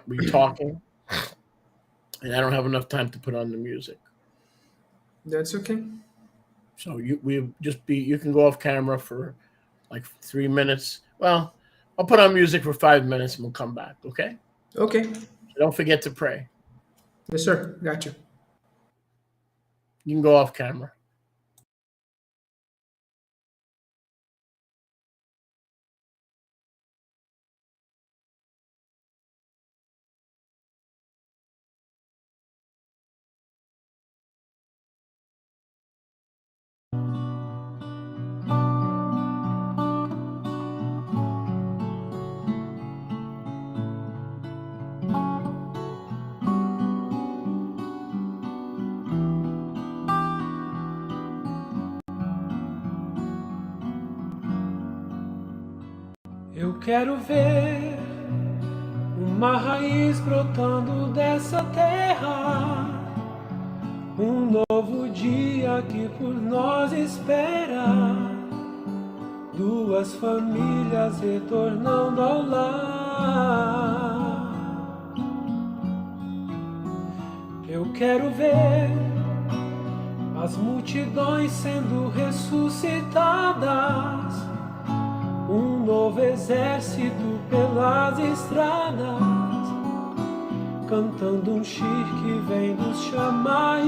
be talking, and I don't have enough time to put on the music. That's okay. So you can go off camera for like 3 minutes. Well, I'll put on music for 5 minutes and we'll come back. Okay. Okay. So don't forget to pray. Yes, sir. Got you. You can go off camera. Eu quero ver uma raiz brotando dessa terra, novo dia que por nós espera, duas famílias retornando ao lar. Eu quero ver as multidões sendo ressuscitadas, novo exército pelas estradas, cantando shir que vem dos chamar.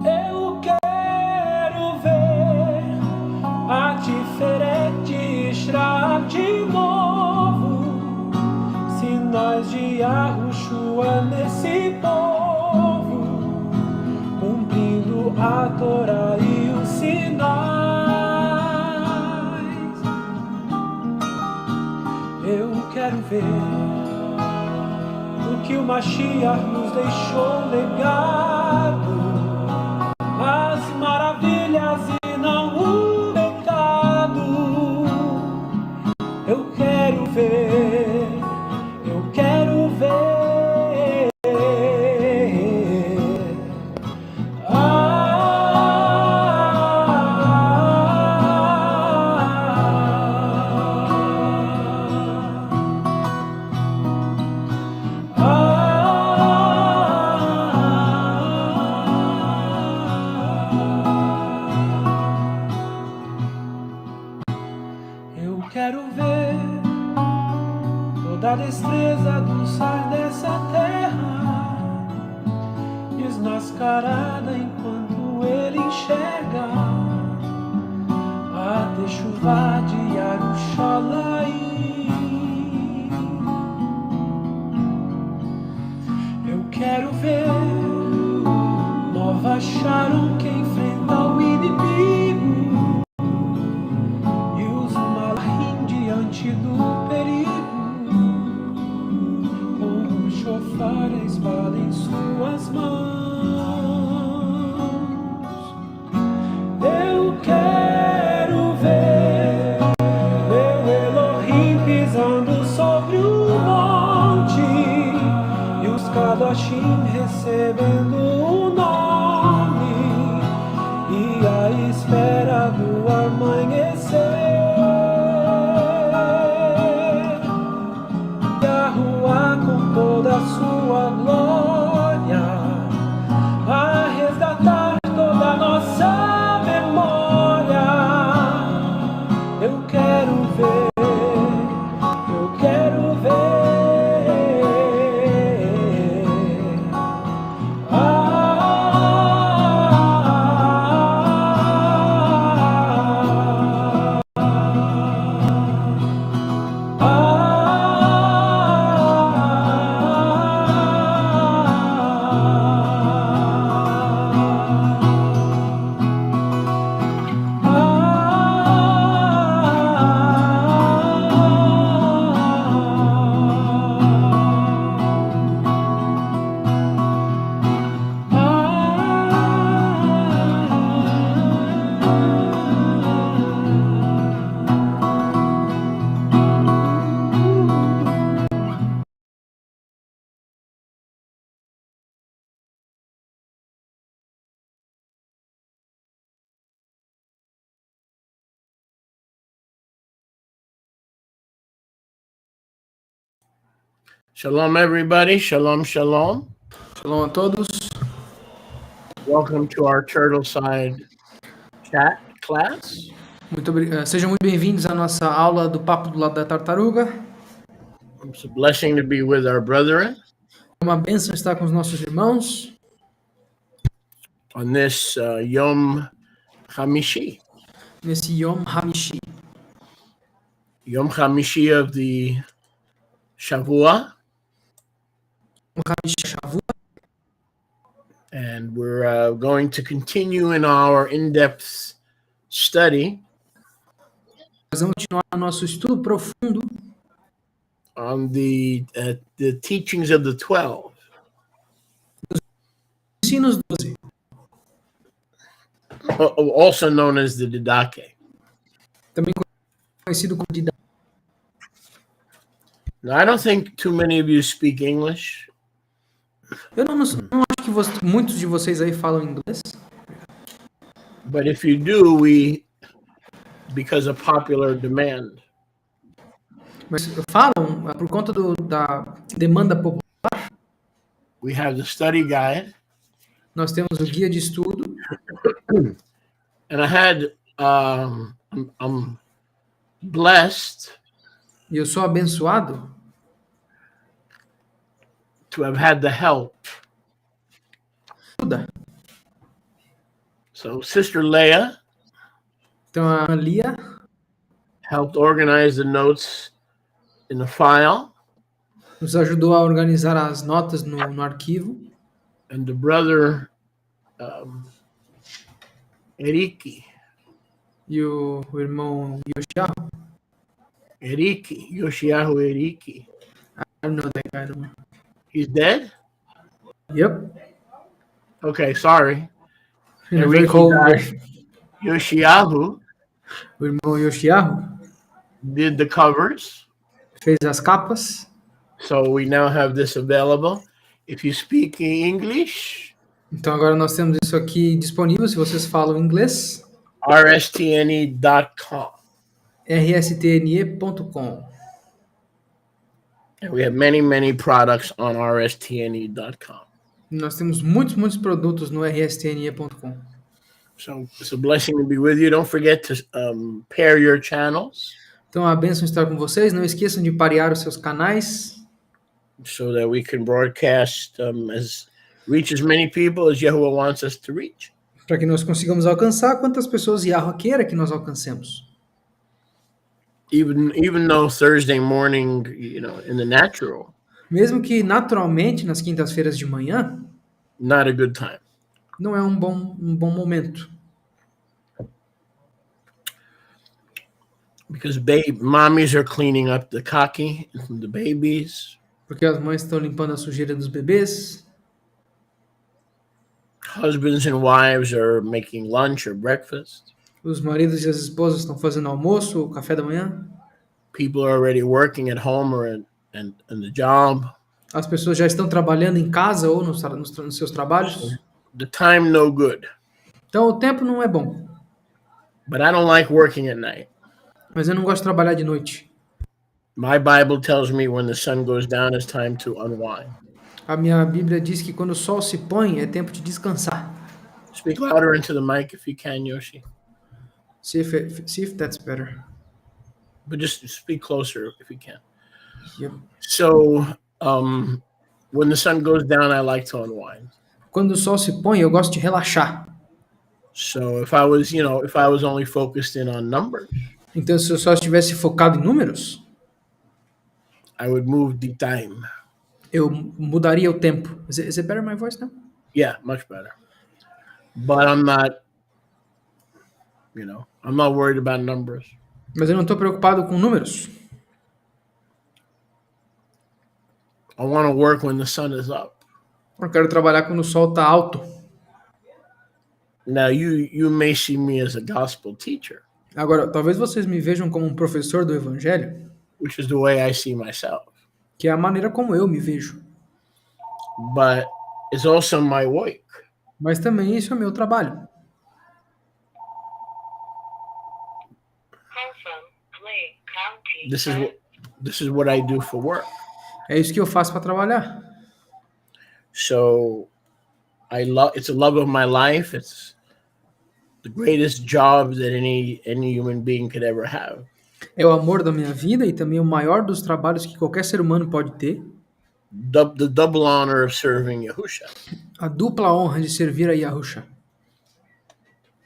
Eu quero ver a diferente Israel de novo, sinais de Yahushua nesse povo, cumprindo a Torá e os sinais. Eu quero ver o que o Mashiach nos deixou legado, as maravilhas e não o pecado. Eu quero ver, eu quero ver. Da destreza do sai dessa terra, desmascarada enquanto ele enxerga a techuvá de Yerushalayim. Eu quero ver nova Sharon que enfrenta o inimigo e os malachim diante do perigo. A espada em suas mãos. Eu quero ver meu Elohim pisando sobre o monte e os Kadoshim recebendo o nome e a espera do amanhecer. Toda a sua glória, a resgatar toda a nossa memória. Eu quero ver, eu quero ver. Ah, Shalom, everybody. Shalom, shalom. Shalom a todos. Welcome to our Turtle Side chat class. Sejam muito bem-vindos à nossa aula do Papo do Lado da Tartaruga. It's a blessing to be with our brethren É uma bênção estar com os nossos irmãos on this Yom Hamishi. nesse Yom Hamishi. Yom Hamishi of the Shavua. Yom Hamishi Shavua. And we're going to continue in our in-depth study Nós vamos continuar nosso estudo profundo on the teachings of the 12. Ensinos 12, Also known as the Didache. também conhecido como Didache. Now, I don't think too many of you speak English, Eu não acho que muitos de vocês aí falam inglês, but if you do, because of popular demand, mas falam por conta da demanda popular. we have the study guide, Nós temos o guia de estudo and I had I'm blessed e eu sou abençoado to have had the help. ajuda. So Sister Leah Então a Lia helped organize the notes in the file, nos ajudou a organizar as notas no arquivo. and the brother Eriki E o irmão Yoshiahu, Yoshiahu Eriki. I don't know that guy. No. He's dead? Yep. Okay, sorry. Ele é very cold. Yoshiahu O irmão Yoshiahu did the covers, fez as capas. so we now have this available. If you speak English, Então agora nós temos isso aqui disponível se vocês falam inglês. rstne.com. rstne.com. And we have many products on rstne.com. Nós temos muitos produtos no rstne.com. So it's a blessing to be with you. Don't forget to pair your channels Então é uma bênção estar com vocês. Não esqueçam de parear os seus canais so that we can broadcast reach as many people as Yahuwah wants us to reach. para que nós consigamos alcançar quantas pessoas Yahweh queira que nós alcancemos. Even though Thursday morning, in the natural, Mesmo que naturalmente nas quintas-feiras de manhã not a good time. não é um bom momento. Because mommies are cleaning up the kaki from the babies. Porque as mães estão limpando a sujeira dos bebês. Husbands and wives are making lunch or breakfast. Os maridos e as esposas estão fazendo almoço ou café da manhã. People are already working at home or in the job. As pessoas já estão trabalhando em casa ou nos seus trabalhos. The time no good. Então o tempo não é bom. But I don't like working at night. Mas eu não gosto de trabalhar de noite. My Bible tells me when the sun goes down, it's time to unwind. A minha Bíblia diz que quando o sol se põe é tempo de descansar. Speak louder into the mic if you can, Yoshi. See if that's better. But just speak closer if you can. Yep. So, when the sun goes down, I like to unwind. Quando o sol se põe, eu gosto de relaxar. So if I was only focused in on numbers, Então, se eu só estivesse focado em números, I would move the time. eu mudaria o tempo. Is it better my voice now? Yeah, much better. But I'm not worried about numbers. Mas eu não estou preocupado com números. I want to work when the sun is up. Eu quero trabalhar quando o sol está alto. Now you may see me as a gospel teacher, Agora, talvez vocês me vejam como um professor do evangelho, which is the way I see myself. que é a maneira como eu me vejo. But it's also my work. Mas também isso é meu trabalho. This is what I do for work. É isso que eu faço para trabalhar. So it's a love of my life. It's the greatest job that any human being could ever have. É o amor da minha vida e também o maior dos trabalhos que qualquer ser humano pode ter. The double honor of serving Yahusha. A dupla honra de servir a Yahusha.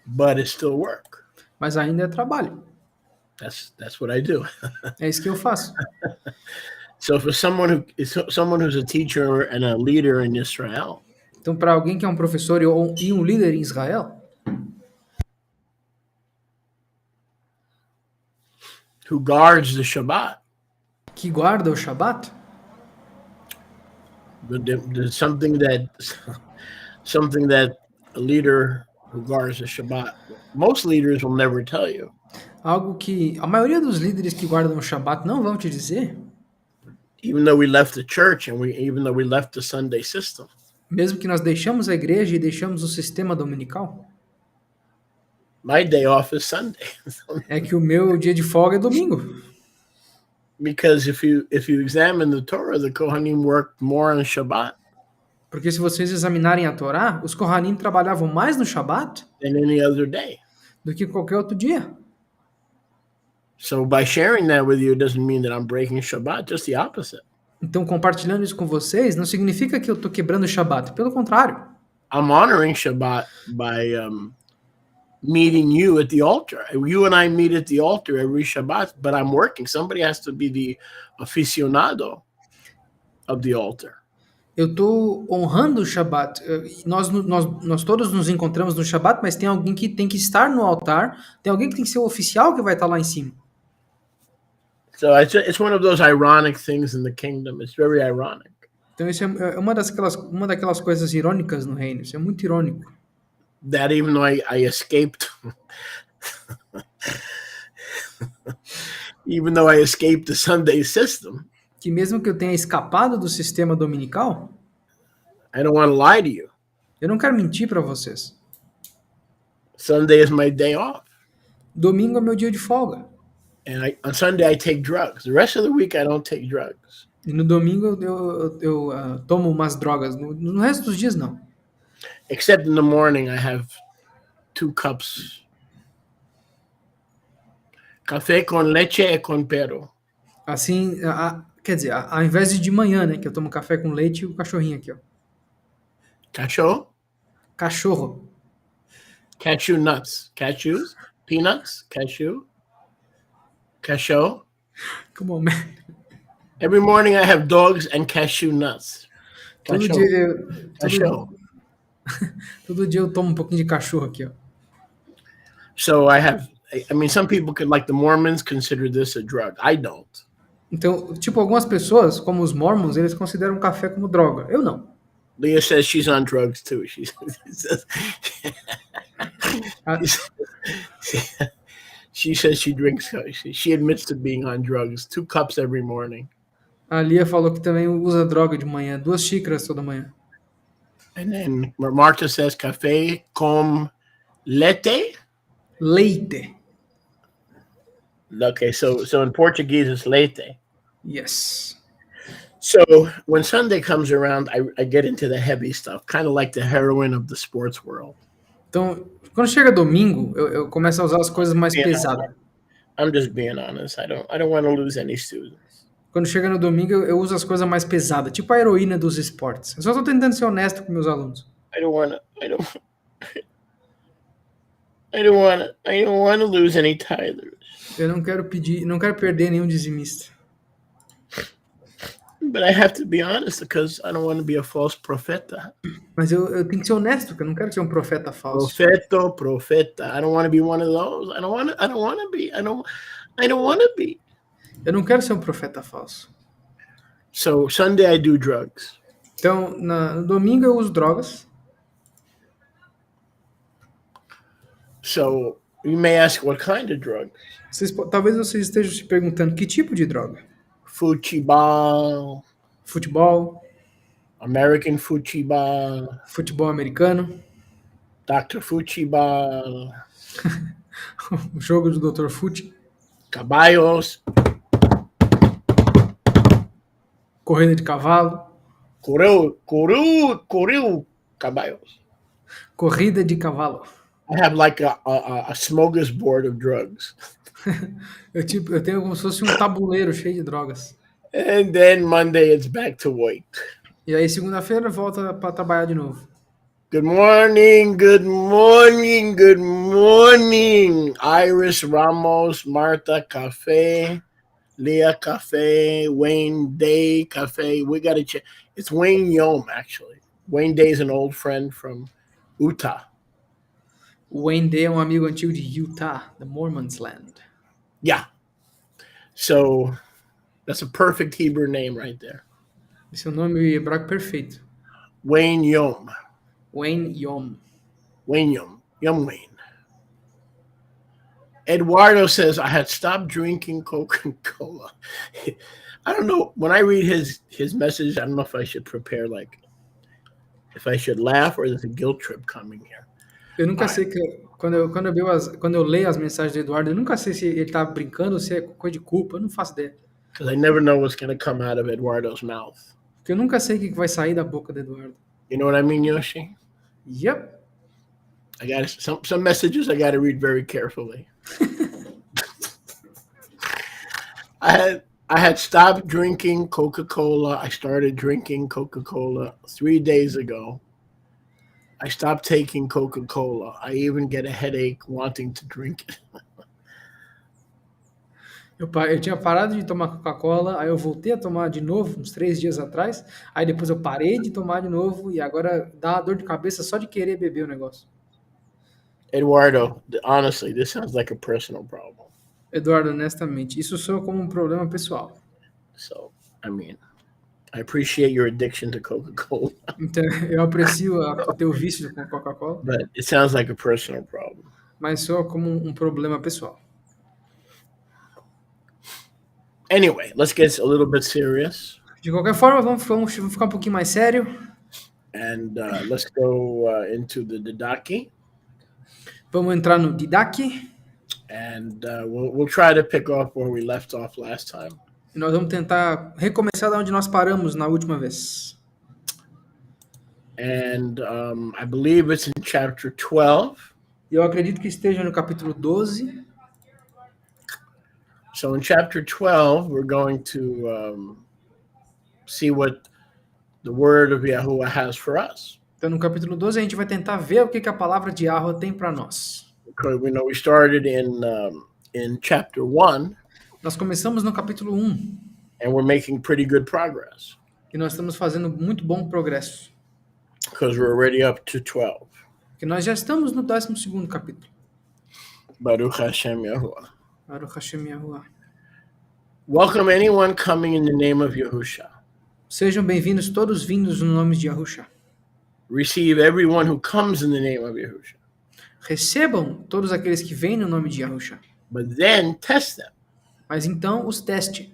But it's still work. Mas ainda é trabalho. That's what I do. É isso que eu faço. So for someone who's a teacher and a leader in Israel, Então, para alguém que é um professor e um líder em Israel, who guards the Shabbat, que guarda o Shabat, there's something that a leader who guards the Shabbat, most leaders will never tell you. algo que a maioria dos líderes que guardam o Shabat não vão te dizer, Even though we left the church and even though we left the Sunday system, mesmo que nós deixamos a igreja e deixamos o sistema dominical, my day off is Sunday. é que o meu dia de folga é domingo. Because if you examine the Torah, the Kohanim worked more on Shabbat Porque se vocês examinarem a Torá, os Kohanim trabalhavam mais no Shabat than any other day. do que qualquer outro dia. So by sharing that with you, it doesn't mean that I'm breaking Shabbat, just the opposite. Então, compartilhando isso com vocês, não significa que eu estou quebrando o Shabat. Pelo contrário. I'm honoring Shabbat by meeting you at the altar. You and I meet at the altar every Shabbat, but I'm working. Somebody has to be the aficionado of the altar. Eu estou honrando o Shabat. Nós todos nos encontramos no Shabat, mas tem alguém que tem que estar no altar, tem alguém que tem que ser o oficial que vai estar lá em cima. So it's one of those ironic things in the kingdom. It's very ironic. Então isso é uma daquelas coisas irônicas no reino. Isso é muito irônico. That even though I escaped, even though I escaped the Sunday system, Que mesmo que eu tenha escapado do sistema dominical, I don't want to lie to you. eu não quero mentir para vocês. Sunday is my day off. Domingo é meu dia de folga. And on Sunday, I take drugs. The rest of the week, I don't take drugs. E no domingo eu tomo umas drogas. No resto dos dias, não. Except in the morning, I have 2 cups. Café con leche e con pero. Assim, quer dizer, ao invés de manhã, né? Que eu tomo café com leite e o cachorrinho aqui, ó. Cachorro? Cachorro. Cashew nuts. Cashews? Peanuts? Cashew? Cachorro? Come on, man. Every morning, I have dogs and cashew nuts. Todo Cachorro. dia, todo dia eu tomo um pouquinho de cachorro aqui, ó. So I mean, some people could, like the Mormons, consider this a drug. I don't. Então, tipo, algumas pessoas, como os Mormons, eles consideram café como droga. Eu não. Leah says she's on drugs too. She says she drinks. She admits to being on drugs. 2 cups every morning. A Lia falou que também usa droga de manhã. 2 xícaras toda manhã. And then Marta says café com leite. Leite. Okay, so in Portuguese it's leite. Yes. So when Sunday comes around, I get into the heavy stuff, kind of like the heroin of the sports world. Então, quando chega domingo, eu começo a usar as coisas mais pesadas. I'm just being honest. I don't want to lose any students. Quando chega no domingo, eu uso as coisas mais pesadas, tipo a heroína dos esportes. Eu só tô tentando ser honesto com meus alunos. I don't want to lose any tithers. Eu não quero perder nenhum dizimista. But I have to be honest because I don't want to be a false profeta. Mas eu tenho que ser honesto, porque eu não quero ser um profeta falso. Profeta. I don't want to be one of those. I don't want to be. I don't want to be. Eu não quero ser um profeta falso. So Sunday I do drugs. Então, no domingo eu uso drogas. So you may ask what kind of drugs? Talvez vocês estejam se perguntando que tipo de droga? Futebol, American futebol, futebol americano, Dr. Futebol, o jogo do Dr. Fute, caballos, Corrida de cavalo. Correu caballos. Corrida de cavalo. I have like a smorgasbord of drugs. Eu tenho como se fosse um tabuleiro cheio de drogas. And then Monday it's back to work. E aí, segunda-feira, volta para trabalhar de novo. Good morning, good morning, good morning. Iris Ramos, Martha Cafe, Leah Cafe, Wayne Day Cafe. We got to check. It's Wayne Yom, actually. Wayne Day is an old friend from Utah. O Wayne Day é um amigo antigo de Utah, the Mormons Land. Yeah. So that's a perfect Hebrew name right there. Esse é o nome hebraico perfeito. Wayne Yom. Wayne Yom. Wayne Yom. Yom Wayne. Eduardo says, I had stopped drinking Coca-Cola. I don't know. When I read his message, I don't know if I should prepare, like, if I should laugh or there's a guilt trip coming here. Eu nunca sei que quando eu leio as mensagens do Eduardo, eu nunca sei se ele tá brincando ou se é coisa de culpa. Eu não faço ideia. Because I never know what's going to come out of Eduardo's mouth. Porque eu nunca sei o que vai sair da boca do Eduardo. You know what I mean, Yoshi? Yep. I got some messages I got to read very carefully. I had stopped drinking Coca-Cola. I started drinking Coca-Cola 3 days ago. I stopped taking Coca-Cola. I even get a headache wanting to drink it. Eu tinha parado de tomar Coca-Cola, aí eu voltei a tomar de novo, uns 3 dias atrás, aí depois eu parei de tomar de novo, e agora dá uma dor de cabeça só de querer beber o negócio. Eduardo, honestly, this sounds like a personal problem. Eduardo, honestamente, isso soa como um problema pessoal. So, I mean, I appreciate your addiction to Coca-Cola, Então, eu aprecio o teu vício com Coca-Cola, but it sounds like a personal problem. mas soa como um problema pessoal. Anyway, let's get a little bit serious. De qualquer forma, vamos ficar um pouquinho mais sério. And let's go into the Didache. Vamos entrar no Didache. And we'll try to pick off where we left off last time. E nós vamos tentar recomeçar da onde nós paramos na última vez. And I believe it's in chapter 12. Eu acredito que esteja no capítulo 12. So in chapter 12, we're going to see what the word of Yahuwah has for us. Então, no capítulo 12, a gente vai tentar ver o que a palavra de Yahweh tem para nós. Because we know we started in chapter 1. Nós começamos no capítulo 1. And we're making pretty good progress. E nós estamos fazendo muito bom progresso. Because we're already up to 12. Porque nós já estamos no 12º capítulo. Baruch Hashem Yahuwah. Baruch Hashem Yahuwah. Welcome anyone coming in the name of Yahusha. Sejam bem-vindos todos vindos no nome de Yahusha. Receive everyone who comes in the name of Yahusha. Recebam todos aqueles que vêm no nome de Yahusha. But then test them. Mas então os teste.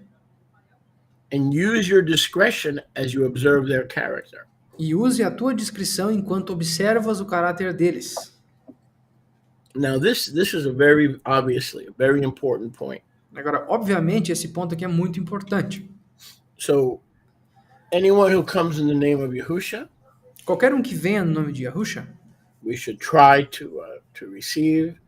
And use your discretion as you observe their character. E use a tua discrição enquanto observas o caráter deles. Now this is obviously a very important point. Agora, obviamente, esse ponto aqui é muito importante. So, anyone who comes in the name of Yahusha, Qualquer um que venha no nome de Yahusha, we should try to receive,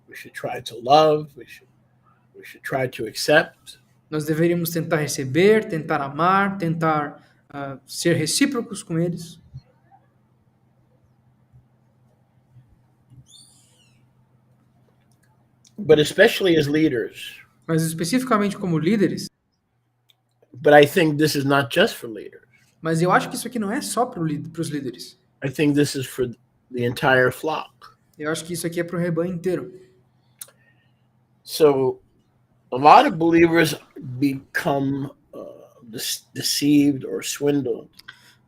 we should try to love, we should try to accept. nós deveríamos tentar receber, tentar amar, tentar ser recíprocos com eles. But especially as leaders. Mas especificamente como líderes. But I think this is not just for leaders. Mas eu acho que isso aqui não é só para os líderes. I think this is for the entire flock. Eu acho que isso aqui é para o rebanho inteiro. So, a lot of believers become deceived or swindled.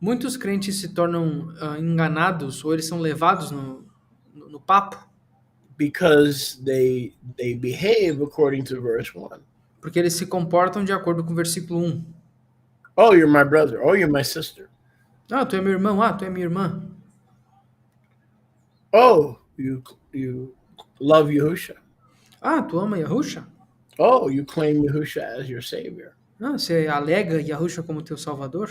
Muitos crentes se tornam enganados ou eles são levados no papo. Because they behave according to verse 1. Porque eles se comportam de acordo com o versículo 1. Oh, you're my brother. Oh, you're my sister. Ah, tu é meu irmão. Ah, tu é minha irmã. Oh, you love Yahusha. Ah, tu ama Yahusha? Oh, you claim Yahusha as your savior. Ah, você alega Yahusha como teu salvador?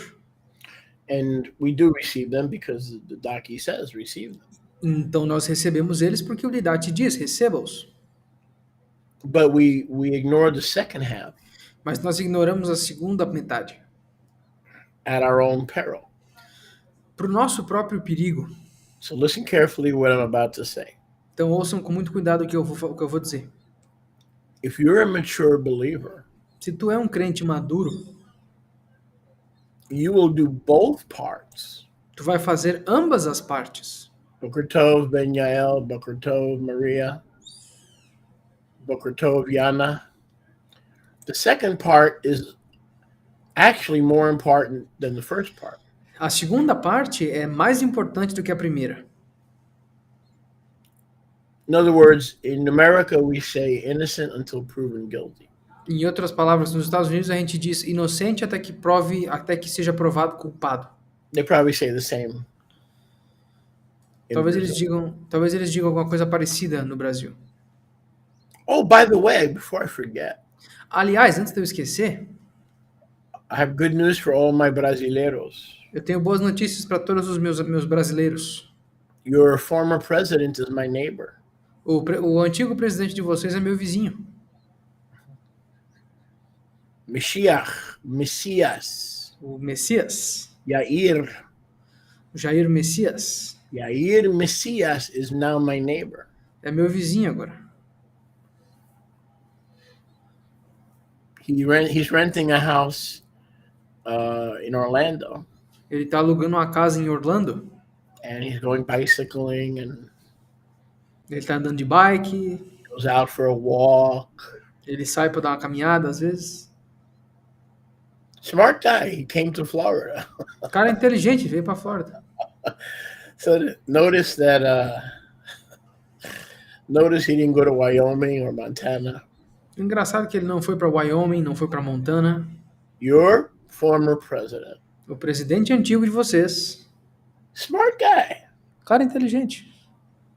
And we do receive them because the Daki says receive them. Então nós recebemos eles porque o Didache diz, receba-os. But we ignore the second half Mas nós ignoramos a segunda metade. at our own peril. Para o nosso próprio perigo. So listen carefully what I'm about to say. Então ouçam com muito cuidado o que eu vou dizer. If you're a mature believer, Se tu é um crente maduro, you will do both parts. tu vai fazer ambas as partes. Boker Tov Ben Yael, Boker Tov Maria, Boker Tov Yana. The second part is actually more important than the first part. A segunda parte é mais importante do que a primeira. In other words, in America, we say innocent until proven guilty. Em outras palavras, nos Estados Unidos a gente diz inocente até que seja provado culpado. They probably say the same. in Talvez Brazil. eles digam alguma coisa parecida no Brasil. Oh, by the way, before I forget, Aliás, antes de eu esquecer, I have good news for all my brasileiros. eu tenho boas notícias para todos os meus brasileiros. Your former president is my neighbor. O antigo presidente de vocês é meu vizinho. Messias, O Messias. Yair. O Jair Messias. Yair Messias is now my neighbor. É meu vizinho agora. He's renting a house in Orlando, Ele está alugando uma casa em Orlando. and he's going bicycling and Ele está andando de bike. goes out for a walk. Ele sai para dar uma caminhada às vezes. Smart guy. He came to Florida. O cara é inteligente, veio para Flórida. So notice that notice he didn't go to Wyoming or Montana. Engraçado que ele não foi para Wyoming, não foi para Montana. Your former president. O presidente antigo de vocês. Smart guy. Cara inteligente.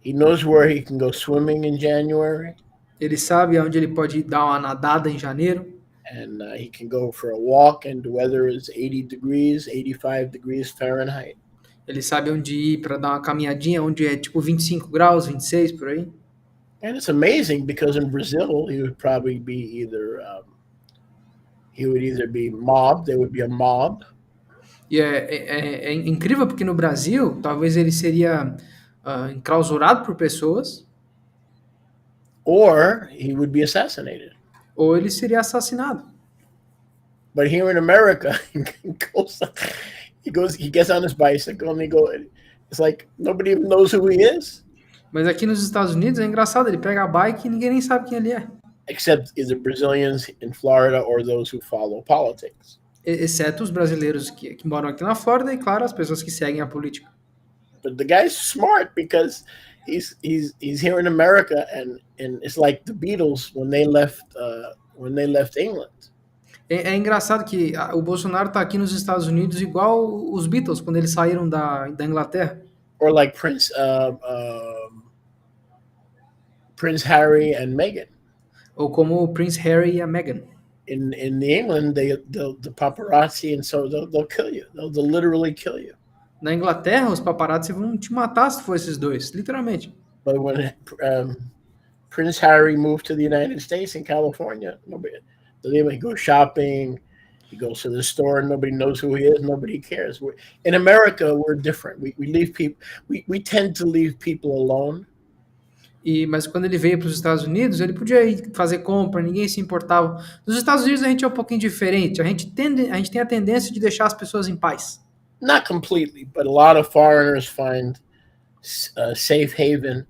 He knows where he can go swimming in January, Ele sabe aonde ele pode dar uma nadada em janeiro. and he can go for a walk, and the weather is 80 degrees, 85 degrees Fahrenheit. Ele sabe onde ir para dar uma caminhadinha, onde é tipo 25 graus, 26 por aí. And it's amazing because in Brazil, he would probably be either be mobbed, there would be a mob, E é incrível porque no Brasil, talvez ele seria enclausurado por pessoas, or he would be assassinated. ou ele seria assassinado. But here in America, he gets on his bicycle and it's like nobody even knows who he is, Mas aqui nos Estados Unidos é engraçado, ele pega a bike e ninguém nem sabe quem ele é. except either Brazilians in Florida or those who follow politics. Exceto os brasileiros que moram aqui na Flórida e, claro, as pessoas que seguem a política. But the guy's smart because he's here in America, and it's like the Beatles when they left England. É engraçado que o Bolsonaro está aqui nos Estados Unidos igual os Beatles quando eles saíram da Inglaterra. Or like Prince Harry and Meghan. Ou como o Prince Harry e a Meghan. In England, the paparazzi, and so they'll kill you. They'll literally kill you. Na Inglaterra, os paparazzi vão te matar se for esses dois, literalmente. But when Prince Harry moved to the United States in California, he goes shopping, he goes to the store, nobody knows who he is, nobody cares. In America, we're different. We leave people. We tend to leave people alone. Mas quando ele veio para os Estados Unidos, ele podia ir fazer compra, ninguém se importava. Nos Estados Unidos a gente é um pouquinho diferente. A gente tem a tendência de deixar as pessoas em paz. Not completely, but a lot of foreigners find safe haven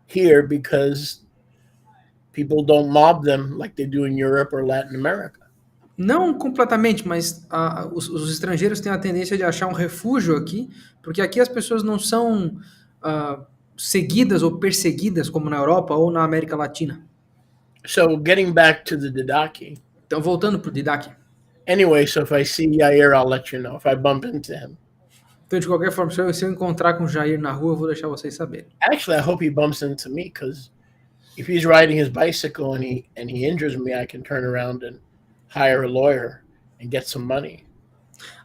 here because people don't mob them like they do in Europe or Latin America. Não completamente, mas os estrangeiros têm a tendência de achar um refúgio aqui, porque aqui as pessoas não são seguidas ou perseguidas como na Europa ou na América Latina. So getting back to the Didache. Então, voltando para o Didache. Anyway, so if I see Yair, I'll let you know. If I bump into him. Então, de qualquer forma, se eu encontrar com o Jair na rua, eu vou deixar vocês saberem. Actually, I hope he bumps into me, because if he's riding his bicycle and he injures me, I can turn around and hire a lawyer and get some money.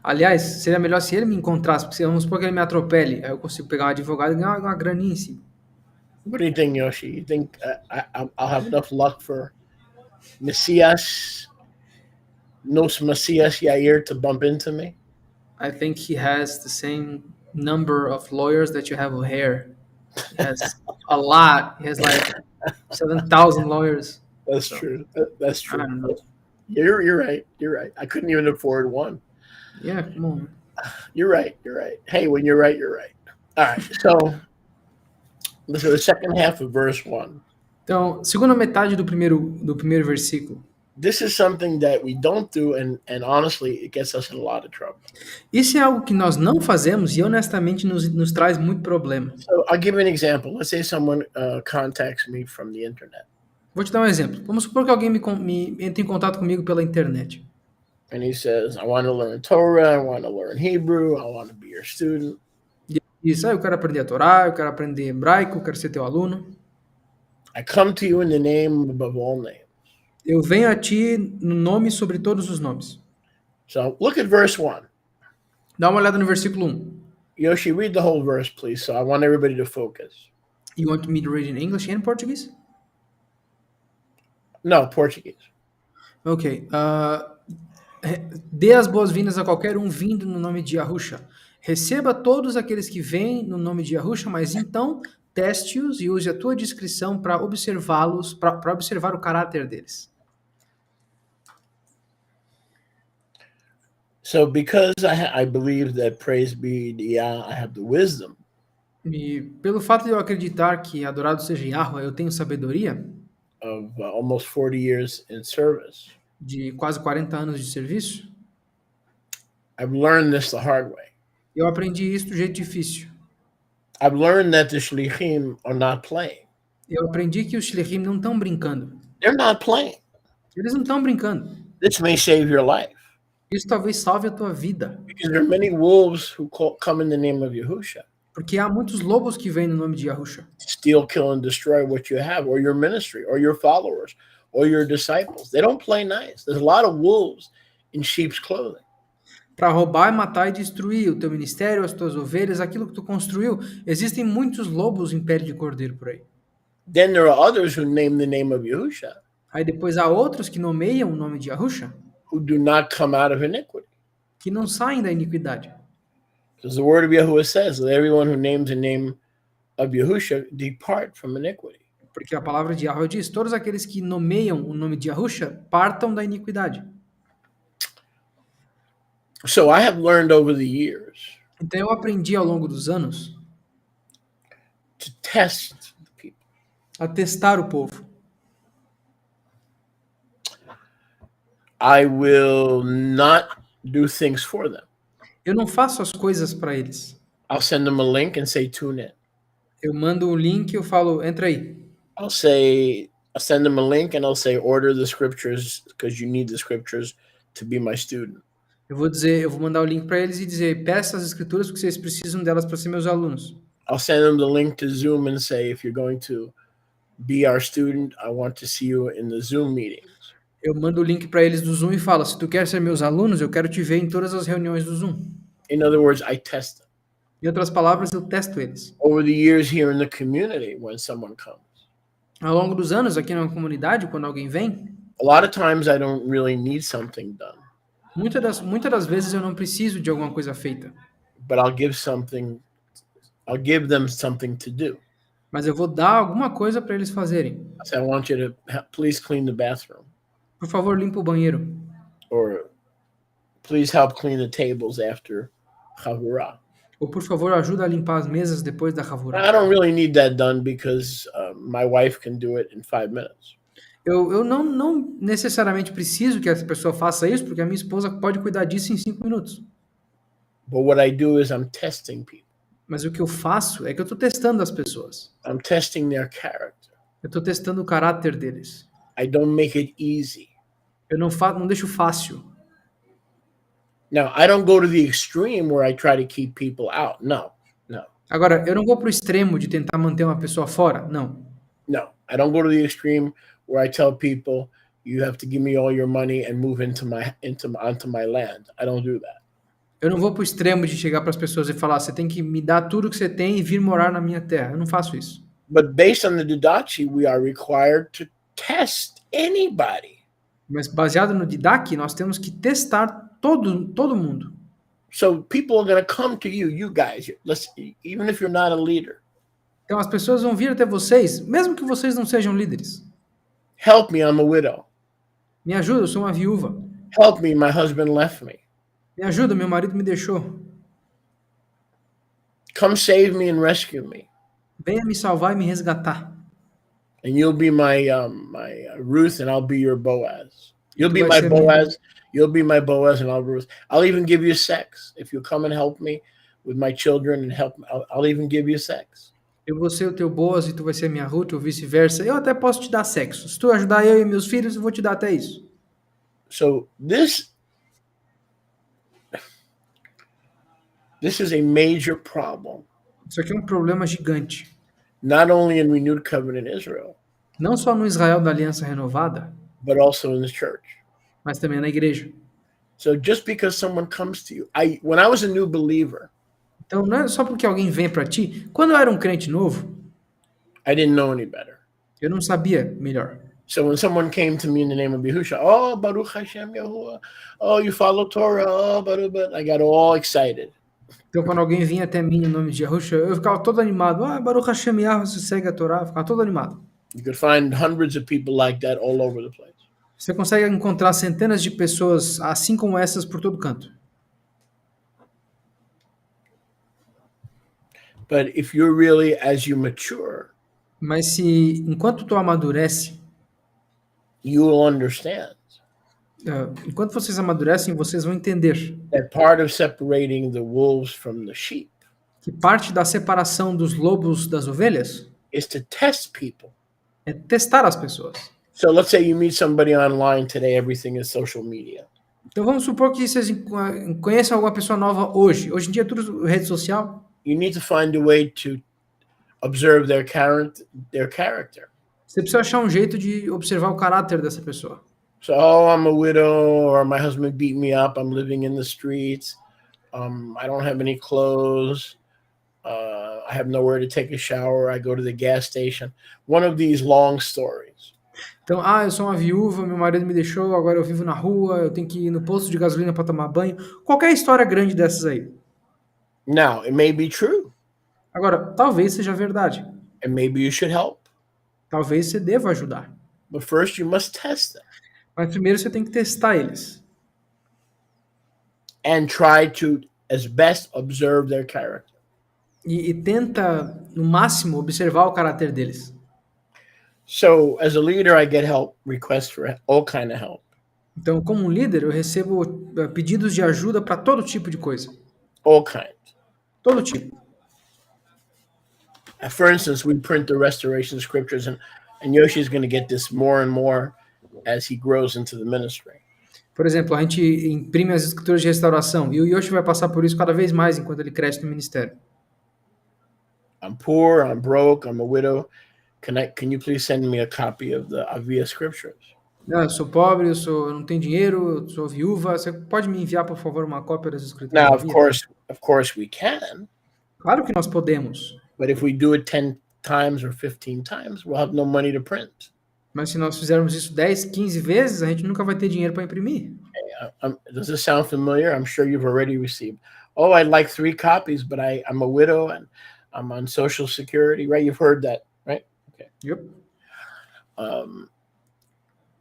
Aliás, seria melhor se ele me encontrasse, porque vamos supor que ele me atropele, aí eu consigo pegar um advogado e ganhar uma graninha em cima. What do you think, Yoshi? You think I'll have enough luck for Messias, Nos Messias Yair to bump into me? I think he has the same number of lawyers that you have of hair. He has a lot. He has like 7,000 lawyers. That's So, true. That's I don't know. true. You're right. You're right. I couldn't even afford one. Yeah, come on. You're right. You're right. Hey, when you're right, you're right. All right. So listen to the second half of verse 1. Então, segunda metade do primeiro versículo. This is something that we don't do, and honestly, it gets us in a lot of trouble. Isso é algo que nós não fazemos e honestamente nos traz muito problema. So I'll give you an example. Let's say someone contacts me from the internet, Vou te dar um exemplo. Vamos supor que alguém me entre em contato comigo pela internet. and he says, "I want to learn Torah. I want to learn Hebrew. I want to be your student." E ele diz, eu quero aprender a Torá, eu quero aprender hebraico, eu quero ser teu aluno. I come to you in the name above all names. Eu venho a ti no nome sobre todos os nomes. So look at verse 1. Dá uma olhada no versículo 1. Yoshi, read the whole verse, please. So I want everybody to focus. You want me to read in English and Portuguese? No, Portuguese. Ok. Dê as boas-vindas a qualquer um vindo no nome de Yahusha. Receba todos aqueles que vêm no nome de Yahusha, mas então teste-os e use a tua discrição para observá-los, para observar o caráter deles. So because I believe that, praise be to Yah, I have the wisdom, E pelo fato de eu acreditar que adorado seja Yahweh, eu tenho sabedoria of almost 40 years in service, de quase 40 anos de serviço, I've learned this the hard way. eu aprendi isso do jeito difícil. I've learned that the shlichim are not playing. Eu aprendi que os shlichim não estão brincando. They're not playing. Eles não estão brincando. This may save your life Isso talvez salve a tua vida. because there are many wolves who come in the name of Yahusha, Porque há muitos lobos que vêm no nome de Yahusha. steal, kill, and destroy what you have, or your ministry, or your followers, or your disciples. They don't play nice. There's a lot of wolves in sheep's clothing. Para roubar, matar e destruir o teu ministério, as tuas ovelhas, aquilo que tu construiu. Existem muitos lobos em pele de cordeiro por aí. Then there are others who name the name of Yahusha Aí depois há outros que nomeiam o nome de Yahusha, who do not come out of iniquity. que não saem da iniquidade. Because the word of Yahuwah says that everyone who names the name of Yahusha depart from iniquity. Porque a palavra de Yahweh diz, todos aqueles que nomeiam o nome de Yahusha partam da iniquidade. So I have learned over the years Então eu aprendi ao longo dos anos to test the people. a testar o povo. I will not do things for them. Eu não faço as coisas para eles. I'll send them a link and say, tune in. Eu mando o link e eu falo, entra aí. I'll send them a link and I'll say, order the scriptures because you need the scriptures to be my student. Eu vou mandar o link para eles e dizer, peça as escrituras porque vocês precisam delas para ser meus alunos. I'll send them the link to Zoom and say, if you're going to be our student, I want to see you in the Zoom meetings. Eu mando o link para eles do Zoom e falo, se tu quer ser meus alunos, eu quero te ver em todas as reuniões do Zoom. In other words, I test them. Em outras palavras, eu testo eles. Over the years here in the community, when someone comes, Ao longo dos anos, aqui na comunidade, quando alguém vem, a lot of times I don't really need something done, muitas das vezes eu não preciso de alguma coisa feita. but I'll give them something to do. Mas eu vou dar alguma coisa para eles fazerem. I say, I want you to please clean the bathroom, Por favor, limpa o banheiro. or please help clean the tables after Chavurah. Ou, por favor, ajuda a limpar as mesas depois da Havurah. I don't really need that done because my wife can do it in 5 minutes. Eu não necessariamente preciso que essa pessoa faça isso, porque a minha esposa pode cuidar disso em 5 minutos. But what I do is I'm testing people. Mas o que eu faço é que eu estou testando as pessoas. I'm testing their character. Eu estou testando o caráter deles. I don't make it easy. Eu não deixo fácil. Now, I don't go to the extreme where I try to keep people out. No. Agora, eu não vou pro extremo de tentar manter uma pessoa fora. Não. I don't go to the extreme where I tell people you have to give me all your money and move onto my land. I don't do that. Eu não vou pro extremo de chegar para as pessoas e falar, você tem que me dar tudo que você tem e vir morar na minha terra. Eu não faço isso. But based on the Didache, we are required to test anybody. Mas baseado no Didache, nós temos que testar todo mundo. So people are going to come to you guys, even if you're not a leader. Então as pessoas vão vir até vocês, mesmo que vocês não sejam líderes. Help me, I'm a widow. Me ajuda, eu sou uma viúva. Help me, my husband left me. Me ajuda, meu marido me deixou. Come save me and rescue me. Venha me salvar e me resgatar. And you'll be my Ruth, and I'll be your Boaz. You'll be vai my ser Boaz. You'll be my Boaz, and I'll Ruth. I'll even give you sex if you come and help me with my children and help. I'll even give you sex. Eu vou ser o teu Boaz e tu vai ser minha Ruth, ou vice-versa. Eu até posso te dar sexo. Se tu ajudar eu e meus filhos, eu vou te dar até isso. So this is a major problem. Isso aqui é um problema gigante. Not only in Renewed Covenant Israel, Não só no Israel da Aliança Renovada, but also in the church. mas também na igreja. So just because someone comes to you, when I was a new believer, Então não é só porque alguém vem para ti. Quando eu era um crente novo, I didn't know any better. eu não sabia melhor. So when someone came to me in the name of Yahusha, oh, Baruch Hashem Yahuwah, oh, you follow Torah, oh, Baruch, I got all excited. Então quando alguém vinha até mim em nome de Yahusha, eu ficava todo animado. Ah, Baruch Hashem Yahweh, você segue a Torá. Eu ficava todo animado. You could find hundreds of people like that all over the place. Você consegue encontrar centenas de pessoas assim como essas por todo canto. But if you're really, as you mature, Mas se enquanto tu amadurece, you will understand enquanto vocês amadurecem, vocês vão entender that part of separating the wolves from the sheep que parte da separação dos lobos das ovelhas is to test people. é testar as pessoas. So let's say you meet somebody online today, everything is social media. Então vamos supor que vocês conheçam alguma pessoa nova hoje. Hoje em dia é tudo rede social. You need to find a way to observe their character. Você precisa achar um jeito de observar o caráter dessa pessoa. So, oh, I'm a widow, or my husband beat me up. I'm living in the streets. I don't have any clothes. I have nowhere to take a shower. I go to the gas station. One of these long stories. Então, eu sou uma viúva, meu marido me deixou, agora eu vivo na rua, eu tenho que ir no posto de gasolina para tomar banho. Qualquer história grande dessas aí. Now, it may be true, Agora, talvez seja verdade. and maybe you should help. Talvez você deva ajudar. But first, you must test them Mas primeiro você tem que testar eles. and try to, as best, observe their character. E tenta, no máximo, observar o caráter deles. So, as a leader, I get help requests for all kind of help. Então, como um líder, eu recebo pedidos de ajuda para todo tipo de coisa. All kinds. Todo tipo. For instance, we print the restoration scriptures, and Yoshi is going to get this more and more as he grows into the ministry. Por exemplo, a gente imprime as escrituras de restauração e o Yoshi vai passar por isso cada vez mais enquanto ele cresce no ministério. I'm poor, I'm broke, I'm a widow. Can you please send me a copy of the Avia scriptures? Eu sou pobre, eu não tenho dinheiro, eu sou viúva. Você pode me enviar, por favor, uma cópia das escrituras? Now, of course we can. Claro que nós podemos. But if we do it 10 times or 15 times, we'll have no money to print. Mas se nós fizermos isso 10, 15 vezes, a gente nunca vai ter dinheiro para imprimir. Does this sound familiar? I'm sure you've already received. Oh, I'd like 3 copies, but I'm a widow and I'm on Social Security, right? You've heard that, right? Okay. Yep.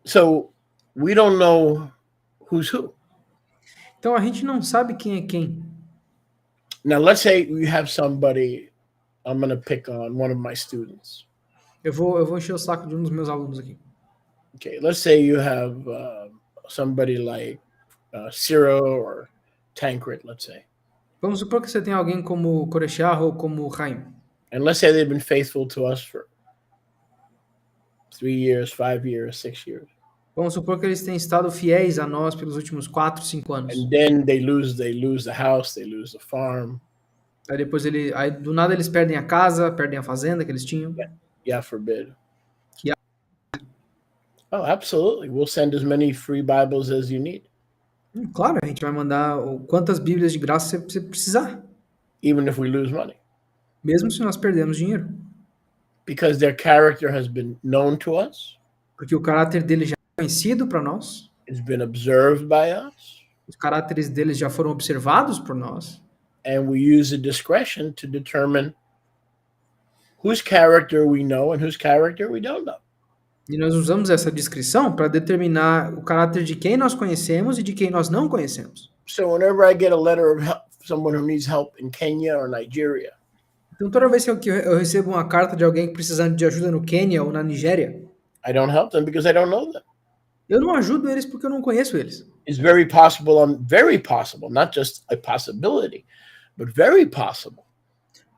So we don't know who's who. Então a gente não sabe quem é quem. Now, let's say you have somebody, I'm going to pick on one of my students. Eu vou encher o saco de um dos meus alunos aqui. Okay, let's say you have somebody like Cyril or Tancred, let's say. Vamos supor que você tem alguém como Koreshiah ou como Chaim. And let's say they've been faithful to us for 3 years, 5 years, 6 years. Vamos supor que eles têm estado fiéis a nós pelos últimos 4, 5 anos. And then they lose the house, they lose the farm. Aí depois aí do nada eles perdem a casa, perdem a fazenda que eles tinham. Yeah, forbid. Yeah. Oh, absolutely. We'll send as many free Bibles as you need, Claro, a gente vai mandar quantas Bíblias de graça você precisar, even if we lose money, mesmo se nós perdemos dinheiro. because their character has been known to us, Porque o caráter deles já é conhecido para nós, it's been observed by us, os caráteres deles já foram observados por nós, and we use the discretion to determine whose character we know and whose character we don't know. e nós usamos essa descrição para determinar o caráter de quem nós conhecemos e de quem nós não conhecemos. So whenever I get a letter of help, someone who needs help in Kenya or Nigeria, Então, toda vez que eu recebo uma carta de alguém precisando de ajuda no Quênia ou na Nigéria, I don't help them because I don't know them. eu não ajudo eles porque eu não conheço eles. It's very possible, not just a possibility, but very possible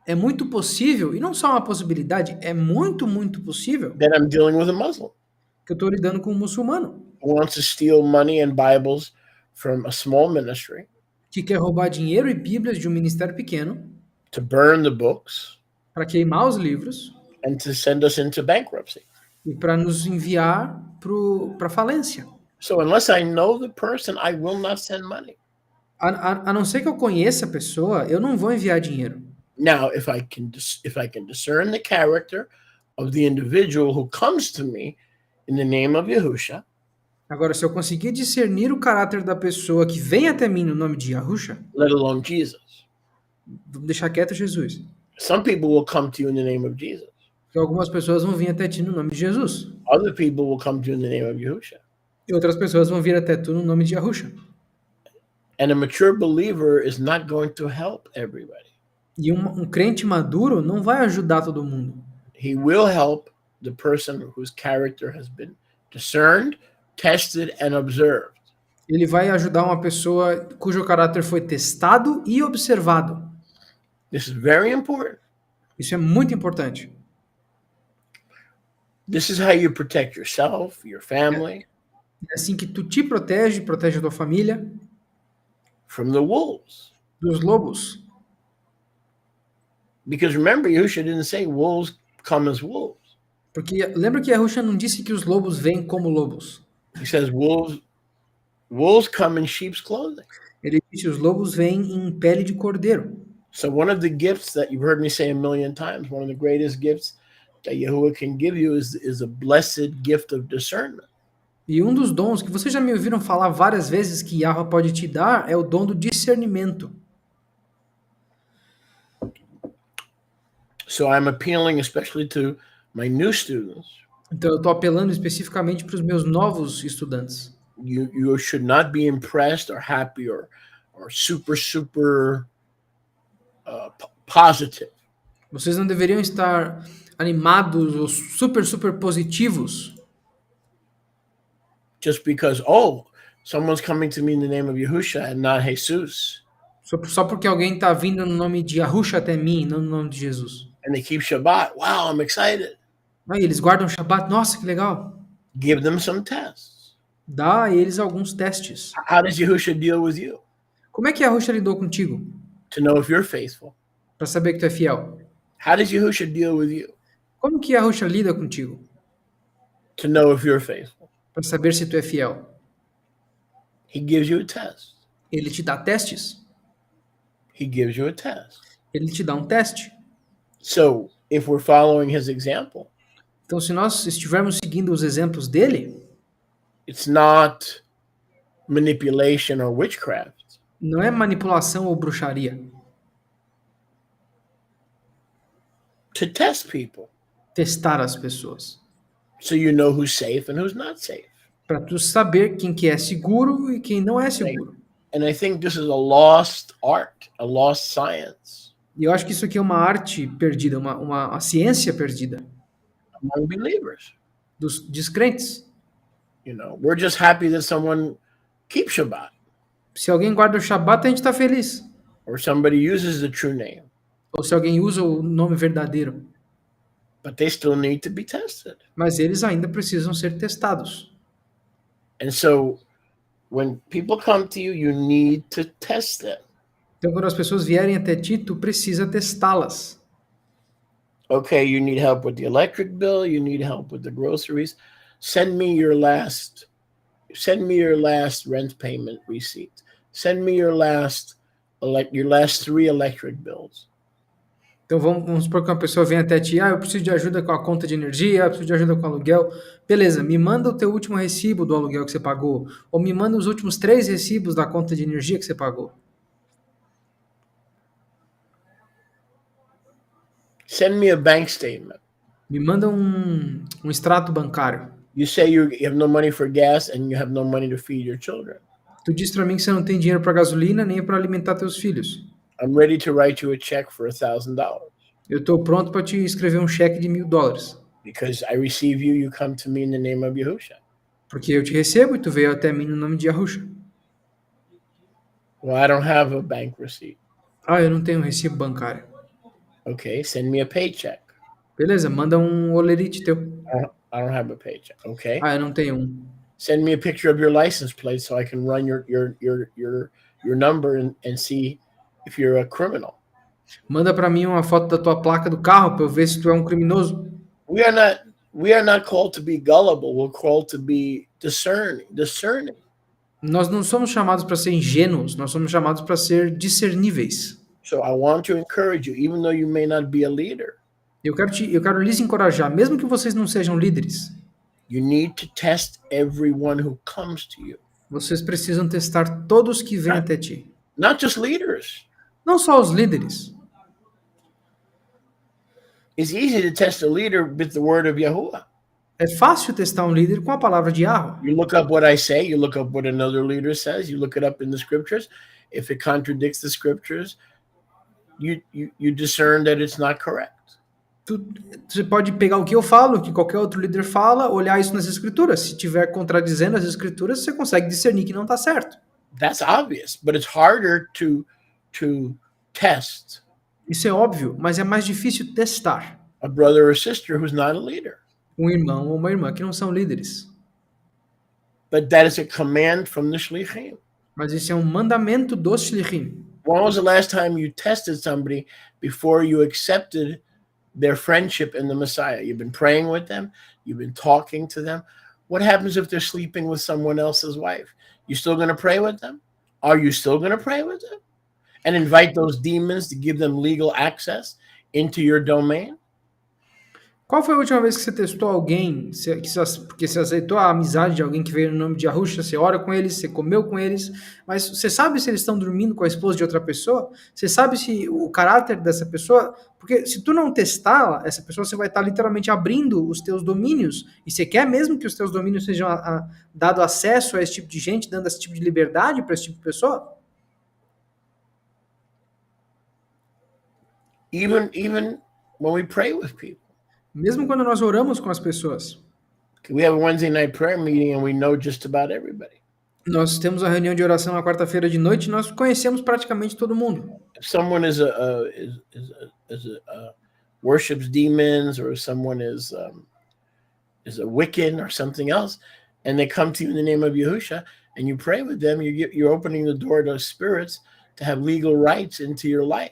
É muito possível, e não só uma possibilidade, é muito, muito possível that I'm dealing with a Muslim que eu estou lidando com um muçulmano who wants to steal money and Bibles from a small ministry, que quer roubar dinheiro e bíblias de um ministério pequeno to burn the books, para queimar os livros and to send us into bankruptcy. e para nos enviar para falência. So unless I know the person, I will not send money. A não ser que eu conheça a pessoa, eu não vou enviar dinheiro. Now, if I can discern the character of the individual who comes to me in the name of Yahusha, Agora, se eu conseguir discernir o caráter da pessoa que vem até mim no nome de Yahusha, let alone Jesus. vamos deixar quieto Jesus. Some people will come to you in the name of Jesus. Porque algumas pessoas vão vir até ti no nome de Jesus. Other people will come to you in the name of Yahusha. E outras pessoas vão vir até tu no nome de Yahusha. And a mature believer is not going to help everybody. E um crente maduro não vai ajudar todo mundo. He will help the person whose character has been discerned, tested, and observed. Ele vai ajudar uma pessoa cujo caráter foi testado e observado. This is very important. Isso é muito importante. This is how you protect yourself, your family, É assim que tu te protege a tua família from the wolves. dos lobos. Because remember, Yahusha didn't say wolves come as wolves. Porque lembra que Yahusha não disse que os lobos vêm como lobos. He says wolves come in sheep's clothing. Ele disse os lobos vêm em pele de cordeiro. So one of the gifts that you've heard me say a million times, one of the greatest gifts that Yahuwah can give you is a blessed gift of discernment. E um dos dons que vocês já me ouviram falar várias vezes que Yahweh pode te dar é o dom do discernimento. So I'm appealing especially to my new students. Então eu estou apelando especificamente para os meus novos estudantes. You should not be impressed or happy or super positive. Vocês não deveriam estar animados ou super positivos Just because, someone's coming to me in the name of Yahusha and not Jesus. só porque alguém está vindo no nome de Yahusha até mim, não no nome de Jesus. And they keep Shabbat. Wow, I'm excited. Aí eles guardam o Shabat, nossa, que legal. Give them some tests. Dá a eles alguns testes. How does Yahusha deal with you? Como é que Yahusha lidou contigo? To know if you're faithful. Para saber que tu é fiel. How does Yahusha deal with you? Como que Yahusha lida contigo? To know if you're faithful. Para saber se tu é fiel. He gives you a test. Ele te dá testes. He gives you a test. Ele te dá um teste. So if we're following his example, Então, se nós estivermos seguindo os exemplos dele, it's not manipulation or witchcraft. não é manipulação ou bruxaria. To test people. Testar as pessoas. So you know who's safe and who's not safe. Para tu saber quem que é seguro e quem não é seguro. And I think this is a lost art, a lost science E eu acho que isso aqui é uma arte perdida, uma ciência perdida among believers. dos descrentes. You know, we're just happy that someone keeps Shabbat Se alguém guarda o Shabat, a gente está feliz. or somebody uses the true name, Ou se alguém usa o nome verdadeiro. but they still need to be tested. Mas eles ainda precisam ser testados. And so when people come to you, you need to test them. Então, quando as pessoas vierem até ti, tu precisa testá-las. Okay, you need help with the electric bill, you need help with the groceries. send me your last rent payment receipt. Send me your last 3 electric bills. Então vamos supor que uma pessoa vem até ti, eu preciso de ajuda com a conta de energia, eu preciso de ajuda com o aluguel. Beleza, me manda o teu último recibo do aluguel que você pagou, ou me manda os últimos 3 recibos da conta de energia que você pagou. Send me a bank statement. Me manda um extrato bancário. You say you have no money for gas and you have no money to feed your children. Tu diz para mim que você não tem dinheiro para gasolina nem para alimentar teus filhos. I'm ready to write you a check for $1,000. Eu estou pronto para te escrever um cheque de $1.000. Because I receive you, you come to me in the name of Yahusha. Porque eu te recebo e tu veio até mim no nome de Yahusha. Well, I don't have a bank receipt. Eu não tenho um recibo bancário. Okay, send me a paycheck. Beleza, manda um olerite teu. I don't have a paycheck. Okay. Eu não tenho um. Send me a picture of your license plate so I can run your number and see if you're a criminal. Manda para mim uma foto da tua placa do carro para eu ver se tu é um criminoso. We are not called to be gullible. We're called to be discerning. Nós não somos chamados para ser ingênuos, nós somos chamados para ser discerníveis. So I want to encourage you, even though you may not be a leader. Eu quero lhes encorajar, mesmo que vocês não sejam líderes. You need to test everyone who comes to you. Vocês precisam testar todos que vêm até ti. Not just leaders. Não só os líderes. It's easy to test a leader with the word of Yahuwah. É fácil testar um líder com a palavra de Yahweh. You look up what I say, you look up what another leader says, you look it up in the scriptures. If it contradicts the scriptures, you discern that it's not correct. Você pode pegar o que eu falo, o que qualquer outro líder fala, olhar isso nas escrituras. Se estiver contradizendo as escrituras, você consegue discernir que não está certo. That's obvious, but it's harder to test. Isso é óbvio, mas é mais difícil testar A brother or sister who's not a leader. um irmão ou uma irmã que não são líderes. But that is a command from the shlichim. Mas isso é um mandamento dos shlichim. When was the last time you tested somebody before you accepted their friendship in the Messiah? You've been praying with them. You've been talking to them. What happens if they're sleeping with someone else's wife? You still going to pray with them? Are you still going to pray with them? And invite those demons to give them legal access into your domain? Qual foi a última vez que você testou alguém, porque você aceitou a amizade de alguém que veio no nome de Yahusha, você ora com eles, você comeu com eles, mas você sabe se eles estão dormindo com a esposa de outra pessoa? Você sabe se o caráter dessa pessoa... Porque se tu não testar essa pessoa, você vai estar literalmente abrindo os teus domínios, e você quer mesmo que os teus domínios sejam dado acesso a esse tipo de gente, dando esse tipo de liberdade para esse tipo de pessoa? Even when we pray with people. Mesmo quando nós oramos com as pessoas. We have a Wednesday night prayer meeting and we know just about everybody. Nós temos a reunião de oração na quarta-feira de noite e nós conhecemos praticamente todo mundo. If someone worships demons, or someone is a Wiccan or something else, and they come to you in the name of Yahusha, and you pray with them, you're opening the door to spirits to have legal rights into your life.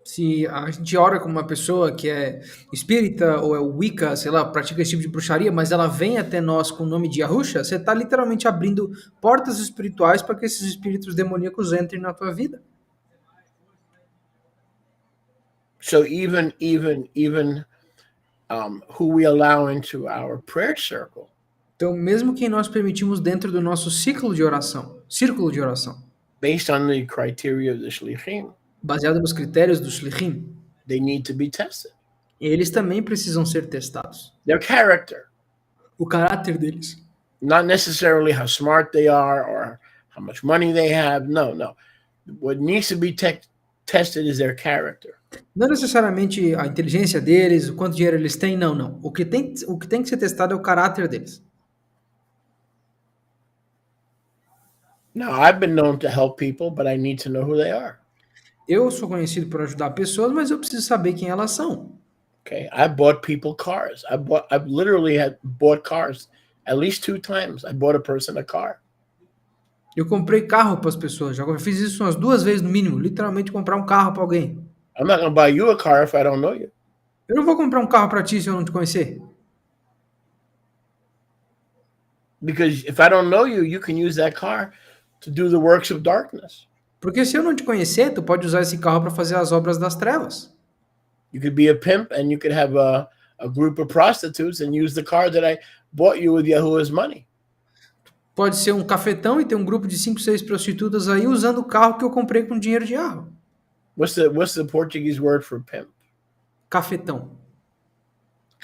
Se a gente ora com uma pessoa que é espírita ou é Wicca, sei lá, pratica esse tipo de bruxaria, mas ela vem até nós com o nome de Yahusha, você está literalmente abrindo portas espirituais para que esses espíritos demoníacos entrem na tua vida. So even who we allow into our prayer circle. Então, mesmo quem nós permitimos dentro do nosso círculo de oração, based on the criteria of the shlichim, baseado nos critérios do shlichim, they need to be tested. Eles também precisam ser testados. Their character. O caráter deles. Not necessarily how smart they are or how much money they have. No. What needs to be tested is their character. Não necessariamente a inteligência deles, o quanto dinheiro eles têm, não. O que tem que ser testado é o caráter deles. Now, I've been known to help people, but I need to know who they are. Eu sou conhecido por ajudar pessoas, mas eu preciso saber quem elas são. Okay, I bought people cars. I've literally bought cars at least 2 times. I bought a person a car. Eu comprei carro para as pessoas. Já fiz isso umas 2 vezes no mínimo. Literalmente comprar um carro para alguém. I'm not going to buy you a car if I don't know you. Eu não vou comprar um carro para ti se eu não te conhecer. Because if I don't know you, you can use that car to do the works of darkness. Porque se eu não te conhecer, tu pode usar esse carro para fazer as obras das trevas. You could be a pimp and you could have a group of prostitutes and use the car that I bought you with Yahuwah's money. Pode ser um cafetão e ter um grupo de 5, 6 prostitutas aí usando o carro que eu comprei com dinheiro de Yahweh. What's the Portuguese word for pimp? Cafetão.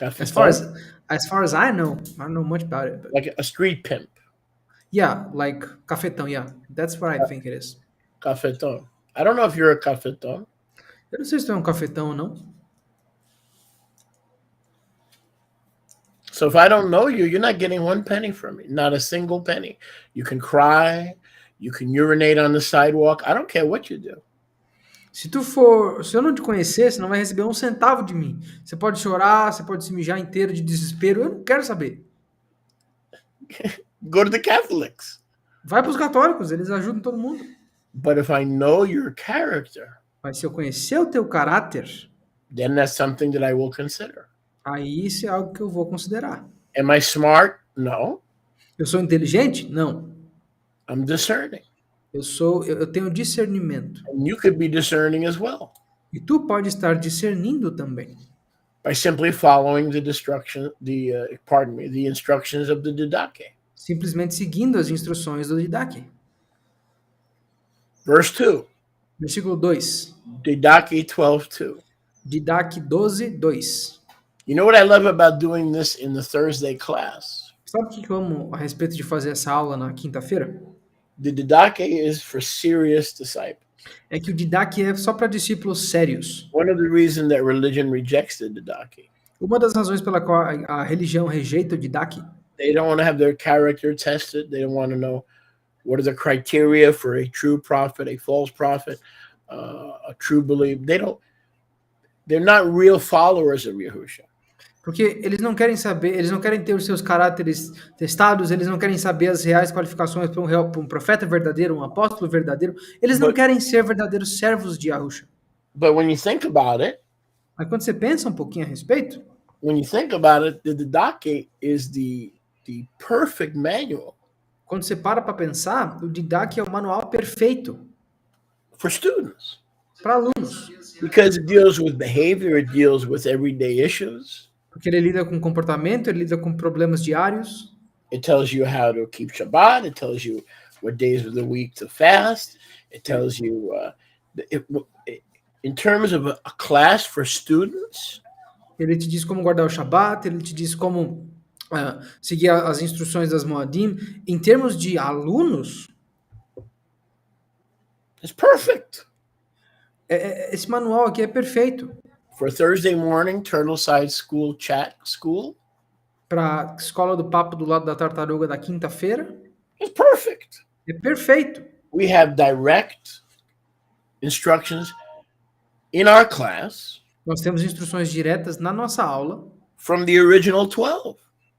As Cafetão? far as I don't know much about it. But Like a street pimp. yeah, like cafetão, yeah. That's what I think it is. Cafetão. I don't know if you're a cafetão. Eu não sei se tu é um cafetão ou não. So if I don't know you, you're not getting one penny from me. Not a single penny. You can cry. You can urinate on the sidewalk. I don't care what you do. Se eu não te conhecer, você não vai receber um centavo de mim. Você pode chorar, você pode se mijar inteiro de desespero, eu não quero saber. Go to the Catholics. Vai para os católicos, eles ajudam todo mundo. But if I know your character, Mas se eu conhecer o teu caráter, then that's something that I will consider. aí isso é algo que eu vou considerar. Am I smart? No. Eu sou inteligente? Não. I'm discerning. Eu tenho discernimento. And you could be discerning as well E tu pode estar discernindo também. by simply following the instructions of the Didache. Simplesmente seguindo as instruções do Didache. Verse 2, Versículo 2. Didache 12:2. Didache 12, 2. You know what I love about doing this in the Thursday class? Sabe o que eu amo a respeito de fazer essa aula na quinta-feira? The Didache is for serious disciples. É que o Didache é só para discípulos sérios. One of the reasons that religion rejects the Didache, Uma das razões pela qual a religião rejeita o Didache they don't want to have their character tested. They don't want to know what are the criteria for a true prophet, a false prophet, a true believer. They're not real followers of Yahushua. porque eles não querem saber, eles não querem ter os seus caráteres testados, eles não querem saber as reais qualificações para um profeta verdadeiro, um apóstolo verdadeiro. Eles não querem ser verdadeiros servos de Yahushua. But when you think about it, Mas quando você pensa um pouquinho a respeito, the Didache is the perfect manual quando você para pensar, o Didache é o manual perfeito for students para alunos. because it deals with behavior, it deals with everyday issues. Porque ele lida com comportamento, ele lida com problemas diários. It tells you how to keep Shabbat. It tells you what days of the week to fast. It tells you, in terms of a class for students, Ele te diz como guardar o Shabat, ele te diz como seguir as instruções das Moadim. Em termos de alunos, it's perfect. Esse manual aqui é perfeito. For Thursday morning, Turtleside School, Para a escola do papo do lado da tartaruga da quinta-feira, it's perfect. é perfeito. We have direct instructions in our class Nós temos instruções diretas na nossa aula from the original 12.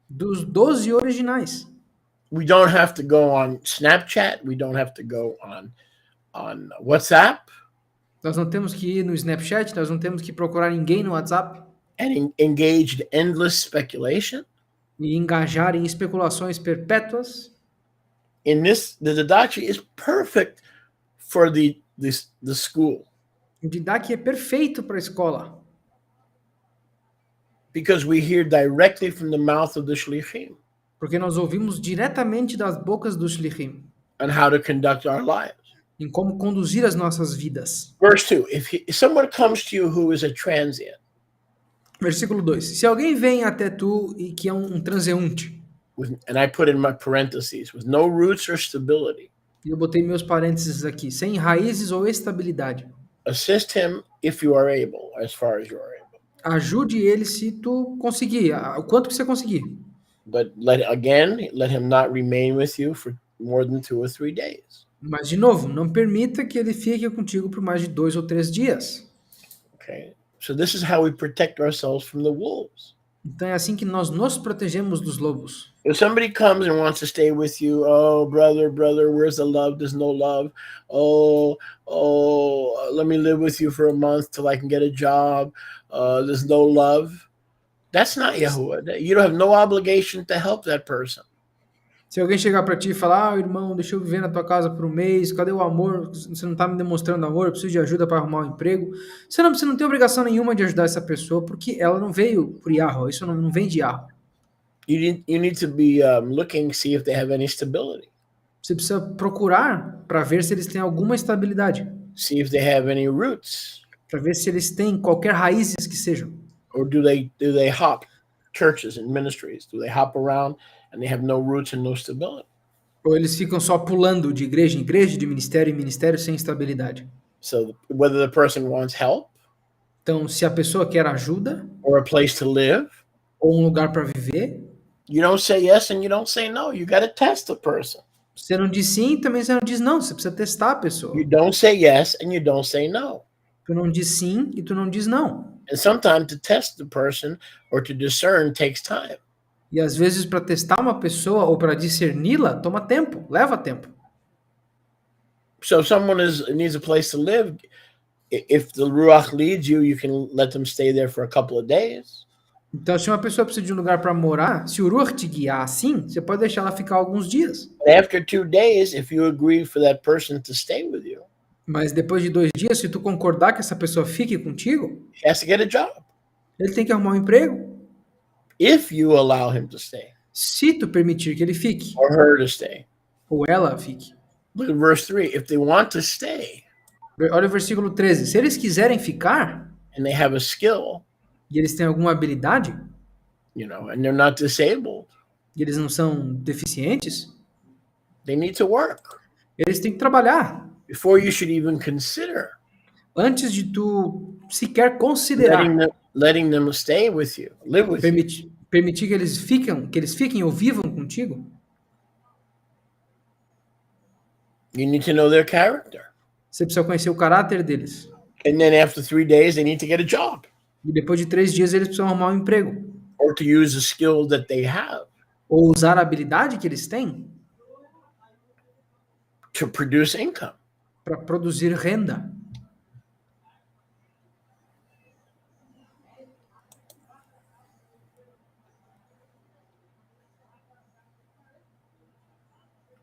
dos 12 originais. We don't have to go on Snapchat. We don't have to go on WhatsApp Nós não temos que ir no Snapchat, nós não temos que procurar ninguém no WhatsApp and engage in endless speculation. e engajar em especulações perpétuas. The Didache is perfect for the school O Didache é perfeito para a escola, because we hear directly from the mouth of the shlichim porque nós ouvimos diretamente das bocas dos shlichim on how to conduct our lives. em como conduzir as nossas vidas. Verse 2, if someone comes to you who is a transient, Versículo 2. Se alguém vem até tu e que é um transeunte, and I put in my parentheses, with no roots or stability, e eu botei meus parênteses aqui, sem raízes ou estabilidade, assist him if you are able, as far as you are able. ajude ele se tu conseguir, o quanto que você conseguir. But let him not remain with you for more than 2 or 3 days. Mas, de novo, não permita que ele fique contigo por mais de 2 ou 3 dias. Okay, so this is how we protect ourselves from the wolves. Então é assim que nós nos protegemos dos lobos. If somebody comes and wants to stay with you, oh, brother, where's the love? There's no love. Oh, let me live with you for a month till I can get a job. There's no love. That's not Yahuwah. You don't have no obligation to help that person. Se alguém chegar pra ti e falar, irmão, deixa eu viver na tua casa por um mês, cadê o amor? Você não tá me demonstrando amor, eu preciso de ajuda para arrumar um emprego. Você não tem obrigação nenhuma de ajudar essa pessoa, porque ela não veio por Yahweh, isso não vem de Yahweh. You need to be looking, see if they have any stability. Você precisa procurar para ver se eles têm alguma estabilidade, See if they have any roots. para ver se eles têm qualquer raízes que sejam. Or do they hop churches and ministries? Do they hop around and they have no roots and no stability? Ou eles ficam só pulando de igreja em igreja, de ministério em ministério, sem estabilidade. So whether the person wants help Então, se a pessoa quer ajuda, or a place to live, ou um lugar para viver, you don't say yes and you don't say no. You got to test the person. você não diz sim, também você não diz não. Você precisa testar a pessoa. You don't say yes and you don't say no. Tu não diz sim e tu não diz não. And sometimes to test the person or to discern takes time. E às vezes para testar uma pessoa ou para discerni-la, toma tempo, leva tempo. So if someone needs a place to live, if the Ruach leads you, you can let them stay there for a couple of days. Então, se uma pessoa precisa de um lugar para morar, se o Ruach te guiar assim, você pode deixar ela ficar alguns dias. But after 2 days, if you agree for that person to stay with you, Mas depois de 2 dias, se tu concordar que essa pessoa fique contigo, he has to get a job. ele tem que arrumar um emprego. If you allow him to stay Se tu permitir que ele fique, or her to stay. ou ela fique. Look at verse 3. If they want to stay Olha o versículo 13. Se eles quiserem ficar, and they have a skill, e eles têm alguma habilidade, and they're not disabled, e eles não são deficientes, they need to work. eles têm que trabalhar. Before you should even consider Antes de tu sequer considerar letting them stay with you, live with you. permitir que eles fiquem ou vivam contigo, You need to know their character. você precisa conhecer o caráter deles. And then after 3 days, they need to get a job E depois de 3 dias eles precisam arrumar um emprego. or to use the skill that they have Ou usar a habilidade que eles têm to produce income. para produzir renda.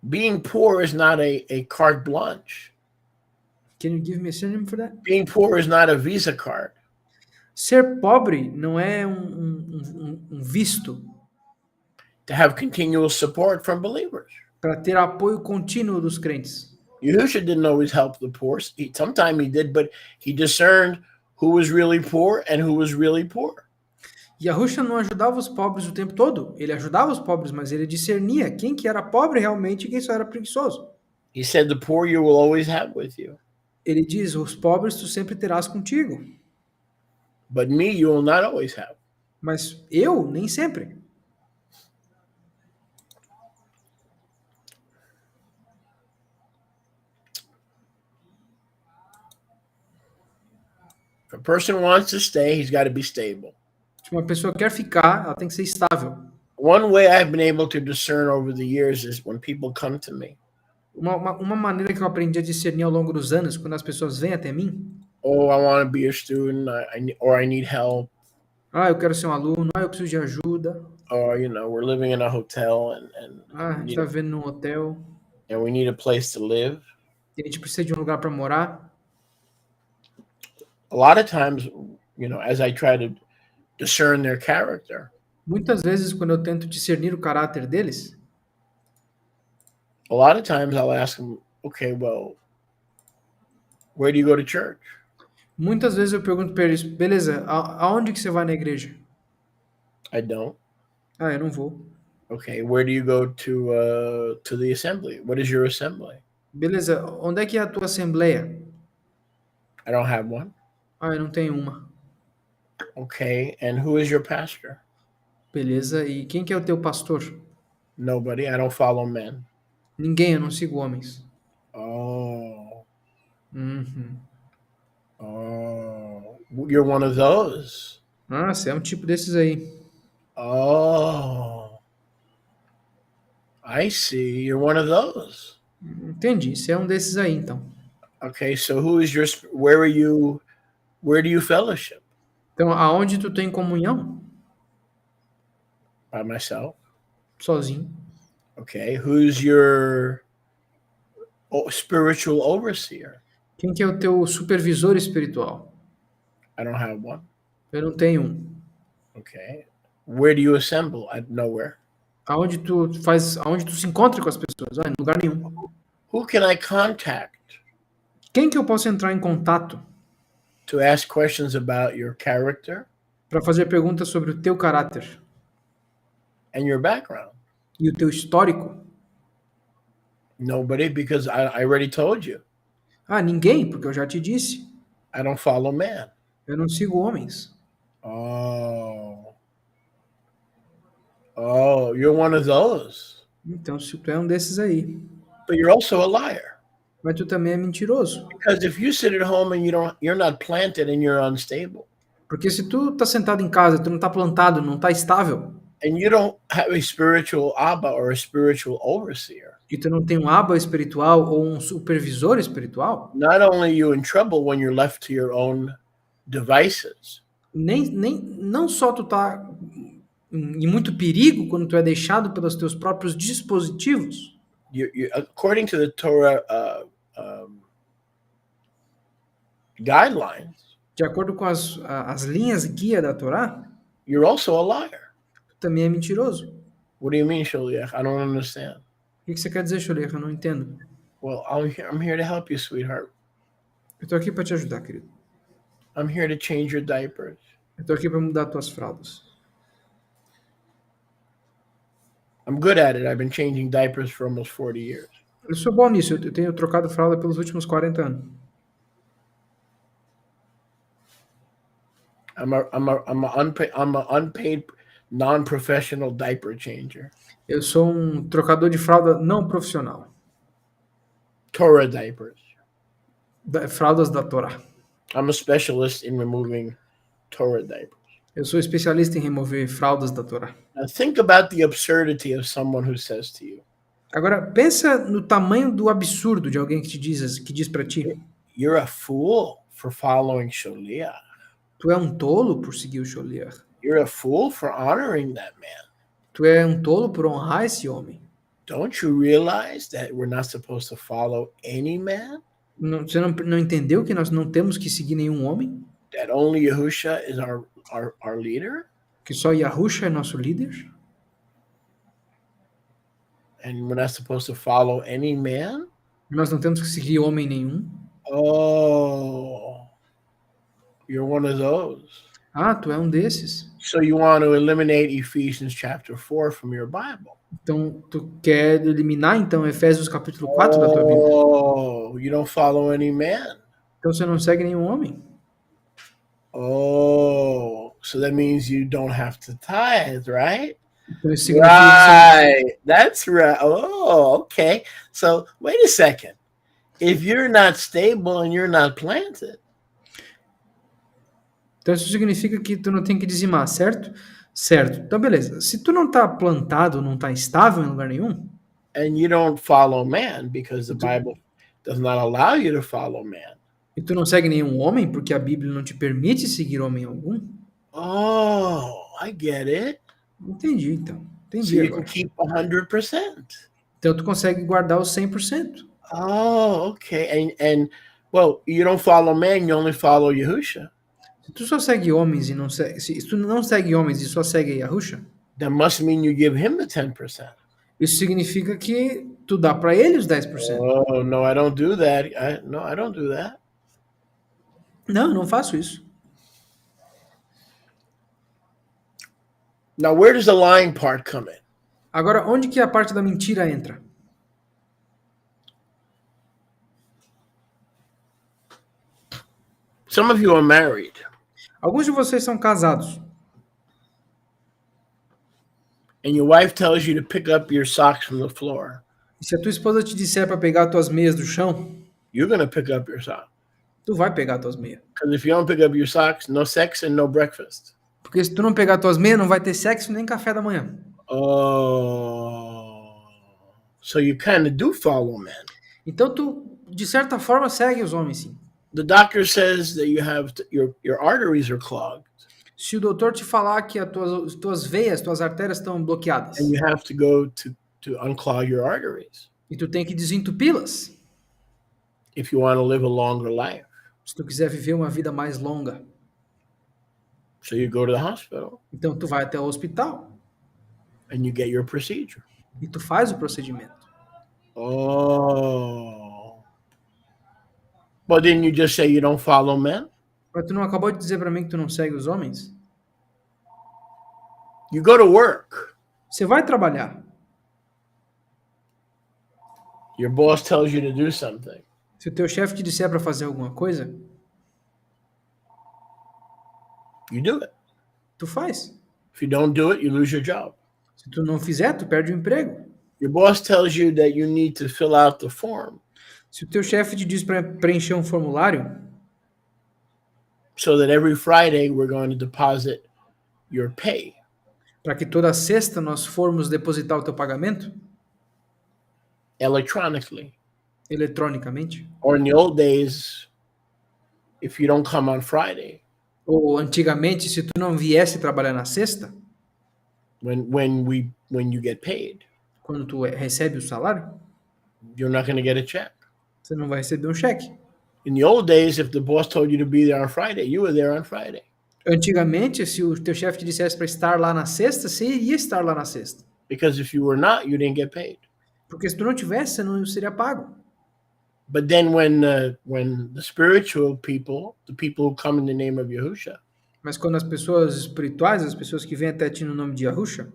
Being poor is not a carte blanche. Can you give me a synonym for that? Being poor is not a Visa card. Ser pobre não é um visto To have continual support from believers. para ter apoio contínuo dos crentes. Yahushua didn't always help the poor. Sometimes he did, but he discerned who was really poor and who was really poor. Yahusha não ajudava os pobres o tempo todo. Ele ajudava os pobres, mas ele discernia quem que era pobre realmente e quem só era preguiçoso. He said, the poor you will always have with you, Ele diz, os pobres tu sempre terás contigo. but me you will not always have. Mas eu, nem sempre. If a person wants to stay, he's got to be stable. Se uma pessoa quer ficar, ela tem que ser estável. One way I've been able to discern over the years is when people come to me. Uma maneira que eu aprendi a discernir ao longo dos anos, quando as pessoas vêm até mim, Oh, I want to be a student, or I need help, eu quero ser um aluno, eu preciso de ajuda, or we're living in a hotel a gente está vivendo num hotel, and we need a place to live. e a gente precisa de um lugar para morar. A lot of times, as I try to discern their character, Muitas vezes, quando eu tento discernir o caráter deles, a lot of times I'll ask them, okay, well, where do you go to church? muitas vezes eu pergunto para eles, beleza, aonde que você vai na igreja? I don't. Eu não vou. Okay, where do you go to the assembly? What is your assembly? Beleza, onde é que é a tua assembleia? I don't have one. Eu não tenho uma. Okay, and who is your pastor? Beleza, e quem que é o teu pastor? Nobody. I don't follow men. Ninguém, eu não sigo homens. Oh, Uhum. you're one of those. Você é um tipo desses aí. Oh, I see. You're one of those. Entendi, você é um desses aí, então. Okay, so where do you fellowship? Então, aonde tu tem comunhão? By myself. Sozinho. Okay, who's your spiritual overseer? Quem que é o teu supervisor espiritual? I don't have one. Eu não tenho um. Okay, where do you assemble? Nowhere. Aonde tu se encontra com as pessoas? Ah, em lugar nenhum. Who can I contact Quem que eu posso entrar em contato to ask questions about your character para fazer perguntas sobre o teu caráter and your background? e o teu histórico? Nobody, because I already told you. Ah, ninguém, porque eu já te disse. I don't follow man. Eu não sigo homens. Oh, you're one of those. Então, se tu é um desses aí. But you're also a liar. Mas tu também é mentiroso. Because if you sit at home and you're not planted and you're unstable, Porque se tu tá sentado em casa, tu não tá plantado, não tá estável, and you don't have a spiritual Abba or a spiritual overseer, e tu não tem um aba espiritual ou um supervisor espiritual, not only are you in trouble when you're left to your own devices, não só tu tá em muito perigo quando tu é deixado pelos teus próprios dispositivos. according to the Torah guidelines, De acordo com as linhas guia da Torá, you're also a liar. tu também é mentiroso. What do you mean, Sholiach? I don't understand. O que você quer dizer, Sholeich? Eu não entendo. Well, I'm here to help you, sweetheart. Eu tô aqui para te ajudar, querido. I'm here to change your diapers. Eu tô aqui para mudar tuas fraldas. I'm good at it. I've been changing diapers for almost 40 years. Eu sou bom nisso. Eu tenho trocado fralda pelos últimos 40 anos. I'm a unpaid non-professional diaper changer. Eu sou um trocador de fralda não profissional. Torah diapers. Fraldas da Torá. I'm a specialist in removing Torah diapers. Eu sou especialista em remover fraldas da Torá. Now think about the absurdity of someone who says to you, Agora, pensa no tamanho do absurdo de alguém que diz para ti: you're a fool for following Sholiach. tu é um tolo por seguir o Sholiach. You're a fool for honoring that man. Tu é um tolo por honrar esse homem. Don't you realize that we're not supposed to follow any man? Você não entendeu que nós não temos que seguir nenhum homem? That only Yahusha is our leader? Que só Yahusha é nosso líder? And we're not supposed to follow any man? Nós não temos que seguir homem nenhum? Oh, you're one of those. Ah, tu é um desses. So you want to eliminate Ephesians chapter 4 from your Bible? Então, tu quer eliminar, então, Efésios capítulo 4 da tua Bíblia? Oh, you don't follow any man. Então você não segue nenhum homem? Oh, so that means you don't have to tithe, right? Então isso significa que Right. That's right. Oh, okay. So wait a second. If you're not stable and you're not planted, Então isso significa que tu não tem que dizimar, certo? Certo. Então beleza. Se tu não tá plantado, não tá estável em lugar nenhum, and you don't follow man because the Bible does not allow you to follow man. e tu não segue nenhum homem, porque a Bíblia não te permite seguir homem algum, Oh, I get it. entendi então. So Entendi you can agora. keep 100%. Então tu consegue guardar os 100%. Oh, okay. And well, you don't follow man, you only follow Yahusha. Se tu só segue homens e não segue, se tu não segue homens e só segue Yahusha, That must mean you give him the 10%. isso significa que tu dá para ele os 10%. Oh, no, I don't do that. I don't do that. Não, eu não faço isso. Now, where does the lying part come in? Agora, onde que a parte da mentira entra? Some of you are married, Alguns de vocês são casados and your wife tells you to pick up your socks from the floor. e se a tua esposa te disser para pegar as tuas meias do chão, You're going to pick up your socks. tu vai pegar as tuas meias. Because if you don't pick up your socks, no sex and no breakfast. Porque se tu não pegar as tuas meias, não vai ter sexo nem café da manhã. Oh, so you kind of do follow men. Então tu, de certa forma, segue os homens, sim. The doctor says that you have your arteries are clogged, Se o doutor te falar que as tuas veias, tuas artérias estão bloqueadas and you have to go to to unclog your arteries E tu tem que desentupi-las if you want to live a longer life. se tu quiser viver uma vida mais longa. So you go to the hospital Então tu vai até o hospital and you get your procedure. e tu faz o procedimento. Oh. But didn't you just say you don't follow men? Mas tu não acabou de dizer para mim que tu não segue os homens? You go to work. Você vai trabalhar. Your boss tells you to do something. Se o teu chefe te disser para fazer alguma coisa, You do it. tu faz. If you don't do it, you lose your job. Se tu não fizer, tu perde o emprego. Your boss tells you that you need to fill out the form Se o teu chefe te diz para preencher um formulário, so that every Friday we're going to deposit your pay. para que toda sexta nós formos depositar o teu pagamento Electronically. eletronicamente, Or in the old days, if you don't come on Friday, ou antigamente, se tu não viesse trabalhar na sexta, when you get paid, quando tu recebe o salário, you're not going to get a check. você não vai receber um cheque. In the old days, if the boss told you to be there on Friday, you were there on Friday. Antigamente, se o teu chefe te dissesse para estar lá na sexta, você iria estar lá na sexta. Because if you were not, you didn't get paid. Porque se tu não tivesse, você não seria pago. But then when the spiritual people, the people who come in the name of Yahusha, Mas quando as pessoas espirituais, as pessoas que vêm até ti no nome de Yahusha,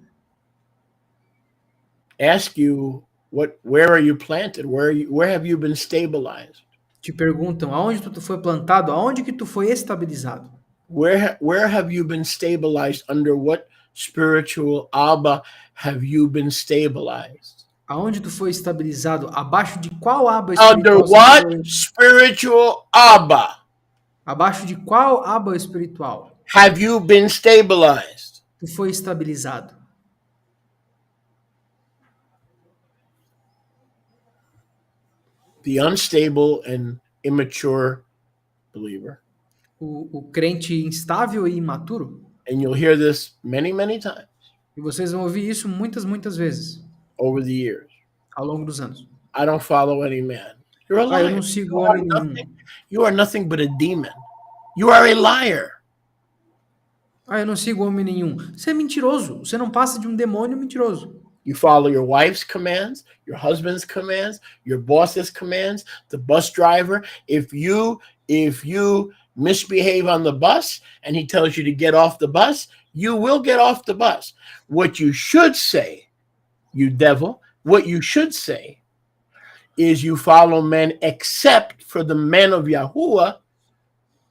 ask you where are you planted? Where have you been stabilized? te perguntam aonde tu foi plantado, aonde que tu foi estabilizado. Where have you been stabilized? Under what spiritual Abba have you been stabilized? Aonde tu foi estabilizado? Abaixo de qual aba Under espiritual? what spiritual Abba Abaixo de qual aba espiritual have you been stabilized? tu foi estabilizado? The unstable and immature believer. O crente instável e imaturo? And you'll hear this many, many times E vocês vão ouvir isso muitas vezes over the years. ao longo dos anos. I don't follow any man. You're a Ah, eu liar. não sigo You are homem nenhum. nothing. You are nothing but a demon. You are a liar. Ah, eu não sigo homem nenhum. Você é mentiroso. Você não passa de um demônio mentiroso. You follow your wife's commands, your husband's commands, your boss's commands, the bus driver. If you misbehave on the bus and he tells you to get off the bus, you will get off the bus. What you should say, you devil, what you should say is you follow men except for the men of Yahuwah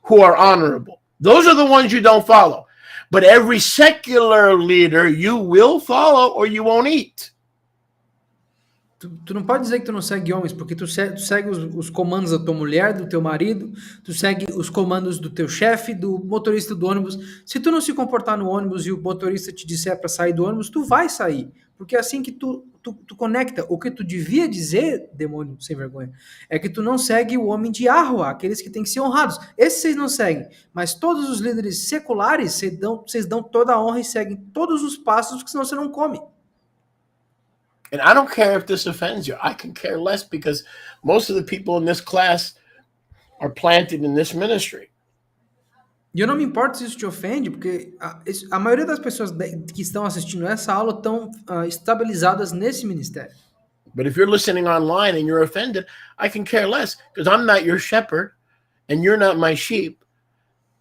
who are honorable. Those are the ones you don't follow. But every secular leader you will follow or you won't eat. Tu não pode dizer que tu não segue homens, porque tu segue os comandos da tua mulher, do teu marido, tu segue os comandos do teu chefe, do motorista do ônibus. Se tu não se comportar no ônibus e o motorista te disser para sair do ônibus, tu vai sair. Porque é assim que tu conecta. O que tu devia dizer, demônio sem vergonha, é que tu não segue o homem de Yahweh, aqueles que têm que ser honrados. Esses vocês não seguem. Mas todos os líderes seculares, vocês dão toda a honra e seguem todos os passos, porque senão você não come. And I don't care if this offends you. I can care less because most of the people in this class are planted in this ministry. E eu não me importo se isso te ofende, porque a maioria das pessoas que estão assistindo essa aula estão estabilizadas nesse ministério. But if you're listening online and you're offended, I can care less because I'm not your shepherd and you're not my sheep.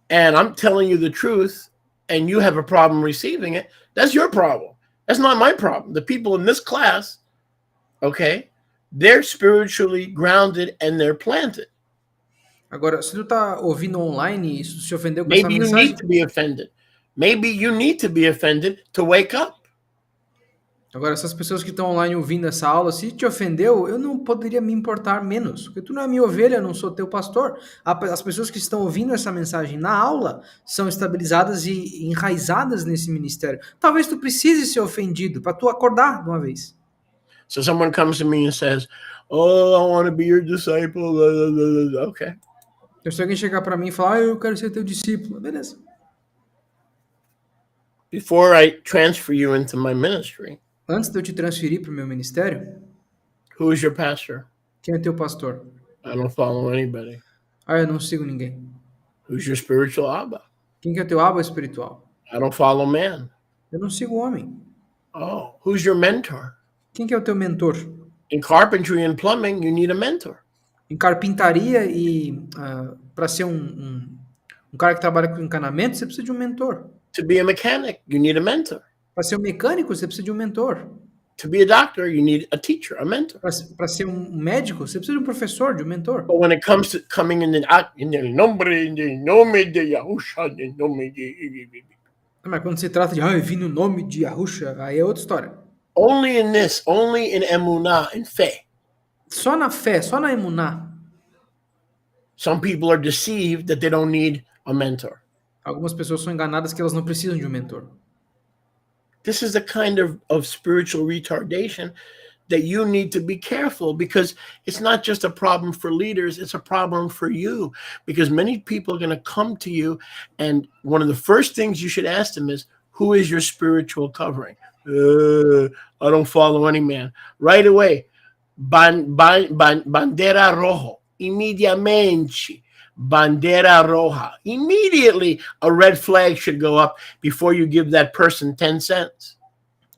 And I'm telling you the truth and you have a problem receiving it. That's your problem. That's not my problem. The people in this class, okay, they're spiritually grounded and they're planted. Agora, se tu tá ouvindo online e isso se ofendeu com essa Maybe you mensagem, need to be offended. Maybe you need to be offended to wake up. agora essas pessoas que estão online ouvindo essa aula, se te ofendeu, eu não poderia me importar menos, porque tu não é minha ovelha, eu não sou teu pastor. As pessoas que estão ouvindo essa mensagem na aula são estabilizadas e enraizadas nesse ministério. Talvez tu precise ser ofendido para tu acordar de uma vez. So someone comes to me and says, "Oh, I want to be your disciple." Okay. Então, se alguém chegar para mim e falar, eu quero ser teu discípulo, beleza. Before I transfer you into my ministry, Antes de eu te transferir para o meu ministério, Who is your pastor? quem é teu pastor? I don't follow anybody. Ah, eu não sigo ninguém. Who's your spiritual Abba? Quem que é teu aba espiritual? I don't follow man. Eu não sigo homem. Oh, who's your mentor? Quem que é o teu mentor? In carpentry and plumbing, you need a mentor. Em carpintaria e para ser um cara que trabalha com encanamento, você precisa de um mentor. To be a mechanic, you need a mentor. Para ser um mecânico, você precisa de um mentor. To be a doctor, you need a teacher, a mentor. Para ser um médico, você precisa de um professor, de um mentor. But when it comes to coming in el nombre de Yahusha, in nome de... Mas quando se trata de vir no nome de Yahusha, aí é outra história. Only in this, only in emunah, in fé. Só na fé, só na emuná, Some people are deceived that they don't need a mentor. algumas pessoas são enganadas que elas não precisam de um mentor. This is the kind of spiritual retardation that you need to be careful, because it's not just a problem for leaders, it's a problem for you. Because many people are going to come to you, and one of the first things you should ask them is, who is your spiritual covering? I don't follow any man. Right away, bandera rojo, immediatamente. Bandera roja. Immediately, a red flag should go up before you give that person 10 cents.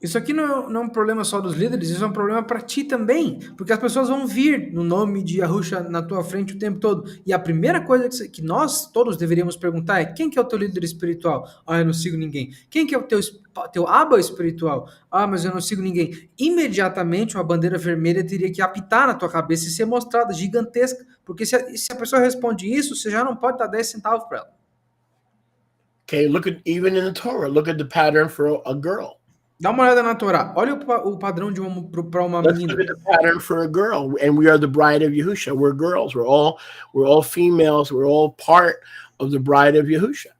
Isso aqui não é um problema só dos líderes, isso é um problema para ti também, porque as pessoas vão vir no nome de Yahusha na tua frente o tempo todo. E a primeira coisa que nós todos deveríamos perguntar é: quem que é o teu líder espiritual? Ah, eu não sigo ninguém. Quem que é o teu aba espiritual? Ah, mas eu não sigo ninguém. Imediatamente uma bandeira vermelha teria que apitar na tua cabeça e ser mostrada gigantesca, porque se a pessoa responde isso, você já não pode dar 10 centavos para ela. Okay, look at, even in the Torah, look at the pattern for a girl. Dá uma olhada na Torá. Olha o padrão para uma Let's menina. look at the pattern for a girl, and we are the bride of Yahusha. We're girls. We're all females. We're all part of the bride of Yahusha.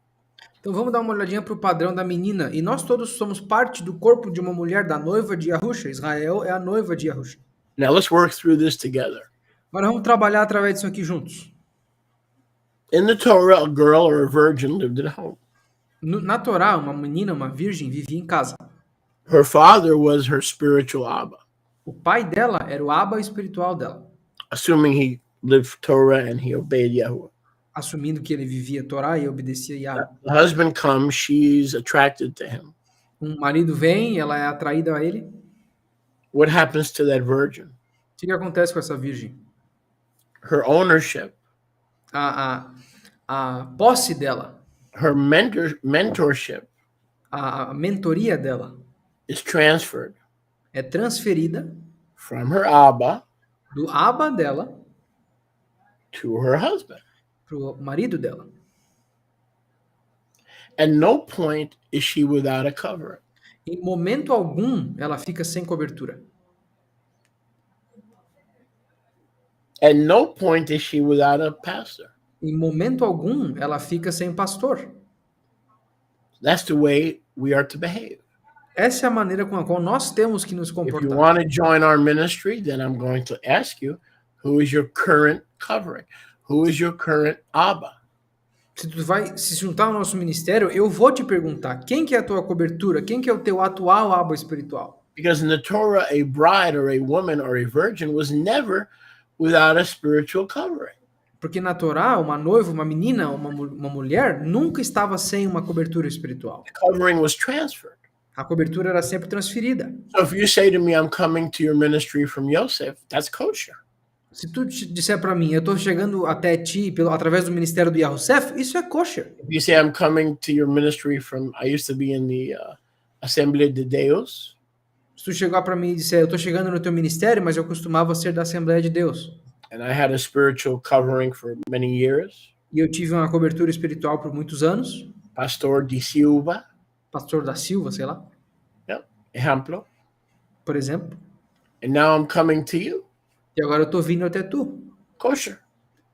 Então vamos dar uma olhadinha para o padrão da menina. E nós todos somos parte do corpo de uma mulher, da noiva de Yahusha. Israel é a noiva de Yahusha. Now let's work through this together. Agora vamos trabalhar através disso aqui juntos. In the Torah, a girl or a virgin lived at home. Na Torá, uma menina, uma virgem, vivia em casa. Her father was her spiritual Abba, O pai dela era o aba espiritual dela, assuming he lived Torah and he obeyed Yahuwah. assumindo que ele vivia Torá e obedecia Yahweh. The husband comes, she's attracted to him. Um marido vem, ela é atraída a ele. What happens to that virgin? O que acontece com essa virgem? Her ownership, A posse dela, her mentorship a mentoria dela is transferred é transferida from her Abba do aba dela to her husband. para o marido dela. At no point is she without a covering. Em momento algum, ela fica sem cobertura. At no point is she without a pastor. Em momento algum, ela fica sem pastor. That's the way we are to behave. Essa é a maneira com a qual nós temos que nos If you comportar. want to join our ministry, then I'm going to ask you, who is your current covering? Who is your current Abba? Se tu vai se juntar ao nosso ministério, eu vou te perguntar, quem que é a tua cobertura? Quem que é o teu atual aba espiritual? Because in the Torah, a bride or a woman or a virgin was never without a spiritual covering. Porque na Torá, uma noiva, uma menina, uma mulher, nunca estava sem uma cobertura espiritual. The covering was transferred. A cobertura era sempre transferida. So if you say to me, I'm coming to your ministry from Yosef, that's kosher. Se tu disser para mim, eu estou chegando até ti através do ministério do Yahusef, isso é kosher. If you say, I'm coming to your ministry from, I used to be in the Assembly de Deus, Se tu chegar para mim e disser, eu estou chegando no teu ministério, mas eu costumava ser da Assembleia de Deus. and I had a spiritual covering for many years, E eu tive uma cobertura espiritual por muitos anos. Pastor de Silva, Pastor da Silva, sei lá, ejemplo, por exemplo. and now I'm coming to you, E agora eu estou vindo até tu. kosher.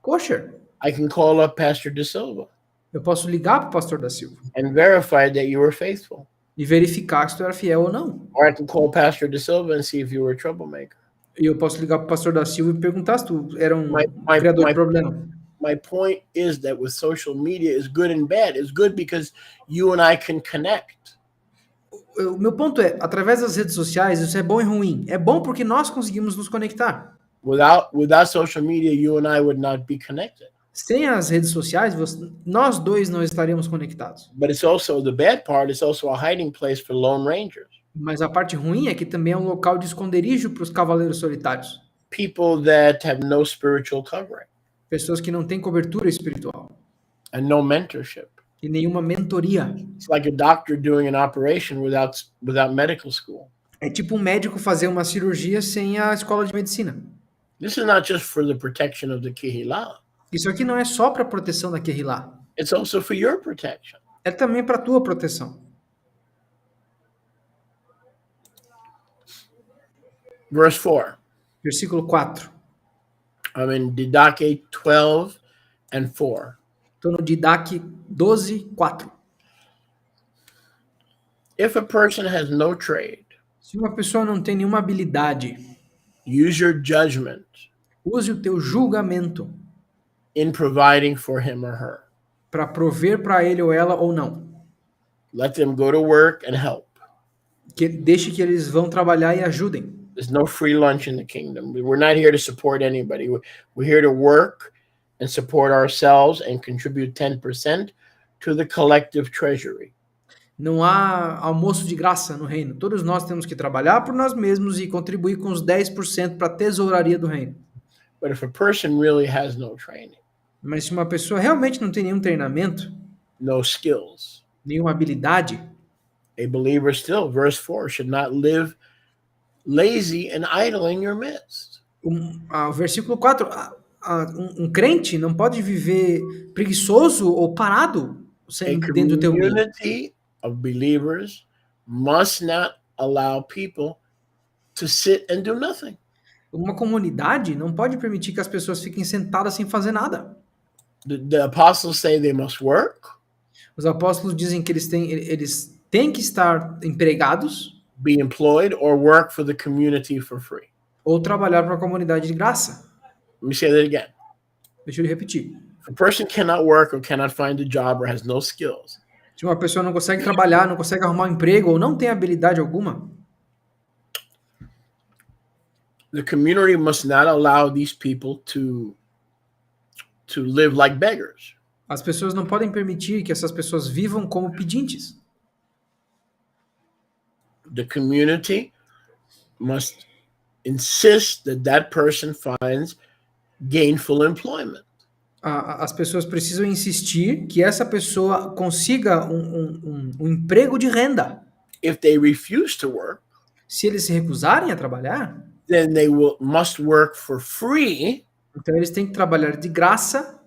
Kosher. I can call up Pastor de Silva Eu posso ligar para o pastor da Silva and verify that you were faithful. e verificar se tu era fiel ou não. Or I can call Pastor de Silva and see if you were a troublemaker. E eu posso ligar para o pastor da Silva e perguntar se tu era um My criador de problema. my point is that with social media is good and bad. It's good because you and I can connect. O meu ponto é, através das redes sociais, isso é bom e ruim. É bom porque nós conseguimos nos conectar. Without social media, you and I would not be connected. Sem as redes sociais, nós dois não estaríamos conectados. But it's also the bad part. It's also a hiding place for lone rangers, Mas a parte ruim é que também é um local de esconderijo para os cavaleiros solitários. people that have no spiritual covering Pessoas que não têm cobertura espiritual and no mentorship. e nenhuma mentoria. It's like a doctor doing an operation without medical school. É tipo um médico fazer uma cirurgia sem a escola de medicina. This is not just for the protection of the Kihila. Isso aqui não é só para proteção da Kehilá. It's also for your protection. É também para a tua proteção. Verse 4. Versículo 4. I'm in Didache 12 and 4. Estou no Didache 12, 4. If a person has no trade, Se uma pessoa não tem nenhuma habilidade, use your judgment use o teu julgamento in providing for him or her. para prover para ele ou ela ou não. Let them go to work and help. Deixe que eles vão trabalhar e ajudem. There's no free lunch in the kingdom. We're not here to support anybody. We're here to work and support ourselves and contribute 10% to the collective treasury. Não há almoço de graça no reino. Todos nós temos que trabalhar por nós mesmos e contribuir com os 10% para a tesouraria do reino. But if a person really has no training, Mas se uma pessoa realmente não tem nenhum treinamento, no skills, nenhuma habilidade, a believer still, verse 4, should not live lazy and idle in your midst. O versículo 4, um crente não pode viver preguiçoso ou parado A dentro do teu meio. community of believers must not allow people to sit and do nothing. Uma comunidade não pode permitir que as pessoas fiquem sentadas sem fazer nada. The apostles say they must work, Os apóstolos dizem que eles têm que estar empregados be employed, or work for the community for free. ou trabalhar para a comunidade de graça. Let me say that again. Deixa eu repetir. If a person cannot work or cannot find a job or has no skills, Se uma pessoa não consegue trabalhar, não consegue arrumar um emprego ou não tem habilidade alguma, the community must not allow these people to live like beggars. as pessoas não podem permitir que essas pessoas vivam como pedintes. The community must insist that that person finds gainful employment. As pessoas precisam insistir que essa pessoa consiga um emprego de renda. If they refuse to work, Se eles se recusarem a trabalhar, then they must work for free então eles têm que trabalhar de graça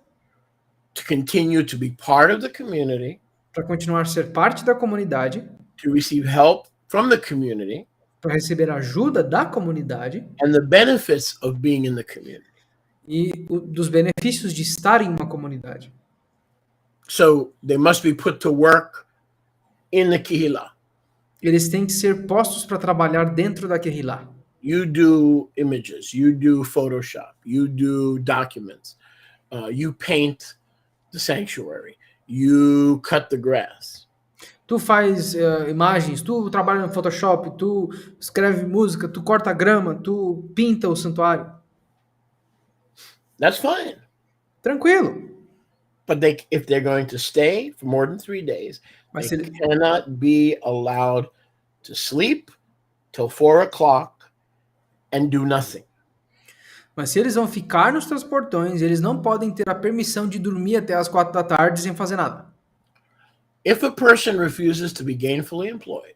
to continue to be part of the community, para continuar a ser parte da comunidade, to receive help from the community, para receber ajuda da comunidade and the benefits of being in the community. e dos benefícios de estar em uma comunidade. So they must be put to work in the Kihila. Eles têm que ser postos para trabalhar dentro da Kehilá. You do images, you do Photoshop, you do documents, you paint the sanctuary, you cut the grass. Tu faz imagens, tu trabalha no Photoshop, tu escreve música, tu corta grama, tu pinta o santuário. That's fine. Tranquilo. But if they're going to stay for more than 3 days, Mas they se, cannot be allowed to sleep till 4 o'clock and do nothing. mas se eles vão ficar nos teus portões, eles não podem ter a permissão de dormir até as 4 da tarde sem fazer nada. If a person refuses to be gainfully employed,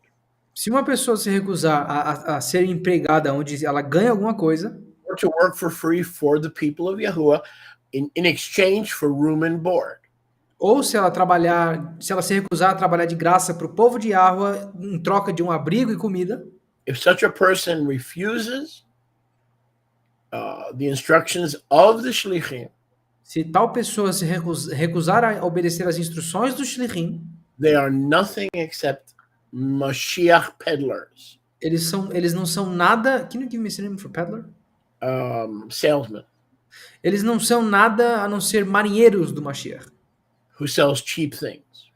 Se uma pessoa se recusar a ser empregada onde ela ganha alguma coisa, or to work for free for the people of Yahuwah in exchange for room and board, ou se ela se recusar a trabalhar de graça para o povo de Yahweh em troca de um abrigo e comida, if such a person refuses the instructions of the shlichim, se tal pessoa se recusar a obedecer às instruções do Shlichim, they are nothing except Mashiach peddlers, eles não são nada. Can you give me a synonym for peddler? salesmen Eles não são nada a não ser marinheiros do Mashiach. who sells cheap things.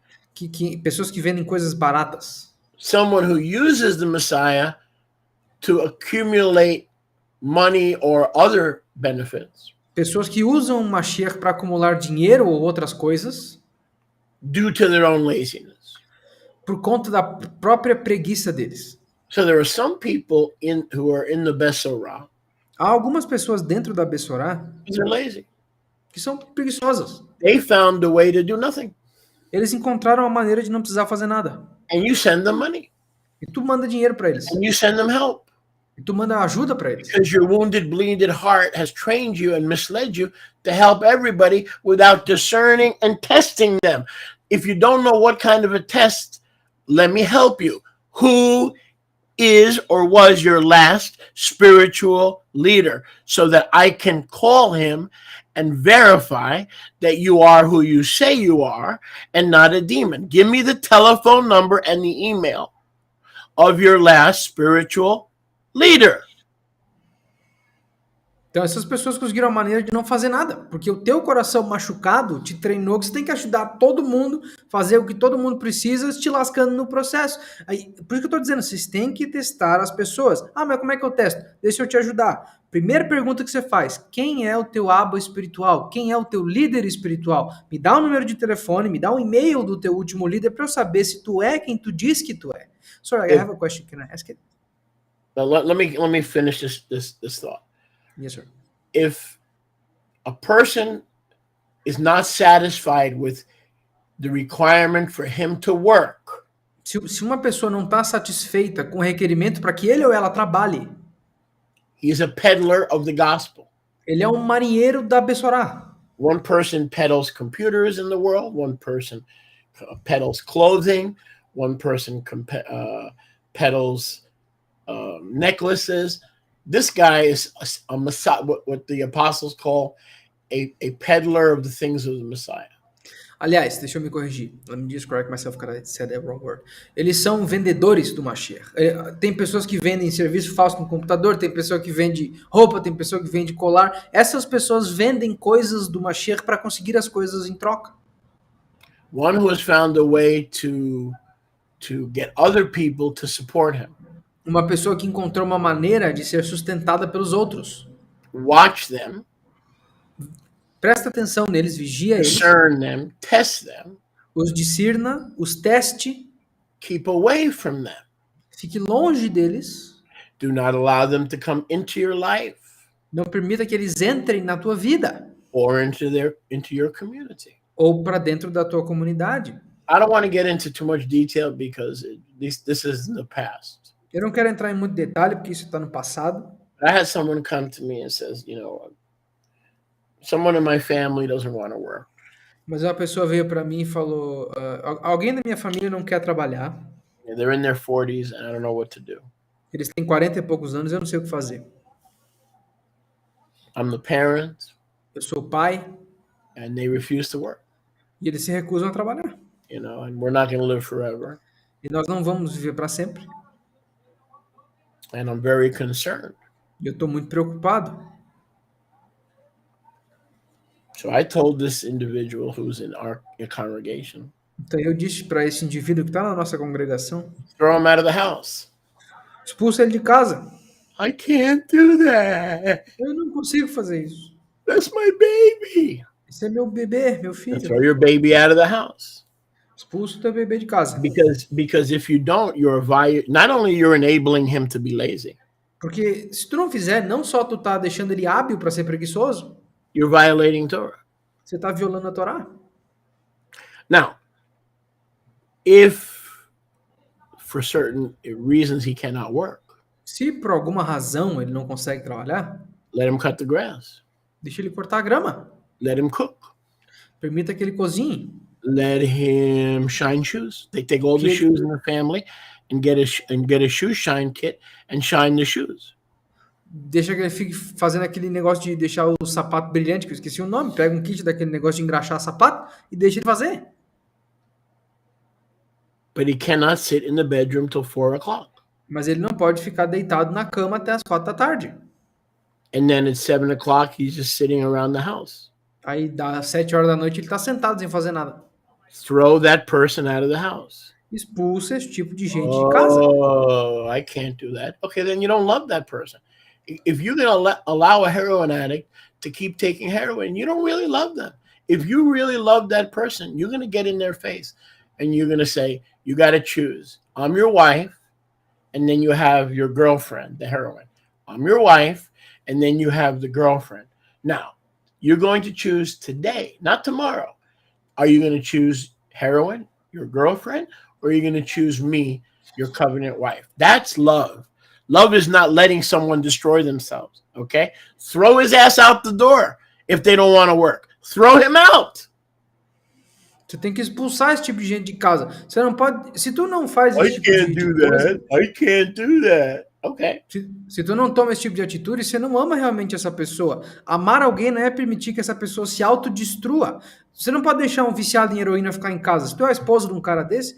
Pessoas que vendem coisas baratas. someone who uses the Messiah to accumulate money or other benefits Pessoas que usam o Mashiach para acumular dinheiro ou outras coisas due to their own laziness. por conta da própria preguiça deles. So there are some people who are in the Besorah Há algumas pessoas dentro da Bessorá because they're lazy. que são preguiçosas. They found a way to do nothing. Eles encontraram a maneira de não precisar fazer nada. And you send them money. E tu manda dinheiro para eles. And you send them help. E tu manda ajuda para eles. Because your wounded, bleeded heart has trained you and misled you to help everybody without discerning and testing them. If you don't know what kind of a test, let me help you. Who is or was your last spiritual leader so that I can call him and verify that you are who you say you are and not a demon? Give me the telephone number and the email of your last spiritual leader. Então essas pessoas conseguiram a maneira de não fazer nada, porque o teu coração machucado te treinou que você tem que ajudar todo mundo, fazer o que todo mundo precisa, te lascando no processo. Aí, por isso que eu tô dizendo, vocês têm que testar as pessoas. Ah, mas como é que eu testo? Deixa eu te ajudar. Primeira pergunta que você faz, quem é o teu aba espiritual? Quem é o teu líder espiritual? Me dá um número de telefone, me dá um e-mail do teu último líder para eu saber se tu é quem tu diz que tu é. Sorry, I have a question, can I ask it? Now, let me finish this thought. Yes, sir. If a person is not satisfied with the requirement for him to work, Se uma pessoa não está satisfeita com o requerimento para que ele ou ela trabalhe, he is a peddler of the gospel. ele é um marinheiro da Bessorá. One person peddles computers in the world, one person peddles clothing, one person peddles necklaces. This guy is a Messiah, what the apostles call a peddler of the things of the Messiah. Aliás, deixa eu me corrigir. Let me just correct myself because I said that wrong word. Eles são vendedores do Mashiach. Tem pessoas que vendem serviço falso no computador, tem pessoa que vende roupa, tem pessoa que vende colar. Essas pessoas vendem coisas do Mashiach para conseguir as coisas em troca. One who has found a way to get other people to support him. Uma pessoa que encontrou uma maneira de ser sustentada pelos outros. Watch them, Presta atenção neles, vigia eles, discern them, test them, os discirna, os teste, keep away from them. fique longe deles, Do not allow them to come into your life não permita que eles entrem na tua vida or into your community. ou para dentro da tua comunidade. I don't want to get into too much detail because this is in the past. Eu não quero entrar em muito detalhe porque isso está no passado. I had someone come to me and says, someone in my family doesn't want to work. Mas uma pessoa veio para mim e falou: alguém da minha família não quer trabalhar. And they're in their 40s and I don't know what to do. Eles têm 40 e poucos anos, eu não sei o que fazer. I'm the parent Eu sou o pai and they refuse to work. e eles se recusam a trabalhar. And we're not going to live forever. E nós não vamos viver para sempre. And I'm very concerned. E eu estou muito preocupado. So I told this individual who's in our congregation, Então eu disse para esse indivíduo que está na nossa congregação: throw him out of the house. expulsa ele de casa. I can't do that. Eu não consigo fazer isso. That's my baby. Esse é meu bebê, meu And filho. throw your baby out of the house. Expulsa o teu bebê de casa. Because if you don't, not only you're enabling him to be lazy, Porque se tu não fizer, não só tu tá deixando ele hábil para ser preguiçoso, you're violating Torah. você tá violando a Torá. Now, if for certain reasons he cannot work, Se por alguma razão ele não consegue trabalhar, let him cut the grass. deixa ele cortar a grama. Let him cook. Permita que ele cozinhe. Let him shine shoes. They take all the Que- shoes in the family and get a shoe shine kit and shine the shoes. Deixa que ele fique fazendo aquele negócio de deixar o sapato brilhante, que eu esqueci o nome. Pega um kit daquele negócio de engraxar sapato e deixa ele fazer. But he cannot sit in the bedroom till 4 o'clock. Mas ele não pode ficar deitado na cama até as 4 da tarde. And then at 7 o'clock, he's just sitting around the house. Aí, das 7 horas da noite, ele tá sentado sem fazer nada. Throw that person out of the house. expulsa esse tipo de gente de casa. Oh, I can't do that. Okay, then you don't love that person. If you're going to allow a heroin addict to keep taking heroin, you don't really love them. If you really love that person, you're going to get in their face and you're going to say, you got to choose. I'm your wife, and then you have your girlfriend, the heroine. I'm your wife, and then you have the girlfriend. Now, you're going to choose today, not tomorrow. Are you going to choose heroin, your girlfriend, or are you going to choose me, your covenant wife? That's love. Love is not letting someone destroy themselves, okay? Throw his ass out the door if they don't want to work. Throw him out. Você tem que expulsar esse tipo de gente de casa. Você não pode. Se tu não faz I esse tipo can't de do coisa, that. I can't do that. Okay. se tu não toma esse tipo de atitude, você não ama realmente essa pessoa. Amar alguém não é permitir que essa pessoa se autodestrua. Você não pode deixar um viciado em heroína ficar em casa. Se tu é a esposa de um cara desse,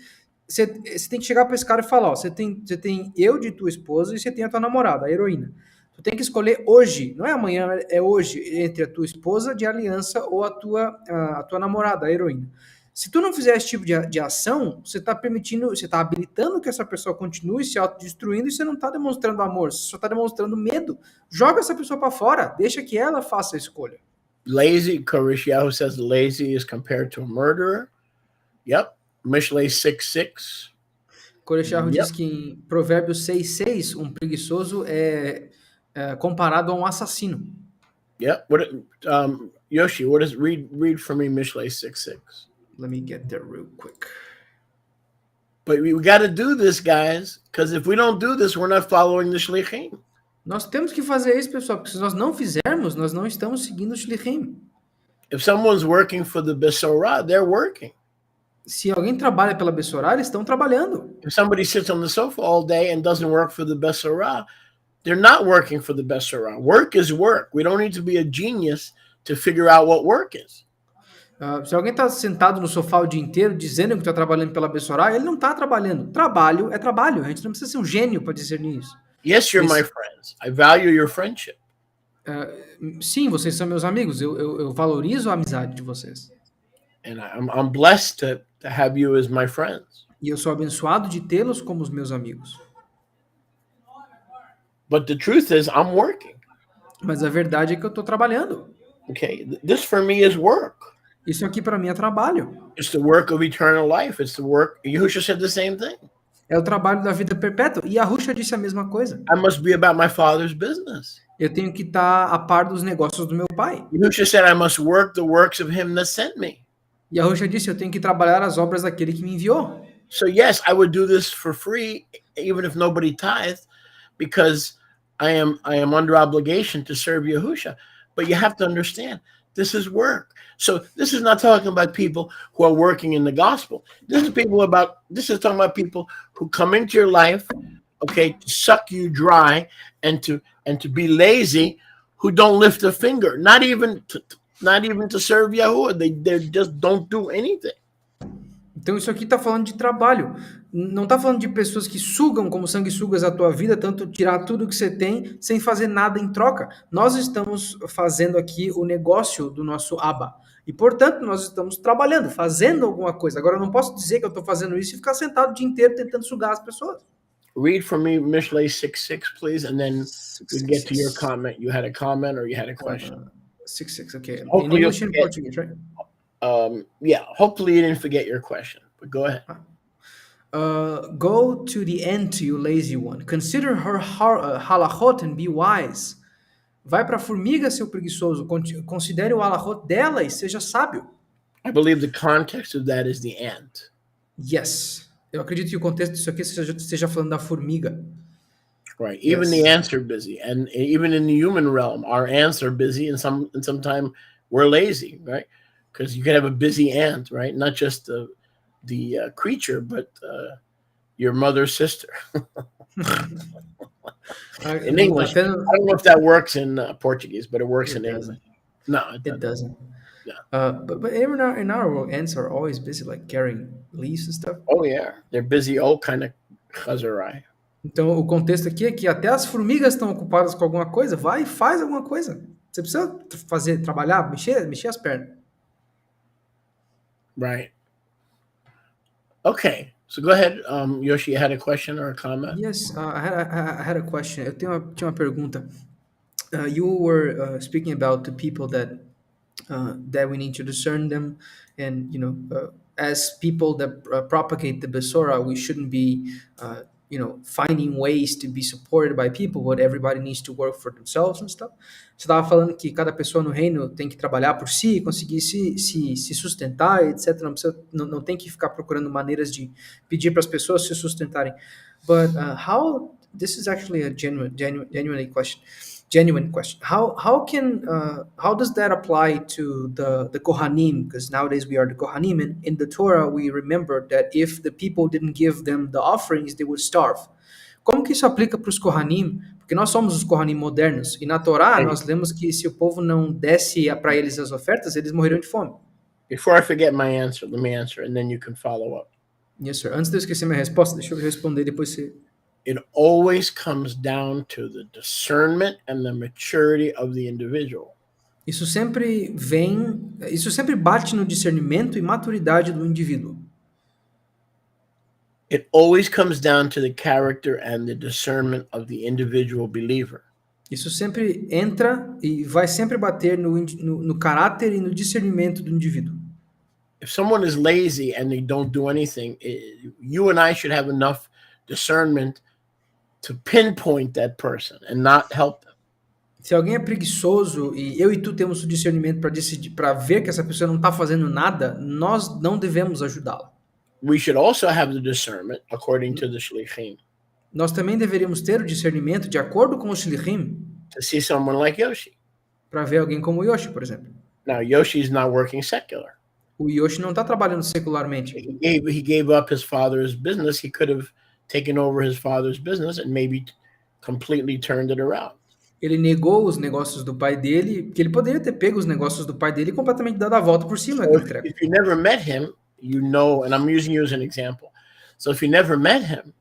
você tem que chegar para esse cara e falar: ó, você tem eu de tua esposa e você tem a tua namorada, a heroína. Tu tem que escolher hoje, não é amanhã, é hoje, entre a tua esposa de aliança ou a tua namorada, a heroína. Se tu não fizer esse tipo de ação, você está permitindo, você está habilitando que essa pessoa continue se autodestruindo e você não está demonstrando amor, você só está demonstrando medo. Joga essa pessoa para fora, deixa que ela faça a escolha. Lazy, Koreshiahu says lazy is compared to a murderer. Yep. Mishlei 6:6. Koreshiahu diz que em Provérbios 6:6, um preguiçoso é comparado a um assassino. Yep. Yoshi, what is read for me Mishlei 6:6. Let me get there real quick. But we got to do this, guys, because if we don't do this, we're not following the shlichim. Nós temos que fazer isso, pessoal, porque se nós não fizermos, nós não estamos seguindo o shlichim. If someone's working for the Besorah, they're working. Se alguém trabalha pela Besorah, eles estão trabalhando. If somebody sits on the sofa all day and doesn't work for the Besorah, they're not working for the Besorah. Work is work. We don't need to be a genius to figure out what work is. Se alguém está sentado no sofá o dia inteiro dizendo que está trabalhando pela Besorah, ele não está trabalhando. Trabalho é trabalho. A gente não precisa ser um gênio para discernir isso. Yes, you're my friends. I value your friendship. Sim, vocês são meus amigos. Eu valorizo a amizade de vocês. And I'm blessed to have you as my friends. E eu sou abençoado de tê-los como os meus amigos. But the truth is, I'm working. Mas a verdade é que eu estou trabalhando. Okay, this for me is work. Isso aqui para mim é trabalho. It's the work of eternal life. It's the work. Yahusha said the same thing. É o trabalho da vida perpétua. E a Yahusha disse a mesma coisa. I must be about my father's business. Eu tenho que estar a par dos negócios do meu pai. Yahusha said I must work the works of him that sent me. E a Yahusha disse, eu tenho que trabalhar as obras daquele que me enviou. So yes, I would do this for free, even if nobody tithed, because I am under obligation to serve Yahusha. But you have to understand, this is work. So this is not talking about people who are working in the gospel. This is talking about people who come into your life, okay, to suck you dry and to be lazy, who don't lift a finger, not even to serve Yahuwah. They just don't do anything. Então isso aqui está falando de trabalho. Não está falando de pessoas que sugam como sanguessugas a tua vida, tanto tirar tudo que você tem sem fazer nada em troca. Nós estamos fazendo aqui o negócio do nosso Abba. E, portanto, nós estamos trabalhando, fazendo alguma coisa. Agora, eu não posso dizer que eu estou fazendo isso e ficar sentado o dia inteiro tentando sugar as pessoas. Read for me Mishlei 6:6, please, and then we get to your comment. You had a comment or you had a question? 6:6, okay. Hopefully In English and you'll Portuguese, right? Yeah, hopefully you didn't forget your question, but go ahead. Go to the ant, you lazy one. Consider her halachot and be wise. Vai para a formiga, seu preguiçoso. Considere o halachot dela e seja sábio. I believe the context of that is the ant. Yes. Eu acredito que o contexto disso aqui esteja falando da formiga. Right. Even Yes. the ants are busy, and even in the human realm, our ants are busy, and sometimes we're lazy, right? Because you can have a busy ant, right? Not just the creature, but your mother's sister. In English, I don't know if that works in Portuguese, but it works in English. No, It doesn't. Yeah. But in our world, ants are always busy, like carrying leaves and stuff. Oh yeah, they're busy. All kind of chazarai. Então, o contexto aqui é que até as formigas estão ocupadas com alguma coisa. Vai e faz alguma coisa. Você precisa trabalhar, mexer as pernas. Right. Okay. So go ahead, Yoshi. You had a question or a comment? Yes, I had a question. Tinha uma pergunta. You were speaking about the people that we need to discern them, and as people that propagate the Besora, we shouldn't be finding ways to be supported by people, but everybody needs to work for themselves and stuff. Você estava falando que cada pessoa no reino tem que trabalhar por si, conseguir se sustentar, etc. Não tem que ficar procurando maneiras de pedir para as pessoas se sustentarem. But how? This is actually a genuine question. How does that apply to the Kohanim? Because nowadays we are the Kohanim, and in the Torah we remember that if the people didn't give them the offerings, they would starve. Como que isso aplica para os Kohanim? Porque nós somos os Kohanim modernos, e na Torá nós lemos que se o povo não desse para eles as ofertas, eles morreriam de fome. Before I forget my answer, let me answer, and then you can follow up. Yes, sir. Antes de eu esquecer minha resposta, deixa eu responder depois você. It always comes down to the discernment and the maturity of the individual. Isso sempre bate no discernimento e maturidade do indivíduo. It always comes down to the character and the discernment of the individual believer. Isso sempre entra e vai sempre bater no caráter e no discernimento do indivíduo. If someone is lazy and they don't do anything, you and I should have enough discernment to pinpoint that person and not help them. Se alguém é preguiçoso e eu e tu temos o discernimento para ver que essa pessoa não está fazendo nada, nós não devemos ajudá-la. We should also have the discernment, according to the shlichim, Nós também deveríamos ter o discernimento de acordo com o shlichim to see someone like Yoshi. para ver alguém como o Yoshi, por exemplo. Now, Yoshi is not working secular. O Yoshi não está trabalhando secularmente. He gave up his father's business. He could have taken over his father's business and maybe completely turned it around. Ele negou os negócios do pai dele, que ele poderia ter pego os negócios do pai dele e completamente dado a volta por cima daquele treco. If you never met him, you know, and I'm using you as an example. So if you never met him,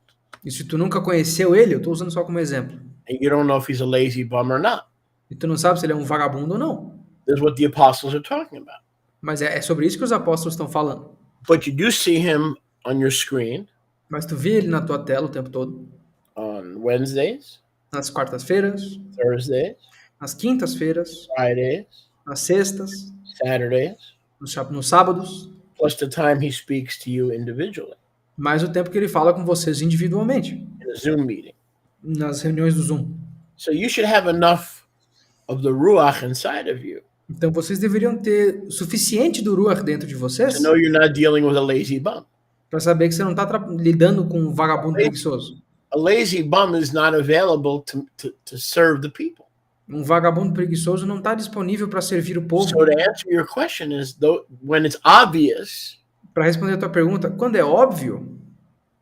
E se tu nunca conheceu ele, eu estou usando só como exemplo, and you don't know if he's a lazy bum or not, e tu não sabe se ele é um vagabundo ou não. this is what the apostles are talking about. Mas é sobre isso que os apóstolos estão falando. But you do see him on your screen Mas tu vê ele na tua tela o tempo todo, on Wednesdays, nas quartas-feiras, Thursdays, nas quintas-feiras, Fridays, nas sextas, Saturdays, nos sábados, plus the time he speaks to you individually mais o tempo que ele fala com vocês individualmente, in a Zoom meeting. nas reuniões do Zoom. So you should have enough of the Ruach inside of you Então vocês deveriam ter o suficiente do Ruach dentro de vocês to know you're not dealing with a lazy bum. para saber que você não está lidando com um vagabundo preguiçoso. A lazy bum is not available to serve the people. Um vagabundo preguiçoso não está disponível para servir o povo. So to answer your question is, though, when it's obvious Para responder a tua pergunta, quando é óbvio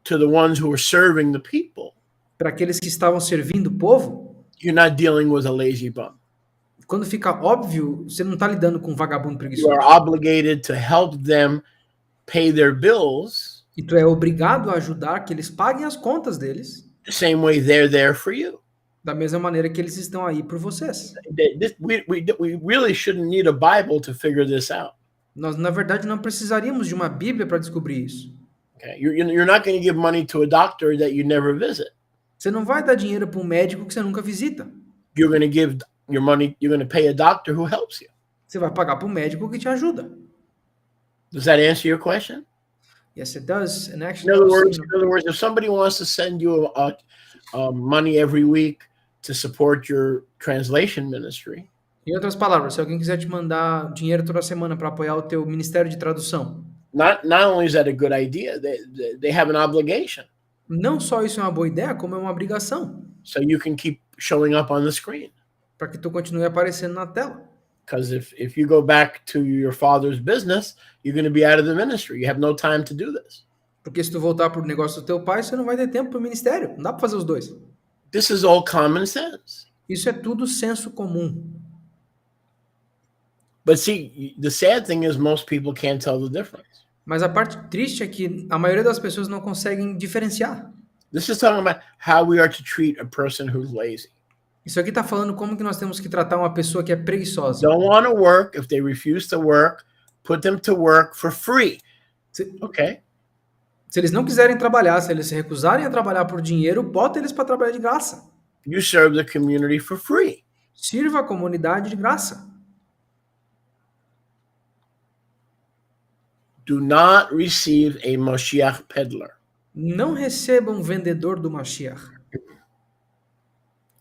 to the ones who are serving the people, para aqueles que estavam servindo o povo, you're not dealing with a lazy bum. quando fica óbvio, você não está lidando com um vagabundo You preguiçoso. are obligated to help them pay their bills E tu é obrigado a ajudar que eles paguem as contas deles the same way they're there for you. da mesma maneira que eles estão aí por vocês. We really shouldn't need a Bible to figure this out. Nós, na verdade, não precisaríamos de uma Bíblia para descobrir isso. Okay? You're not going to give money to a doctor that you never visit. Você não vai dar dinheiro para um médico que você nunca visita. You're going to give your money, you're going to pay a doctor who helps you. Você vai pagar para um médico que te ajuda. Does that answer your question? Yes, it does. And In actually, other words, if somebody wants to send you money every week to support your translation ministry, em outras palavras, se alguém quiser te mandar dinheiro toda semana para apoiar o teu ministério de tradução, not only is that a good idea, they have an obligation. não só isso é uma boa ideia, como é uma obrigação, So you can keep showing up on the screen. para que tu continue aparecendo na tela. Because if you go back to your father's business, you're going to be out of the ministry. You have no time to do this. Porque se tu voltar pro negócio do teu pai, você não vai ter tempo pro ministério. Não dá para fazer os dois. This is all common sense. Isso é tudo senso comum. But see, the sad thing is most people can't tell the difference. Mas a parte triste é que a maioria das pessoas não conseguem diferenciar. This is talking about how we are to treat a person who's lazy. Isso aqui tá falando como que nós temos que tratar uma pessoa que é preguiçosa. Don't want to work. If they refuse to work, put them to work for free. Se, Okay. Se eles não quiserem trabalhar, se eles se recusarem a trabalhar por dinheiro, bota eles para trabalhar de graça. You serve the community for free. Sirva a comunidade de graça. Do not receive a Mashiach peddler. Não receba um vendedor do Mashiach.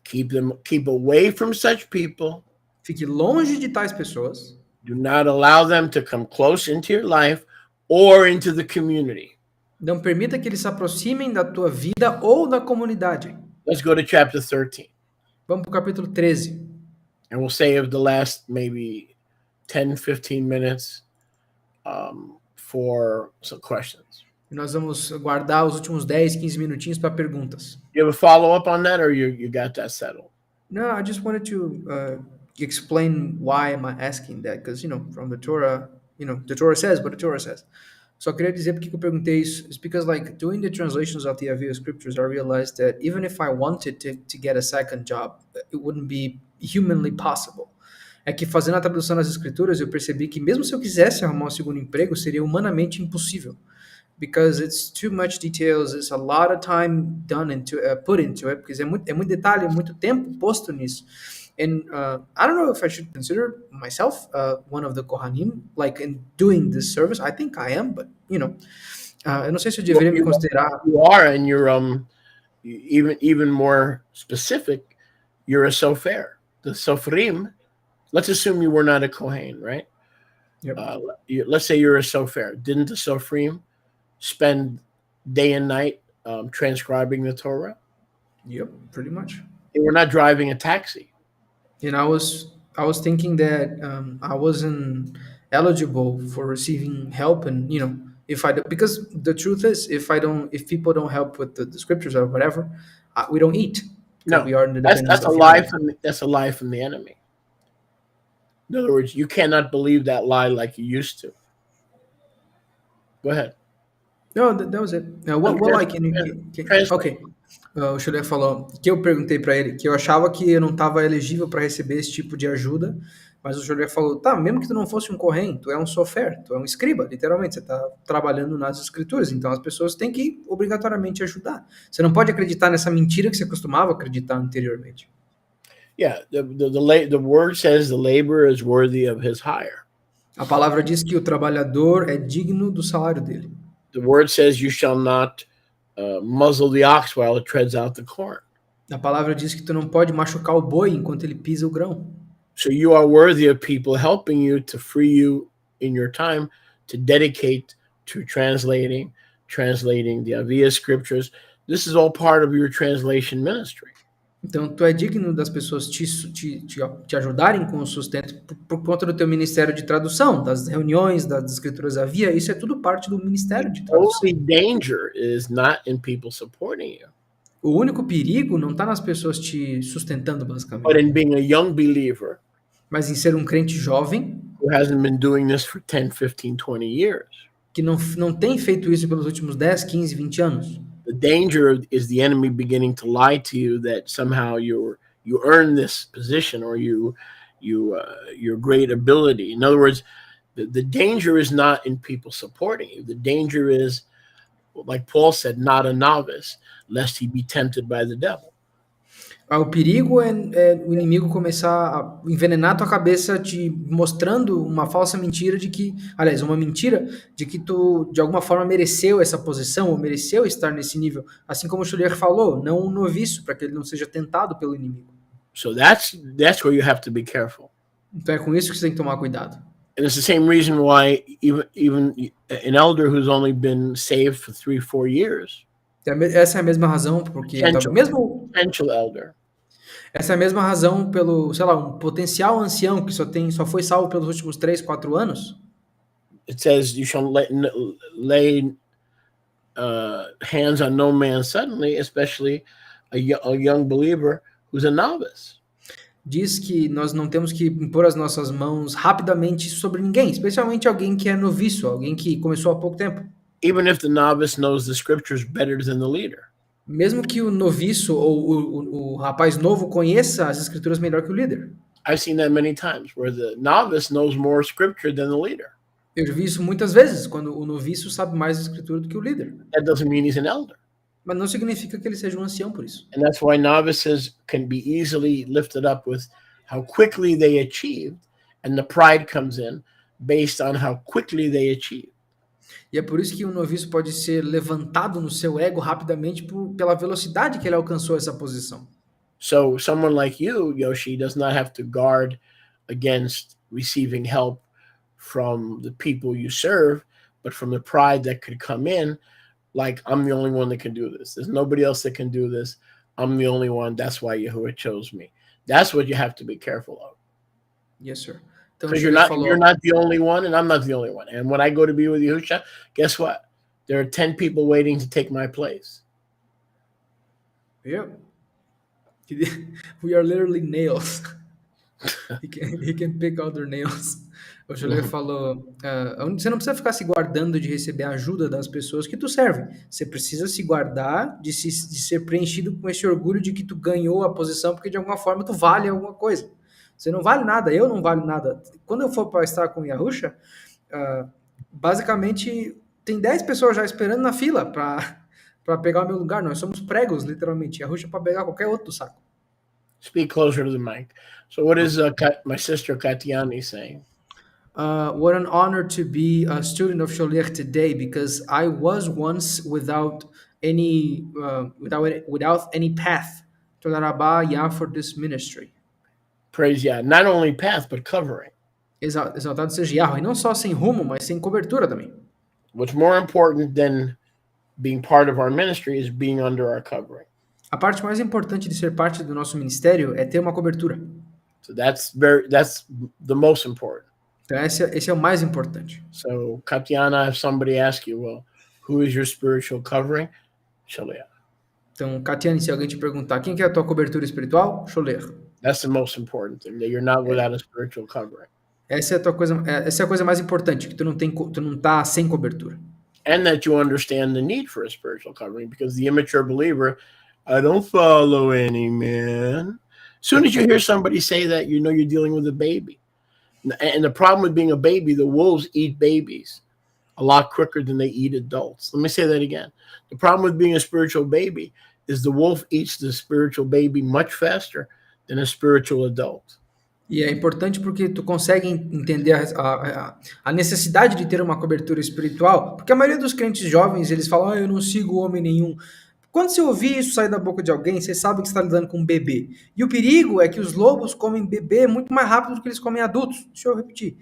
Keep away from such people. Fique longe de tais pessoas. Do not allow them to come close into your life or into the community. Não permita que eles se aproximem da tua vida ou da comunidade. Let's go to chapter 13. Vamos para o capítulo 13. And we'll save the last maybe 10, 15 minutes for some questions. E nós vamos guardar os últimos 10, 15 minutinhos para perguntas. You have a follow-up on that, or you got that settled? No, I just wanted to explain why am I asking that, because from the Torah, the Torah says what the Torah says. Só queria dizer porque eu perguntei isso. It's because doing the translations of the Avia scriptures, I realized that even if I wanted to get a second job, it wouldn't be humanly possible. É que fazendo a tradução das escrituras, eu percebi que mesmo se eu quisesse arrumar um segundo emprego, seria humanamente impossível. Because it's too much details, it's a lot of time put into it, because é muito detalhe, é muito tempo posto nisso. And I don't know if I should consider myself one of the Kohanim, in doing this service. I think I am, but eu não sei se eu deveria me considerar. You are, and you're even more specific. You're a sofer. The sofrim. Let's assume you were not a Kohen, right? Yep. Let's say you're a sofer. Didn't the sofrim spend day and night transcribing the Torah? Yep, pretty much. They were not driving a taxi. And I was thinking that I wasn't eligible for receiving help, and because the truth is, if people don't help with the scriptures or whatever, we don't eat. No, we are that's a lie from the enemy. In other words, you cannot believe that lie like you used to. Go ahead. No, that was it. Ok. O Shuler falou que eu perguntei para ele que eu achava que eu não estava elegível para receber esse tipo de ajuda, mas o Shuler falou, mesmo que tu não fosse um Kohen, tu é um sofer, tu é um escriba, literalmente, você está trabalhando nas escrituras, então as pessoas têm que obrigatoriamente ajudar. Você não pode acreditar nessa mentira que você costumava acreditar anteriormente. Yeah, the word says the laborer is worthy of his hire. A palavra diz que o trabalhador é digno do salário dele. The word says you shall not muzzle the ox while it treads out the corn. A palavra diz que tu não pode machucar o boi enquanto ele pisa o grão. So you are worthy of people helping you to free you in your time to dedicate to translating the Avia scriptures. This is all part of your translation ministry. Então, tu é digno das pessoas te ajudarem com o sustento por conta do teu ministério de tradução, das reuniões, das escrituras Avia, isso é tudo parte do ministério de tradução. The only danger is not in people supporting you. O único perigo não está nas pessoas te sustentando, basicamente. But in being a young believer, mas em ser um crente jovem, who hasn't been doing this for 10, 15, 20 years. Que não tem feito isso pelos últimos 10, 15, 20 anos. The danger is the enemy beginning to lie to you that somehow you earn this position or your great ability. In other words, the danger is not in people supporting you. The danger is, like Paul said, not a novice, lest he be tempted by the devil. O perigo é o inimigo começar a envenenar a tua cabeça te mostrando uma falsa mentira uma mentira de que tu de alguma forma mereceu essa posição ou mereceu estar nesse nível, assim como o Shuler falou, não um noviço, para que ele não seja tentado pelo inimigo. So that's where you have to be careful. Então é com isso que você tem que tomar cuidado. And it's the same reason why even an elder who's only been saved for 3, 4 years. Essa é a mesma razão porque potential elder. Essa é a mesma razão pelo, um potencial ancião que só foi salvo pelos últimos 3, 4 anos. It says you shall lay hands on no man suddenly, especially a young believer who's a novice. Diz que nós não temos que impor as nossas mãos rapidamente sobre ninguém, especialmente alguém que é noviço, alguém que começou há pouco tempo. Even if the novice knows the scriptures better than the leader. Mesmo que o noviço ou o rapaz novo conheça as escrituras melhor que o líder. I've seen that many times where the novice knows more scripture than the leader. Eu já vi isso muitas vezes, quando o noviço sabe mais da escritura do que o líder. That doesn't mean he's an elder. Mas não significa que ele seja um ancião por isso. And that's why novices can be easily lifted up with how quickly they achieved, and the pride comes in based on how quickly they achieved. E é por isso que um noviço pode ser levantado no seu ego rapidamente pela velocidade que ele alcançou essa posição. So someone like you, Yoshi, does not have to guard against receiving help from the people you serve, but from the pride that could come in, like, I'm the only one that can do this. There's nobody else that can do this. I'm the only one. That's why Yahuwah chose me. That's what you have to be careful of. Yes, sir. Então, Because ele falou, you're not the only one, and I'm not the only one. And when I go to be with Yahusha, guess what? There are 10 people waiting to take my place. yeah. We are literally nails. He can pick out their nails. O Joler falou, você não precisa ficar se guardando de receber a ajuda das pessoas que tu serve. Você precisa se guardar de ser preenchido com esse orgulho de que tu ganhou a posição porque de alguma forma tu vale alguma coisa. Você não vale nada, eu não valho nada. Quando eu for para estar com o Yahusha, basicamente tem 10 pessoas já esperando na fila para pegar o meu lugar. Nós somos pregos, literalmente. Yahusha para pegar qualquer outro do saco. Speak closer to the mic. So what is my sister Katiani saying? What an honor to be a student of Sholiach today, because I was once without any path to Larabah Yah for this ministry. Praise Yah. Not only path, but covering. Exaltado seja Yahweh, e não só sem rumo, mas sem cobertura também. What's more important than being part of our ministry is being under our covering. A parte mais importante de ser parte do nosso ministério é ter uma cobertura. So that's the most important. Então esse é o mais importante. So Katiana, if somebody asks you, well, who is your spiritual covering? Shaliach. Então, Katiane, se alguém te perguntar quem que é a tua cobertura espiritual, Sholiach. That's the most important thing, that you're not without a spiritual covering. Essa é a coisa mais importante, que tu não tá sem cobertura. And that you understand the need for a spiritual covering, because the immature believer, I don't follow any man. As soon as you hear somebody say that, you know you're dealing with a baby. And the problem with being a baby, the wolves eat babies a lot quicker than they eat adults. Let me say that again. The problem with being a spiritual baby is the wolf eats the spiritual baby much faster than a spiritual adult. E é importante porque tu consegue entender a necessidade de ter uma cobertura espiritual, porque a maioria dos crentes jovens, eles falam, eu não sigo homem nenhum. Quando você ouvir isso sair da boca de alguém, você sabe que você está lidando com um bebê. E o perigo é que os lobos comem bebê muito mais rápido do que eles comem adultos. Deixa eu repetir.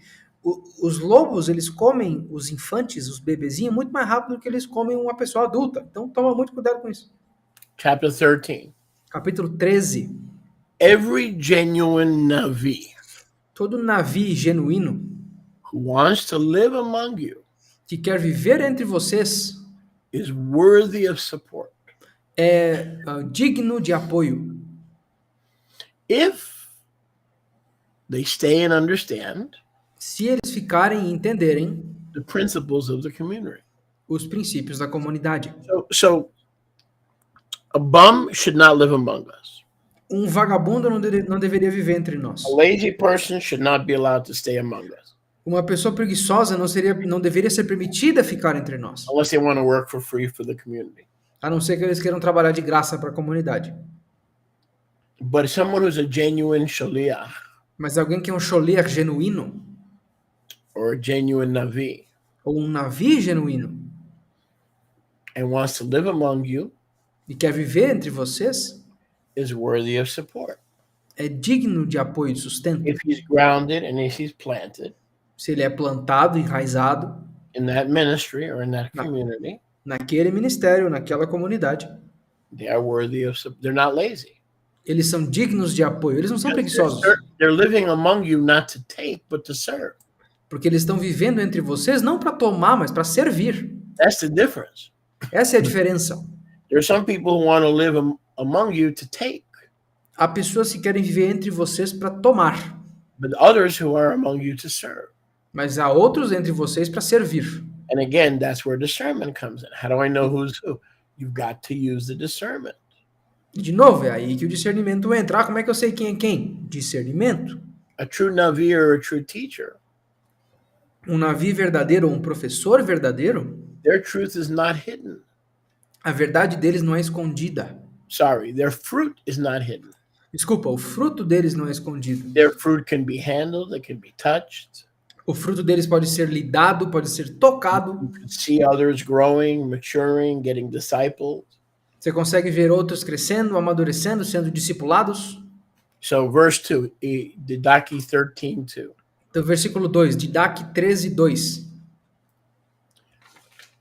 Os lobos, eles comem os infantes, os bebezinhos, muito mais rápido do que eles comem uma pessoa adulta. Então, toma muito cuidado com isso. Chapter 13. Capítulo 13. Every genuine Navi Todo Navi genuíno who wants to live among you que quer viver entre vocês is worthy of support. é digno de apoio. If they stay and understand Se eles ficarem e entenderem the principles of the community. os princípios da comunidade. So a bum should not live among us. Vagabundo não deveria viver entre nós. A lazy person should not be allowed to stay among us. Uma pessoa preguiçosa não deveria ser permitida ficar entre nós. Unless they want to work for free for the community. A não ser que eles queiram trabalhar de graça para a comunidade. But someone who's a genuine shaliach Mas alguém que é um sholiach genuíno, or a genuine navi ou um navi genuíno, and wants to live among you e quer viver entre vocês, is worthy of support. é digno de apoio e de sustento. If he's grounded and if he's planted Se ele é plantado, enraizado in that ministry or in that community, naquele ministério, naquela comunidade, they are worthy of support. They're not lazy. eles são dignos de apoio. Eles não são preguiçosos. They're living among you not to take, but to serve. Porque eles estão vivendo entre vocês não para tomar, mas para servir. That's the difference. Essa é a diferença. There are some people who want to live among you to take, Há pessoas que querem viver entre vocês para tomar, but others who are among you to serve. mas há outros entre vocês para servir. And again, that's where discernment comes in. How do I know who's who? You've got to use the discernment. E de novo, é aí que o discernimento entra. Como é que eu sei quem é quem? Discernimento. A true Navi or a true teacher Um Navi verdadeiro ou um professor verdadeiro, their truth is not hidden. a verdade deles não é escondida. Sorry, their fruit is not hidden. Desculpa, o fruto deles não é escondido. Their fruit can be handled, it can be touched. O fruto deles pode ser lidado, pode ser tocado. You can see others growing, maturing, getting discipled. Você consegue ver outros crescendo, amadurecendo, sendo discipulados. So verse 2, Didache 13:2. Então, versículo 2, Didache 13:2.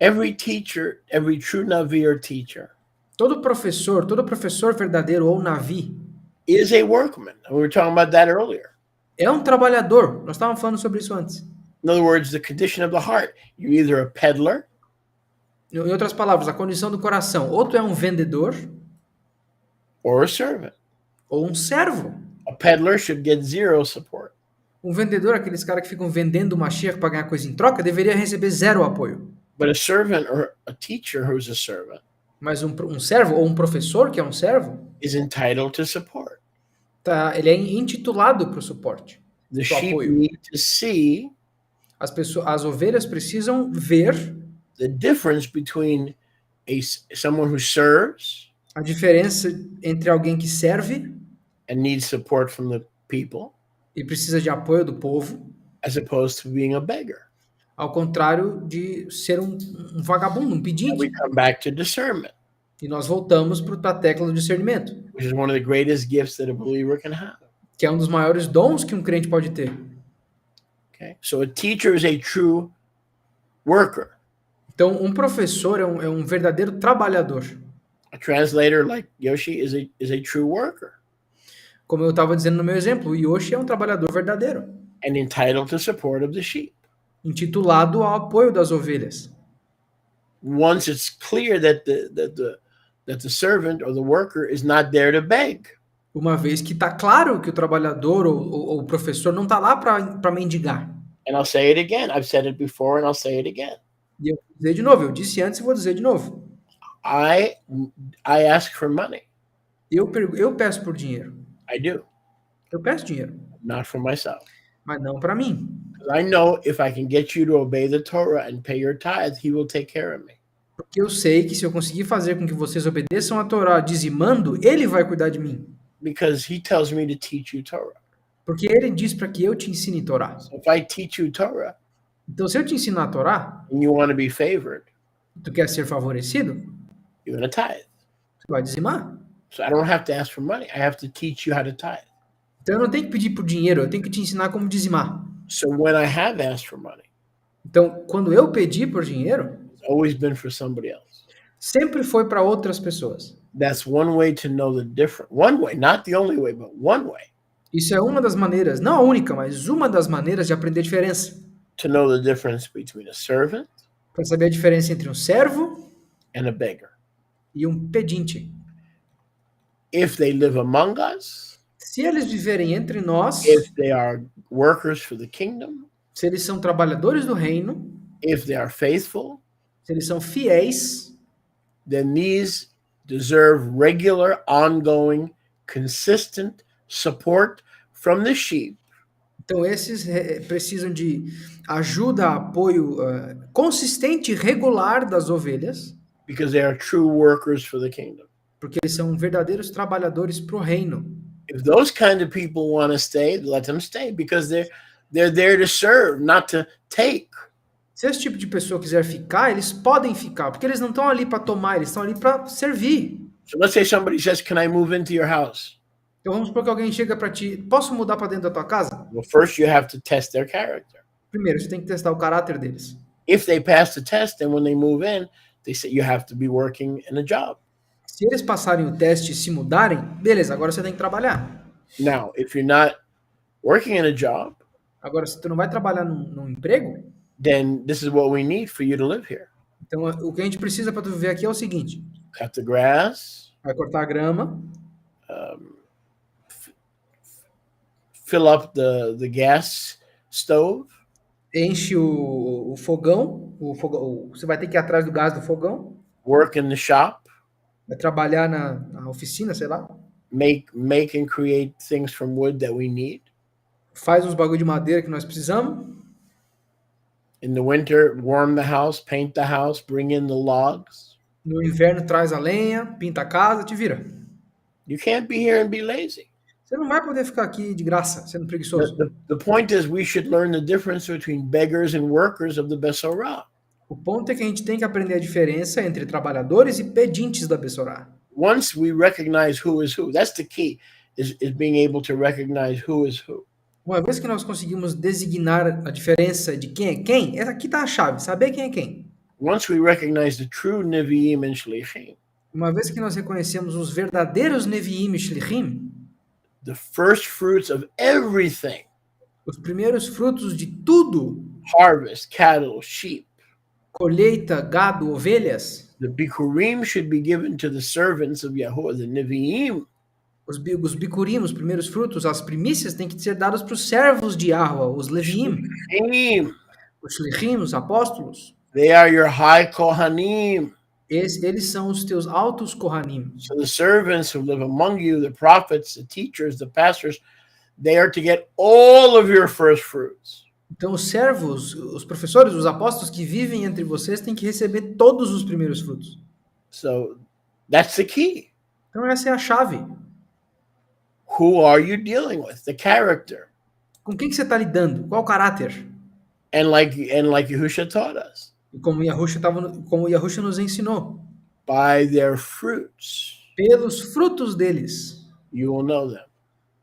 Every teacher, every true Navi or teacher Todo professor verdadeiro ou Navi is a workman. We were talking about that earlier. é um trabalhador. Nós estávamos falando sobre isso antes. In other words, the condition of the heart. You're either a peddler Em outras palavras, a condição do coração. Ou tu é um vendedor or a servant. ou um servo. A peddler should get zero support. Um vendedor, aqueles caras que ficam vendendo o Mashiach para ganhar coisa em troca, deveria receber zero apoio. But a servant or a teacher who's a servant Mas um servo ou um professor que é um servo, is entitled to support. ele é intitulado para o suporte. The Pro sheep apoio. need to see As ovelhas precisam ver the difference between someone who serves a diferença entre alguém que serve and needs support from the people e precisa de apoio do povo, as opposed to being a beggar. ao contrário de ser um vagabundo, um And we pedinte. come back to discernment, E nós voltamos para a tecla do discernimento, which is one of the greatest gifts that a believer can have. que é um dos maiores dons que um crente pode ter. Okay, so a teacher is a true worker. Então, um professor é um verdadeiro trabalhador. A translator like Yoshi is a true worker Como eu estava dizendo no meu exemplo, o Yoshi é um trabalhador verdadeiro, and entitled to support of the sheep. intitulado ao apoio das ovelhas. Once it's clear that the servant or the worker is not there to beg. Uma vez que está claro que o trabalhador ou o professor não está lá para mendigar. And I'll say it again. I've said it before and I'll say it again. E eu vou dizer de novo, eu disse antes e vou dizer de novo. I ask for money. Eu peço por dinheiro. I do, Eu peço dinheiro, not for myself. mas não para mim. 'Cause I know if I can get you to obey the Torah and pay your tithe, he will take care of me. Porque eu sei que se eu conseguir fazer com que vocês obedeçam a Torá dizimando, ele vai cuidar de mim. Because he tells me to teach you Torah. Porque ele diz para que eu te ensine Torá. So if I teach you Torah Então, se eu te ensinar a Torá, and you want to be favored, tu quer ser favorecido, you're going to tithe. tu vai dizimar. So I don't have to ask for money. I have to teach you how to tithe. Então, eu não tenho que pedir por dinheiro, eu tenho que te ensinar como dizimar. So when I have asked for money, Então, quando eu pedi por dinheiro, it's always been for somebody else. sempre foi para outras pessoas. That's one way to know the difference. One way, not the only way, but one way Isso é uma das maneiras, não a única, mas uma das maneiras de aprender a diferença. to know the difference between a servant Para saber a diferença entre um servo and a beggar. e um pedinte. If they live among us, Se eles viverem entre nós, if they are workers for the kingdom, se eles são trabalhadores do reino, if they are faithful, se eles são fiéis, then these deserve regular, ongoing, consistent support from the sheep então esses precisam de ajuda, apoio consistente e regular das ovelhas, because they are true workers for the kingdom. porque eles são verdadeiros trabalhadores para o reino. If those kind of people want to stay, let them stay because they're there to serve, not to take. Se esse tipo de pessoa quiser ficar, eles podem ficar, porque eles não estão ali para tomar, eles estão ali para servir. So let's say somebody says, "Can I move into your house?" Então vamos supor que alguém chega para ti, posso mudar para dentro da tua casa? Well, first you have to test their character. Primeiro, você tem que testar o caráter deles. If they pass the test, then when they move in, they say you have to be working in a job. Se eles passarem o teste e se mudarem, beleza, agora você tem que trabalhar. Now, if you're not working in a job, Agora, se tu não vai trabalhar num emprego, then this is what we need for you to live here. então o que a gente precisa para tu viver aqui é o seguinte: Cut the grass, vai cortar a grama, fill up the gas stove, enche o fogão, você vai ter que ir atrás do gás do fogão, work in the shop, vai trabalhar na oficina, sei lá, make and create things from wood that we need. faz uns bagulho de madeira que nós precisamos, In the winter, warm the house, paint the house, bring in the logs. No inverno, traz a lenha, pinta a casa, te vira. You can't be here and be lazy. Você não vai poder ficar aqui de graça, sendo The, preguiçoso. the point is we should learn the difference between beggars and workers of the Besorah. O ponto é que a gente tem que aprender a diferença entre trabalhadores e pedintes da Bessorá. Once we recognize who is who, that's the key, is being able to recognize who is who. Uma vez que nós conseguimos designar a diferença de quem é quem, essa aqui tá a chave, saber quem é quem. Once we recognize the true Nevi'im and Shlichim, Uma vez que nós reconhecemos os verdadeiros Neviim e Shlichim, the first fruits of everything, os primeiros frutos de tudo, harvest, cattle, sheep, colheita, gado, ovelhas, the Bikurim should be given to the servants of Yahuwah, the Nevi'im. os bikurim, os primeiros frutos, as primícias têm que ser dadas para os servos de Yahweh, os Leviim, Shlichim, os Shlichim, os apóstolos. they are your high Kohanim. Eles são os teus altos Kohanim. So the servants who live among you, the prophets, the teachers, the pastors, they are to get all of your first fruits. Então os servos, os professores, os apóstolos que vivem entre vocês têm que receber todos os primeiros frutos. So that's the key. Então essa é a chave. Who are you dealing with? The character. Com quem que você está lidando? Qual o caráter? And like Yahusha taught us, E como Yahusha nos ensinou, by their fruits pelos frutos deles you will know them.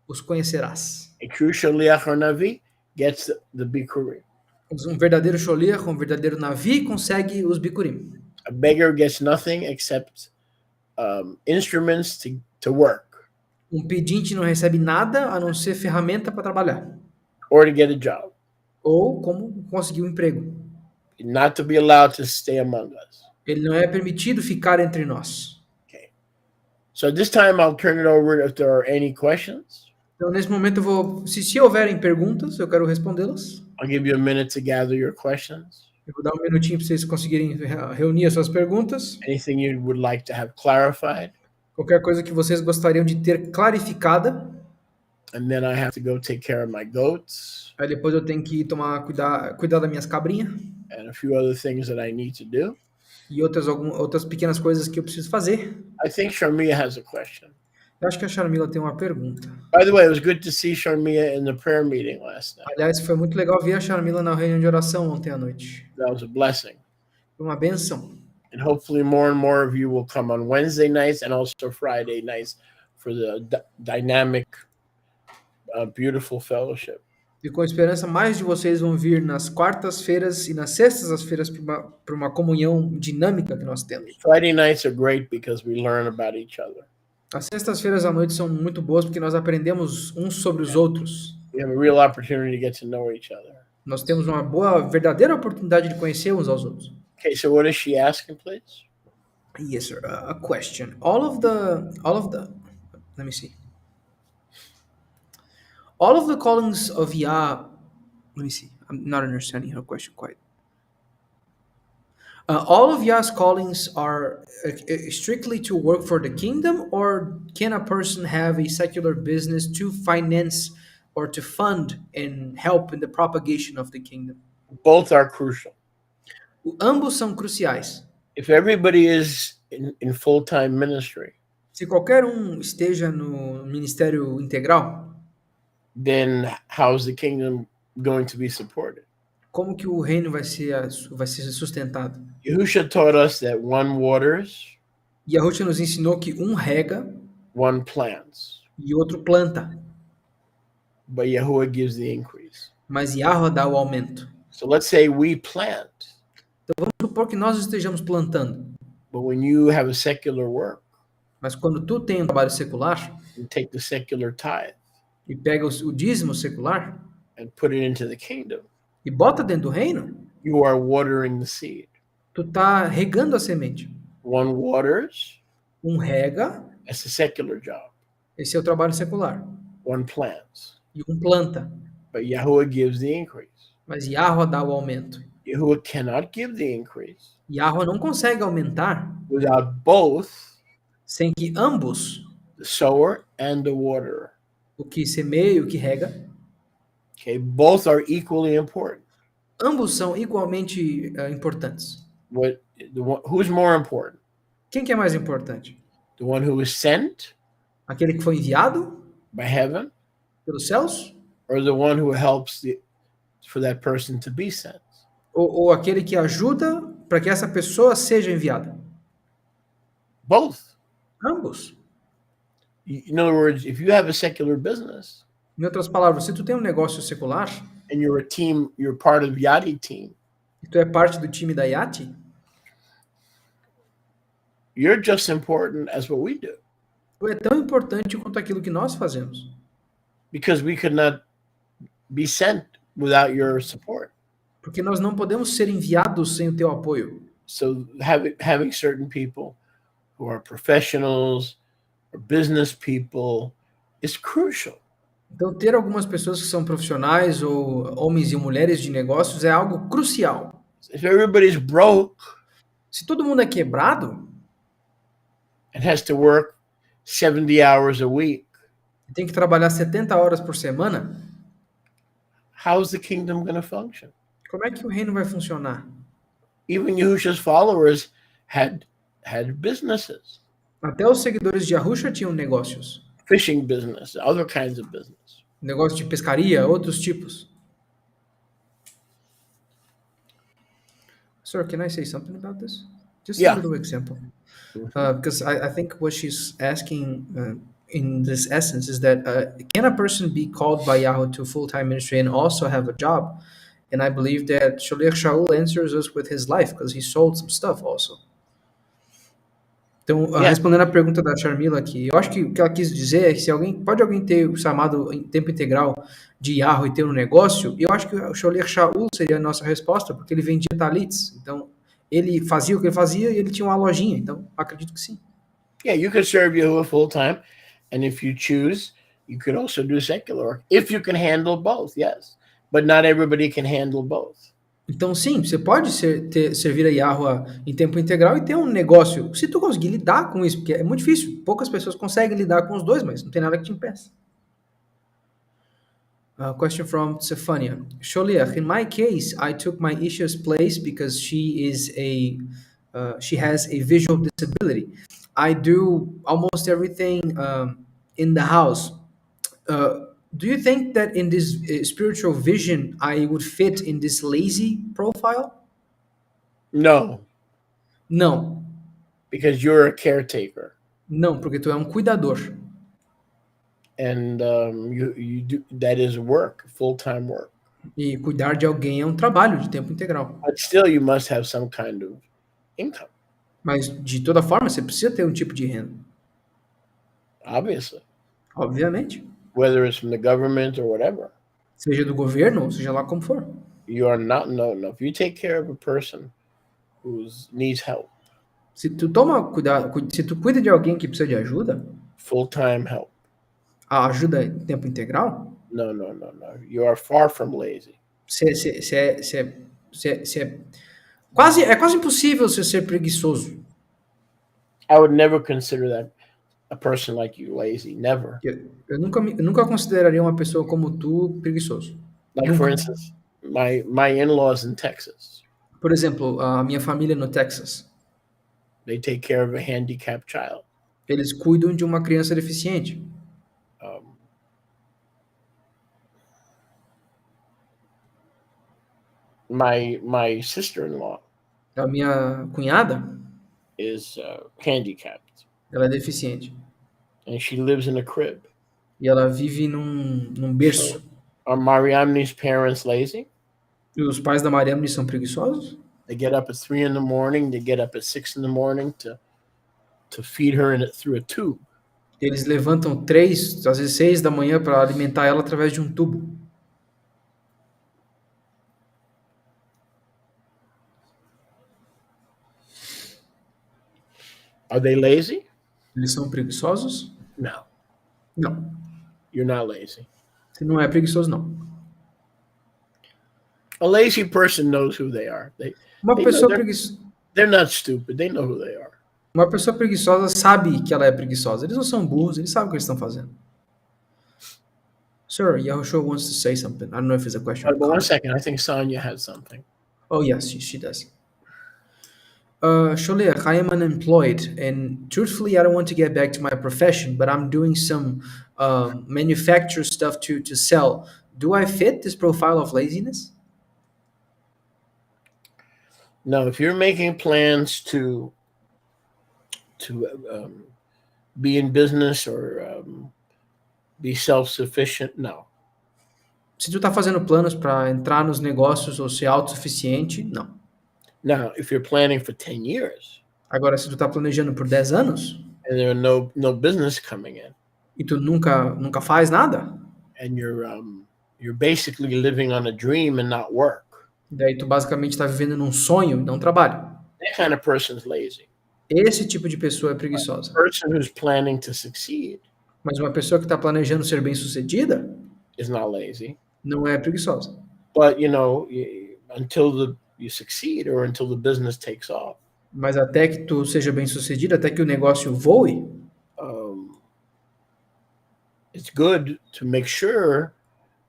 os conhecerás. A true shaliach or navi gets the bikurim. Um verdadeiro sholiach, um verdadeiro navi consegue os bikurim. A beggar gets nothing except instruments to work Um pedinte não recebe nada a não ser ferramenta para trabalhar. or to get a job, Ou como conseguir um emprego. not to be allowed to stay among us. Ele não é permitido ficar entre nós. Okay. So this time I'll turn it over if there are any questions. Então, nesse momento, eu vou. Se houverem perguntas, eu quero respondê-las. I'll give you a minute to gather your questions. Eu vou dar um minutinho para vocês conseguirem reunir as suas perguntas. Anything you would like to have clarified. Qualquer coisa que vocês gostariam de ter clarificada. And then I have to go take care of my goats Aí depois eu tenho que ir cuidar das minhas cabrinhas. and a few other things that I need to do. E outras pequenas coisas que eu preciso fazer. I think Sharmia has a question. Eu acho que a Sharmila tem uma pergunta. By the way, it was good to see Sharmia in the prayer meeting last night. Aliás, foi muito legal ver a Sharmila na reunião de oração ontem à noite. That was a blessing. Foi uma benção. And hopefully more and more of you will come on Wednesday nights and also Friday nights for the dynamic, beautiful fellowship. E com esperança, mais de vocês vão vir nas quartas-feiras e nas sextas-feiras para uma comunhão dinâmica que nós temos. Friday nights are great because we learn about each other. As sextas-feiras à noite são muito boas porque nós aprendemos uns sobre os outros. We have a real opportunity to get to know each other. Nós temos uma verdadeira oportunidade de conhecer uns aos outros. Okay, so what is she asking, please? Yes, sir. A question. All of the. Let me see. All of the callings of Yah. Let me see. I'm not understanding her question quite. All of Yah's callings are strictly to work for the kingdom, or can a person have a secular business to finance or to fund and help in the propagation of the kingdom? Both are crucial. Ambos são cruciais. If everybody is in full-time ministry, Se qualquer esteja no ministério integral, then how is the kingdom going to be supported? como que o reino vai ser sustentado? Yahusha taught us that one waters, Yahushua nos ensinou que um rega one plants, e outro planta, but Yahuwah gives the increase. mas Yahweh dá o aumento. So let's say we plant, Vamos supor que nós estejamos plantando, but when you have a secular work, mas quando tu tem um trabalho secular you take the secular tithe e pega o dízimo secular and put it into the kingdom, e bota dentro do reino, you are watering the seed. tu tá regando a semente. One waters, Um rega, that's a secular job. esse é o trabalho secular, One plants, e um planta, but Yahuwah gives the increase. mas Yahweh dá o aumento. Yahuwah cannot give the increase Yahweh não consegue aumentar without both sem que ambos, the sower and the waterer. o que semeia e o que rega, Okay, both are equally important. Ambos são igualmente importantes. Who's more important? Quem que é mais importante? The one who was sent Aquele que foi enviado by heaven, pelos céus? or the one who helps for that person to be sent? Ou aquele que ajuda para que essa pessoa seja enviada? Both. Ambos. In other words, if you have a secular business Em outras palavras, se tu tem um negócio secular and you're part of Yadi team, e tu é parte do time da Yati, you're just important as what we do, tu é tão importante quanto aquilo que nós fazemos. because we could not be sent without your support. Porque nós não podemos ser enviados sem o teu apoio. So having certain people who are professionals or business people is crucial. Então, ter algumas pessoas que são profissionais ou homens e mulheres de negócios é algo crucial. If everybody's broke Se todo mundo é quebrado, and has to work 70 hours a week, tem que trabalhar 70 horas por semana, how's the kingdom going to function? como é que o reino vai funcionar? Even Yahushua's followers had businesses, Até os seguidores de Yahusha tinham negócios. fishing business, other kinds of business. Negócio de pescaria, outros tipos. Sir, can I say something about this? Just Yeah. a little example. Because I think what she's asking in this essence is that can a person be called by Yahweh to full-time ministry and also have a job? And I believe that Sholiach Shaul answers us with his life because he sold some stuff also. Então, Yeah. respondendo a pergunta da Sharmila aqui, eu acho que o que ela quis dizer é que se alguém ter o chamado em tempo integral de Yahweh e ter um negócio, eu acho que o Sholiach Shaul seria a nossa resposta, porque ele vendia talits. Então, ele fazia o que ele fazia e ele tinha uma lojinha. Então, acredito que sim. Yeah, you could serve Yahuwah full time, and if you choose, you could also do secular work if you can handle both. Yes, but not everybody can handle both. Então, sim, você pode servir a Yahweh em tempo integral e ter um negócio. Se tu conseguir lidar com isso, porque é muito difícil. Poucas pessoas conseguem lidar com os dois, mas não tem nada que te impeça. Question from Stefania. Sholiach, in my case, I took my Isha's place because she has a visual disability. I do almost everything in the house. Do you think that in this spiritual vision, I would fit in this lazy profile? No, Não. because you're a caretaker, Não, porque tu é um cuidador. and you do that is work, full time work. E cuidar de alguém é um trabalho de tempo integral. But still, you must have some kind of income, Mas, de toda forma, você precisa ter um tipo de renda. obviously, Obviamente. whether it's from the government or whatever. Seja do governo, ou seja lá como for. You are not no. If you take care of a person who needs help, Se tu se tu cuida de alguém que precisa de ajuda, full time help, a ajuda em tempo integral, no. You are far from lazy. é quase impossível você ser preguiçoso. I would never consider that a person like you lazy. Never. Eu nunca consideraria uma pessoa como tu preguiçoso. Like for instance, my in-laws in Texas, Por exemplo, a minha família no Texas, they take care of a handicapped child. eles cuidam de uma criança deficiente. My sister-in-law A minha cunhada, is handicapped, ela é deficiente. and she lives in a crib. E ela vive num berço. Are Mariamne's parents lazy? E os pais da Mariamne são preguiçosos? They get up at 3 a.m. They get up at 6 a.m. to feed her through a tube. Eles levantam 3, às vezes 6 da manhã para alimentar ela através de um tubo. Are they lazy? Eles são preguiçosos? No, Não. you're not lazy. Você não é preguiçoso, não. A lazy person knows who they are. Uma They pessoa know preguiçosa. They're not stupid. They know who they are. Uma pessoa preguiçosa sabe que ela é preguiçosa. Eles não são burros, eles sabem o que eles estão fazendo. Sir, Yahushua wants to say something. I don't know if it's a question or But one comment. second, I think Sonia had something. Oh, yes, she does. Sholiach, I am unemployed, and truthfully, I don't want to get back to my profession, but I'm doing some manufacture stuff to sell. Do I fit this profile of laziness? No, if you're making plans to be in business or be self-sufficient, no. Se tu tá fazendo planos para entrar nos negócios ou ser autossuficiente, não. Now, if you're planning for 10 years Agora, se tu tá planejando por 10 anos and there are no business coming in, e tu nunca faz nada, and you're basically living on a dream and not work, daí tu basicamente tá vivendo num sonho e não trabalho. that kind of person's lazy. Esse tipo de pessoa é preguiçosa. A person who's planning to succeed Mas uma pessoa que está planejando ser bem-sucedida is not lazy. não é preguiçosa. But until you succeed or until the business takes off, Mas até que tu seja bem-sucedido, até que o negócio voe, it's good to make sure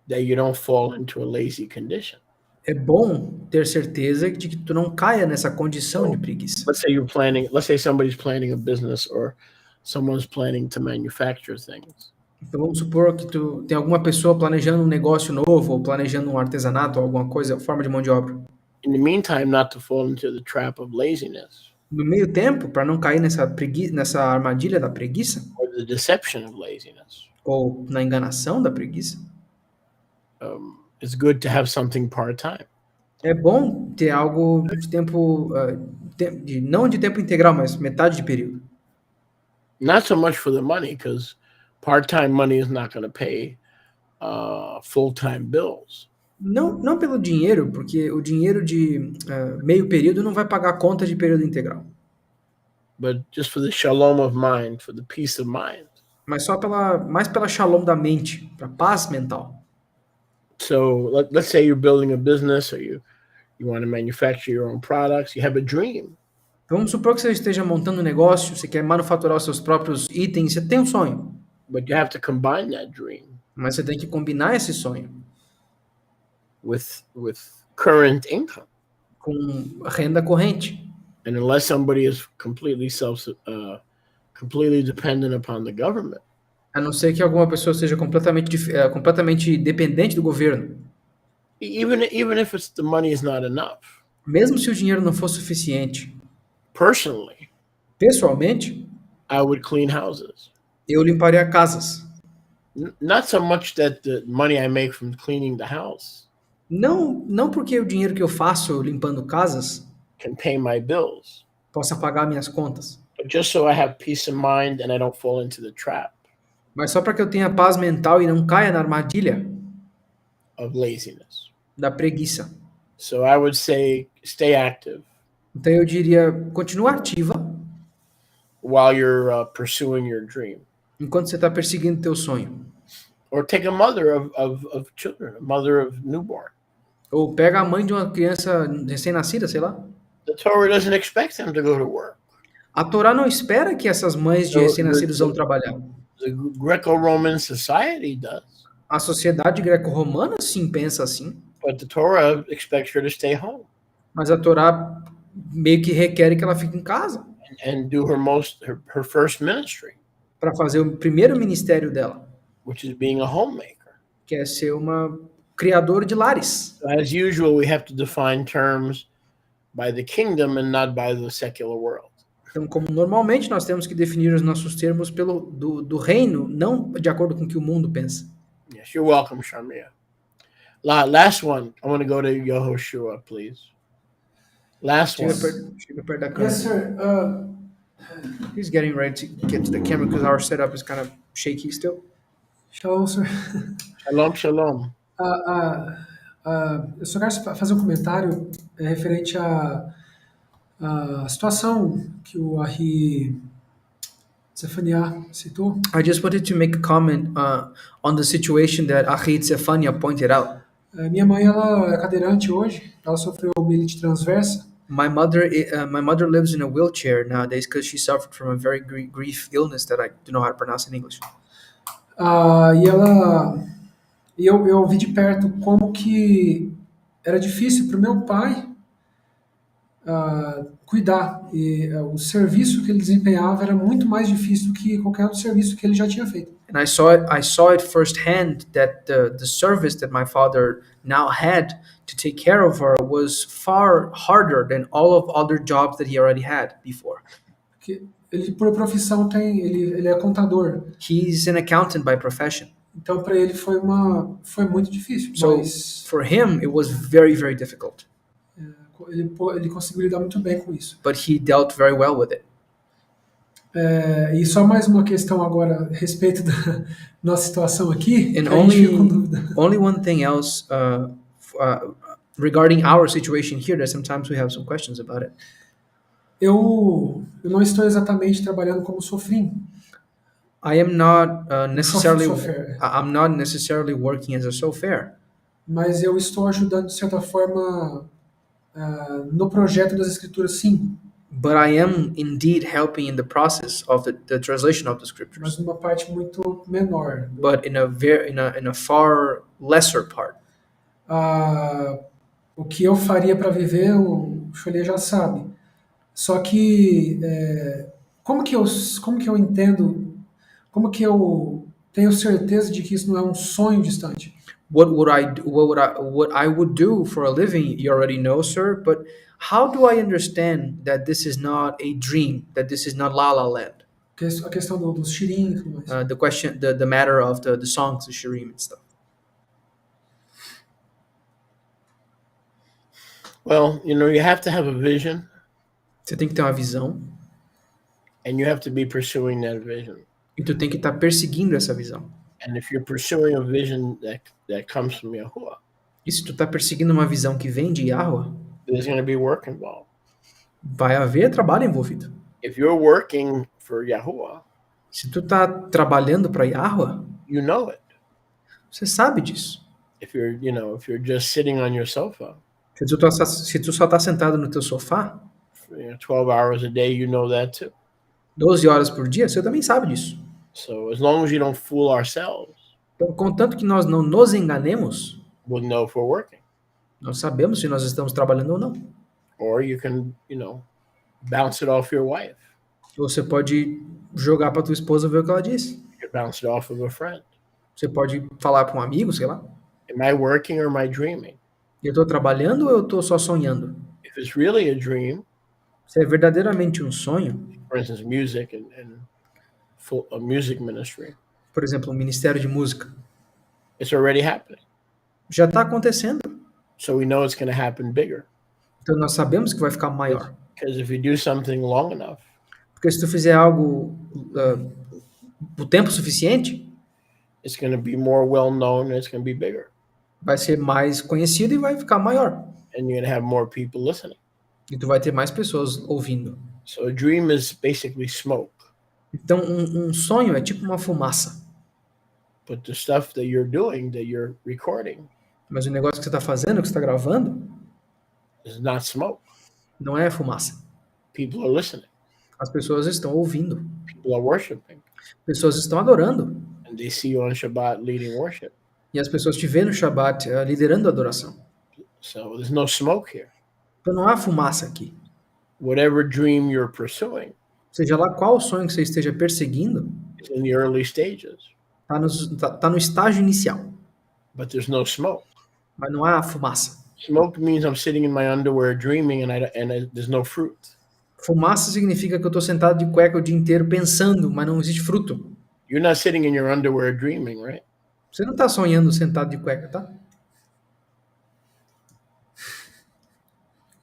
that you don't fall into a lazy condition. é bom ter certeza de que tu não caia nessa condição de preguiça. Let's say somebody's planning a business or someone's planning to manufacture things. Então vamos supor que tu tem alguma pessoa planejando um negócio novo, ou planejando um artesanato, ou alguma coisa, forma de mão de obra. In the meantime, not to fall into the trap of laziness No meio tempo, para não cair nessa armadilha da preguiça, or the deception of laziness, ou na enganação da preguiça, it's good to have something part-time. é bom ter algo de tempo, não de tempo integral, mas metade de período. Not so much for the money, because part-time money is not going to pay full-time bills. Não pelo dinheiro, porque o dinheiro de meio período não vai pagar a conta de período integral. But just for the shalom of mind, for the peace of mind. Mas mais pela shalom da mente, para paz mental. So let's say you're building a business or you want to manufacture your own products. You have a dream. Então, vamos supor que você esteja montando um negócio, você quer manufaturar os seus próprios itens, você tem um sonho. But you have to combine that dream Mas você tem que combinar esse sonho with current income. com renda corrente. And unless somebody is completely dependent upon the government, A não ser que alguma pessoa seja completamente dependente do governo. even if the money is not enough, Mesmo se o dinheiro não for suficiente, personally, pessoalmente, I would clean houses. eu limparia casas. Not so much that the money I make from cleaning the house Não porque o dinheiro que eu faço limpando casas can pay my bills, possa pagar minhas contas, but just so I have peace of mind and I don't fall into the trap mas só para que eu tenha paz mental e não caia na armadilha of laziness. da preguiça. So I would say stay active Então eu diria, continua ativa while you're pursuing your dream. enquanto você está perseguindo teu sonho. Or take a mother of children, a mother of newborn. Ou pega a mãe de uma criança recém-nascida, sei lá. The Torah doesn't expect them to go to work. A Torá não espera que essas mães de recém-nascidos vão trabalhar. The Greco-Roman society does, A sociedade greco-romana sim pensa assim, but the Torah expects her to stay home mas a Torá meio que requer que ela fique em casa and do her first ministry, para fazer o primeiro ministério dela, which is being a homemaker. que é ser uma criadora de lares. As usual, we have to define terms by the kingdom and not by the secular world. Então, como normalmente nós temos que definir os nossos termos do reino, não de acordo com o que o mundo pensa. Yes, you're welcome, Sharmia. Last one. I want to go to Yehoshua, please. Last one. Chega perto da câmera. Yes, sir. He's getting ready to get to the camera because our setup is kind of shaky still. Shalom, sir. Shalom, shalom. Eu só quero fazer um comentário referente à situação que o Ahi Zefaniah citou. I just wanted to make a comment on the situation that Achid Zefania pointed out. Minha mãe, ela é cadeirante hoje. Ela sofreu mielite transversa. My mother lives in a wheelchair nowadays because she suffered from a very grief illness that I don't know how to pronounce in English. E ela E eu vi de perto como que era difícil para o meu pai cuidar. E o serviço que ele desempenhava era muito mais difícil do que qualquer outro serviço que ele já tinha feito. And I saw it firsthand that the service that my father now had to take care of her was far harder than all of other jobs that he already had before. Porque ele, por profissão, ele é contador. He's an accountant by profession. Então, para ele foi muito difícil. So Mas for him, it was very, very difficult. ele conseguiu lidar muito bem com isso. But he dealt very well with it. E só mais uma questão agora a respeito da nossa situação aqui. And Que a gente fica com dúvida. only one thing else regarding our situation here that sometimes we have some questions about it. Eu não estou exatamente trabalhando como sofrim. I am not necessarily Software. I'm not necessarily working as a software, Mas eu estou ajudando, de certa forma, no projeto das escrituras, sim. but I am indeed helping in the process of the translation of the Mas scriptures, numa parte muito menor. but in a far lesser part. O que eu faria para viver, o Cholê já sabe. Só que como que eu entendo, como que eu tenho certeza de que isso não é um sonho distante? What I would do for a living, you already know, sir, but how do I understand that this is not a dream, that this is not La La Land? A questão dos shirim e tudo mais. The matter of the songs, the shirim and stuff. Well, you have to have a vision, Você tem que ter uma visão and you have to be pursuing that vision. e tu tem que estar perseguindo essa visão. And if you're pursuing a vision that comes from Yahuwah, E se tu tá perseguindo uma visão que vem de Yahweh, there's going to be work involved. vai haver trabalho envolvido. If you're working for Yahuwah, Se tu tá trabalhando para Yahweh, you know it. você sabe disso. If you're just sitting on your sofa, Se tu só tá sentado no teu sofá, 12 hours a day, you know that too. 12 horas por dia, você também sabe disso. So as long as you don't fool ourselves, Então, contanto que nós não nos enganemos, we'll know if we're working. nós sabemos se nós estamos trabalhando ou não. Or you can, bounce it off your wife. Ou você pode jogar para tua esposa ver o que ela diz. You can bounce it off of a friend. Você pode falar para um amigo, sei lá. Am I working or am I dreaming? Eu estou trabalhando ou eu estou só sonhando? If it's really a dream, Se é verdadeiramente um sonho, for instance, music and a music ministry, por exemplo, um ministério de música, it's already happening. já está acontecendo. So we know it's going to happen bigger. Então nós sabemos que vai ficar maior. Because if you do something long enough, Porque se tu fizer algo o tempo suficiente, it's going to be more well known and it's going to be bigger. vai ser mais conhecido e vai ficar maior. And you're going to have more people listening. E tu vai ter mais pessoas ouvindo. So a dream is basically smoke. Então um sonho é tipo uma fumaça. But the stuff that you're doing, that you're recording, Mas o negócio que você está fazendo, que você está gravando, is not smoke. não é fumaça. People are listening. As pessoas estão ouvindo. People are worshiping. Pessoas estão adorando. And they see you on Shabbat leading worship. E as pessoas te vêem no Shabbat liderando a adoração. So there's no smoke here. Então não há fumaça aqui. Whatever dream you're pursuing Seja lá qual sonho que você esteja perseguindo, is in the early stages, tá no estágio inicial. but there's no smoke. Mas não há fumaça. Smoke means I'm sitting in my underwear dreaming and there's no fruit. Fumaça significa que eu estou sentado de cueca o dia inteiro pensando, mas não existe fruto. You're not sitting in your underwear dreaming, right? Você não está sonhando sentado de cueca, tá?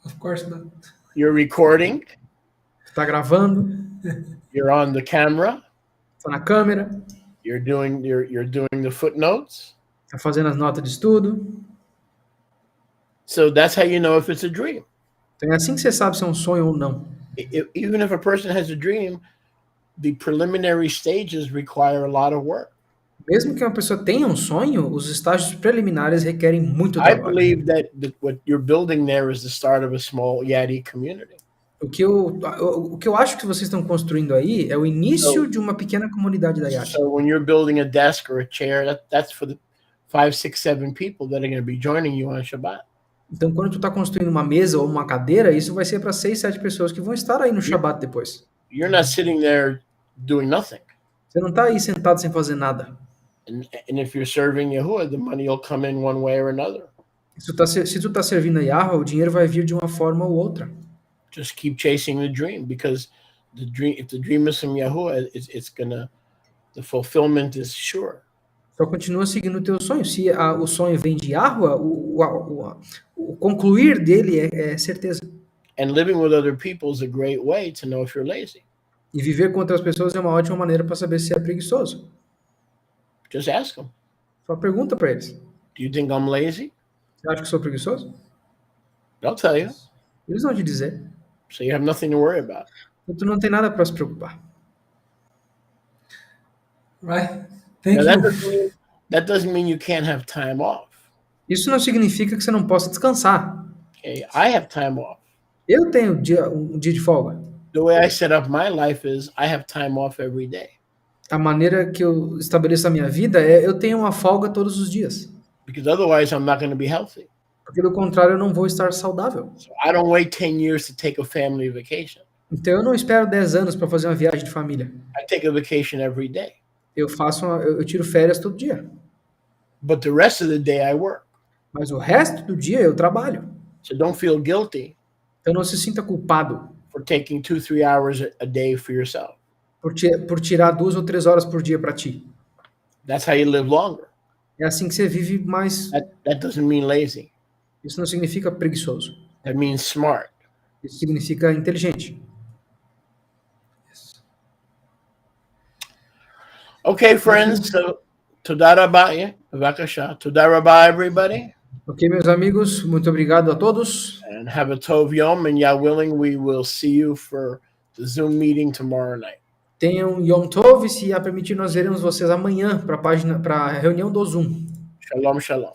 Of course not. You're recording, Está gravando, you're on the camera, está na câmera, you're doing the footnotes. está fazendo as notas de estudo. So that's how you know if it's a dream. Então é assim que você sabe se é um sonho ou não. Even if a person has a dream, the preliminary stages require a lot of work. Mesmo que uma pessoa tenha um sonho, os estágios preliminares requerem muito I trabalho. believe that what you're building there is the start of a small Yadi community. O que eu acho que vocês estão construindo aí é o início de uma pequena comunidade da Yati. So when you're building a desk or a chair, that's 5, 6, 7 people that are going to be joining you on Shabbat. Então, quando tu está construindo uma mesa ou uma cadeira, isso vai ser para 6, 7 pessoas que vão estar aí no Shabat depois. You're not sitting there doing nothing. Você não está aí sentado sem fazer nada. And if you're serving Yahuwah, the money will come in one way or another. Se tu tá servindo a Yahweh, o dinheiro vai vir de uma forma ou outra. Just keep chasing the dream, because if the dream is from Yahuwah, the fulfillment is sure. Só continua seguindo o teu sonho. Se o sonho vem de Yahweh, o concluir dele é certeza. And living with other people is a great way to know if you're lazy. E viver com outras pessoas é uma ótima maneira para saber se é preguiçoso. Just ask them. Só pergunta para eles. Do you think I'm lazy? Você acha que sou preguiçoso? They'll tell you. Eles vão te dizer. So you have nothing to worry about. Então, tu não tem nada para se preocupar. Right? Thank Now, you. that doesn't mean you can't have time off. Isso não significa que você não possa descansar. Okay, I have time off. Eu tenho um dia de folga. The way I set up my life is I have time off every day. A maneira que eu estabeleço a minha vida é eu tenho uma folga todos os dias. Because otherwise I'm not going to be healthy. Porque do contrário eu não vou estar saudável. So I don't wait 10 years to take a family vacation. Então eu não espero 10 anos para fazer uma viagem de família. I take a vacation every day. Eu tiro férias todo dia. But the rest of the day I work. Mas o resto do dia eu trabalho. So don't feel guilty Então não se sinta culpado for taking 2, 3 hours a day for yourself. por tirar 2 ou 3 horas por dia para ti. That's how you live longer. É assim que você vive mais. That doesn't mean lazy. Isso não significa preguiçoso. That means smart. Isso significa inteligente. Okay, friends. So, Toda rabah, bavakasha. Toda rabah, everybody. Ok, meus amigos, muito obrigado a todos. And have a tov yom. And Yah willing, we will see you for the Zoom meeting tomorrow night. Tenham Yom Tov, se a permitir, nós veremos vocês amanhã para a reunião do Zoom. Shalom, shalom.